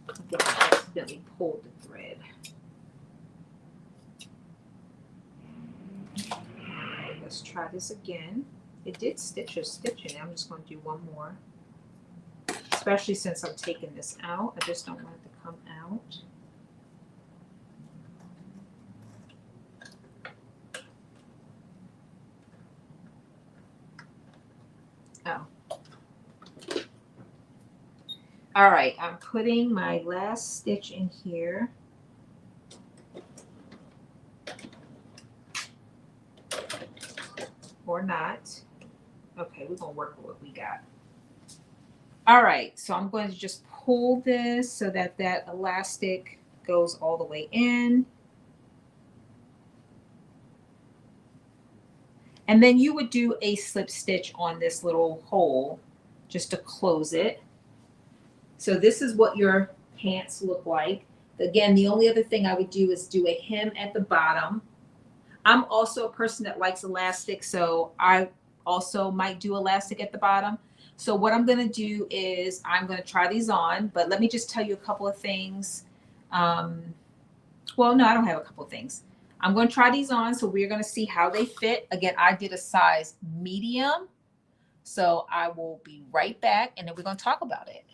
I think I accidentally pulled the thread. All right, let's try this again. It did stitch a stitch in it. I'm just going to do one more. Especially since I'm taking this out. I just don't want it to come out. Oh. All right, I'm putting my last stitch in here. Or not. Okay, we're gonna work with what we got. All right, so I'm going to just pull this so that that elastic goes all the way in. And then you would do a slip stitch on this little hole just to close it. So this is what your pants look like. Again, the only other thing I would do is do a hem at the bottom. I'm also a person that likes elastic, so I also might do elastic at the bottom. So what I'm going to do is I'm going to try these on, but let me just tell you a couple of things. Well, no, I don't have a couple of things. I'm going to try these on, so we're going to see how they fit. Again, I did a size medium, so I will be right back, and then we're going to talk about it.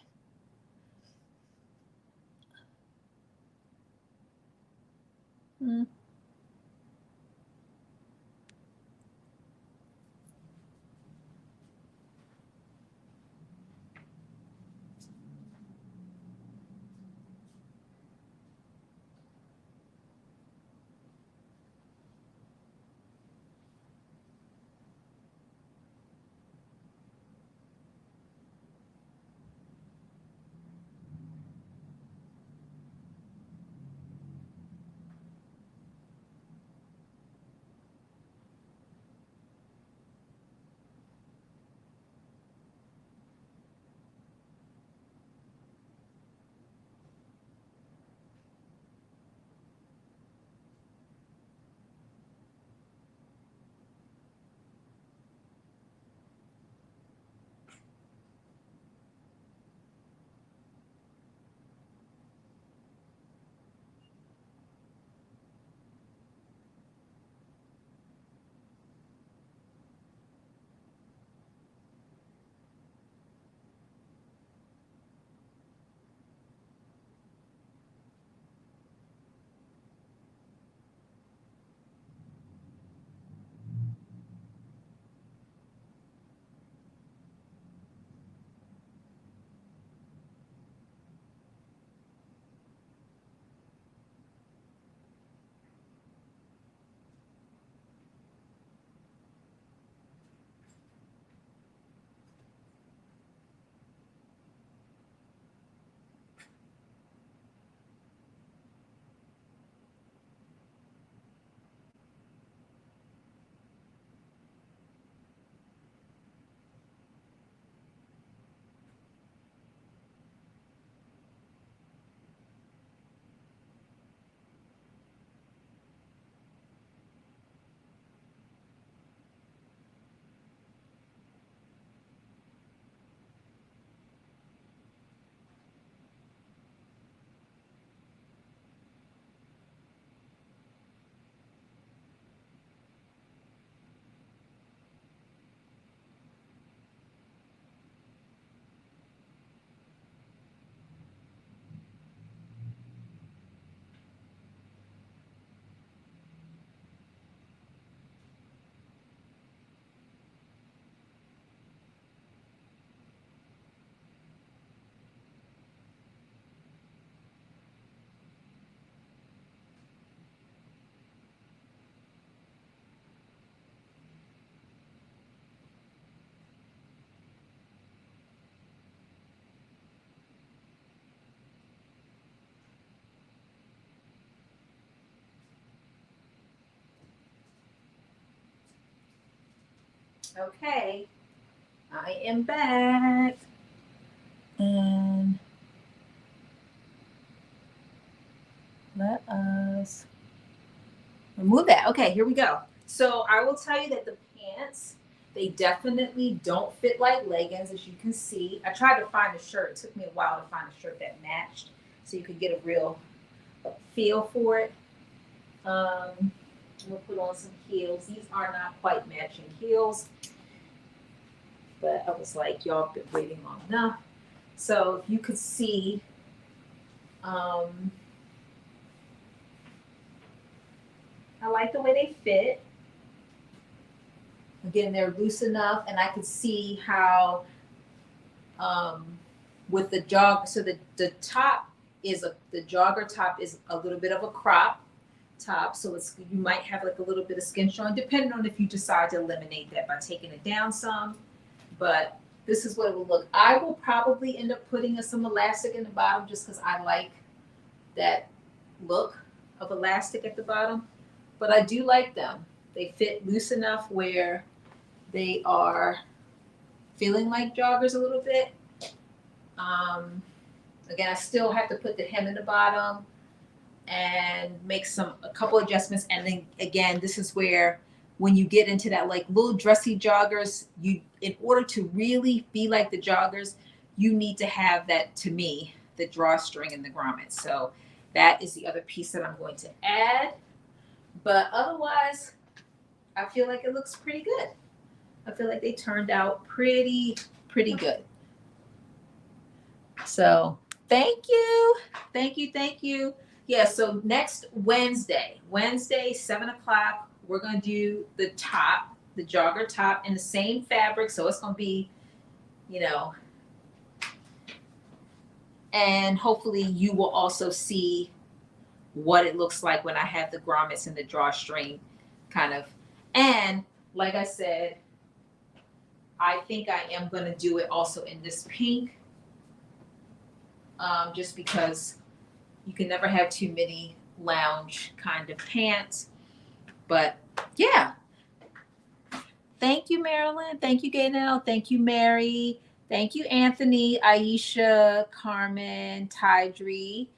Okay, I am back. And let us remove that. Okay, here we go. So I will tell you that the pants, they definitely don't fit like leggings, as you can see. I tried to find a shirt. It took me a while to find a shirt that matched so you could get a real feel for it. We'll put on some heels. These are not quite matching heels, but I was like, y'all have been waiting long enough. So if you could see, I like the way they fit. Again, they're loose enough, and I could see how with the jog, so the top is the jogger top is a little bit of a crop top, so it's you might have like a little bit of skin showing, depending on if you decide to eliminate that by taking it down some. But this is what it will look. I will probably end up putting some elastic in the bottom just because I like that look of elastic at the bottom. But I do like them. They fit loose enough where they are feeling like joggers a little bit. Again, I still have to put the hem in the bottom and make a couple adjustments. And then again, this is where when you get into that like little dressy joggers, in order to really be like the joggers, you need to have that, to me, the drawstring and the grommet. So that is the other piece that I'm going to add. But otherwise, I feel like it looks pretty good. I feel like they turned out pretty good. So thank you. Yeah, so next Wednesday, 7:00, we're gonna do the top, the jogger top in the same fabric. So it's gonna be, and hopefully you will also see what it looks like when I have the grommets and the drawstring kind of. And like I said, I think I am gonna do it also in this pink. Just because you can never have too many lounge kind of pants. But yeah. Thank you, Marilyn. Thank you, Gaynell. Thank you, Mary. Thank you, Anthony, Aisha, Carmen, Tydree.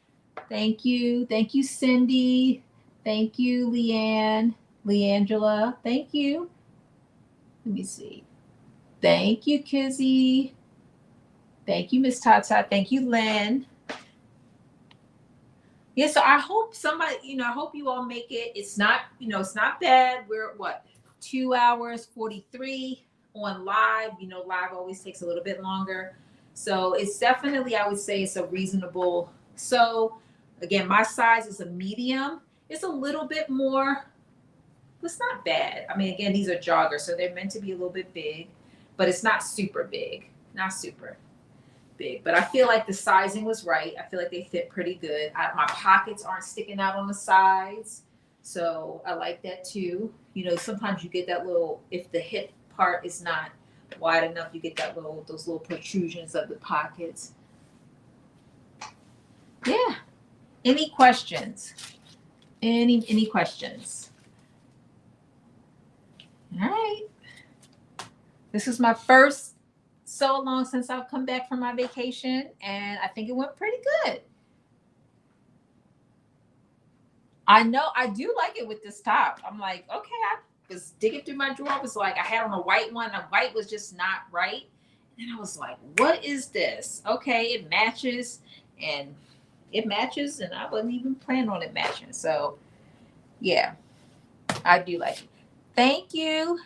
Thank you. Thank you, Cindy. Thank you, Leanne, Leangela. Thank you. Let me see. Thank you, Kizzy. Thank you, Miss Tata. Thank you, Lynn. Yeah, so I hope somebody, I hope you all make it. It's not, it's not bad. We're what, 2 hours 43 on live. Live always takes a little bit longer. So it's definitely, I would say it's a reasonable. So again, my size is a medium. It's a little bit more, it's not bad. I mean, again, these are joggers, so they're meant to be a little bit big, but it's not super big. Not super big, but I feel like the sizing was right. I feel like they fit pretty good. My pockets aren't sticking out on the sides, so I like that too. Sometimes you get that little, if the hip part is not wide enough, you get those little protrusions of the pockets. Yeah. Any questions? Any questions? All right. This is my first so long since I've come back from my vacation, and I think it went pretty good. I know I do like it with this top. I'm like, okay, I was digging through my drawer. I was like, I had on a white one. The white was just not right. And I was like, what is this? Okay, it matches, and I wasn't even planning on it matching. So yeah, I do like it. Thank you.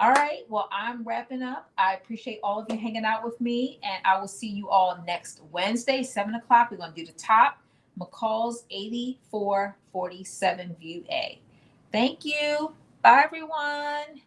All right. Well, I'm wrapping up. I appreciate all of you hanging out with me, and I will see you all next Wednesday, 7:00. We're going to do the top, McCalls 8447 View A. Thank you. Bye, everyone.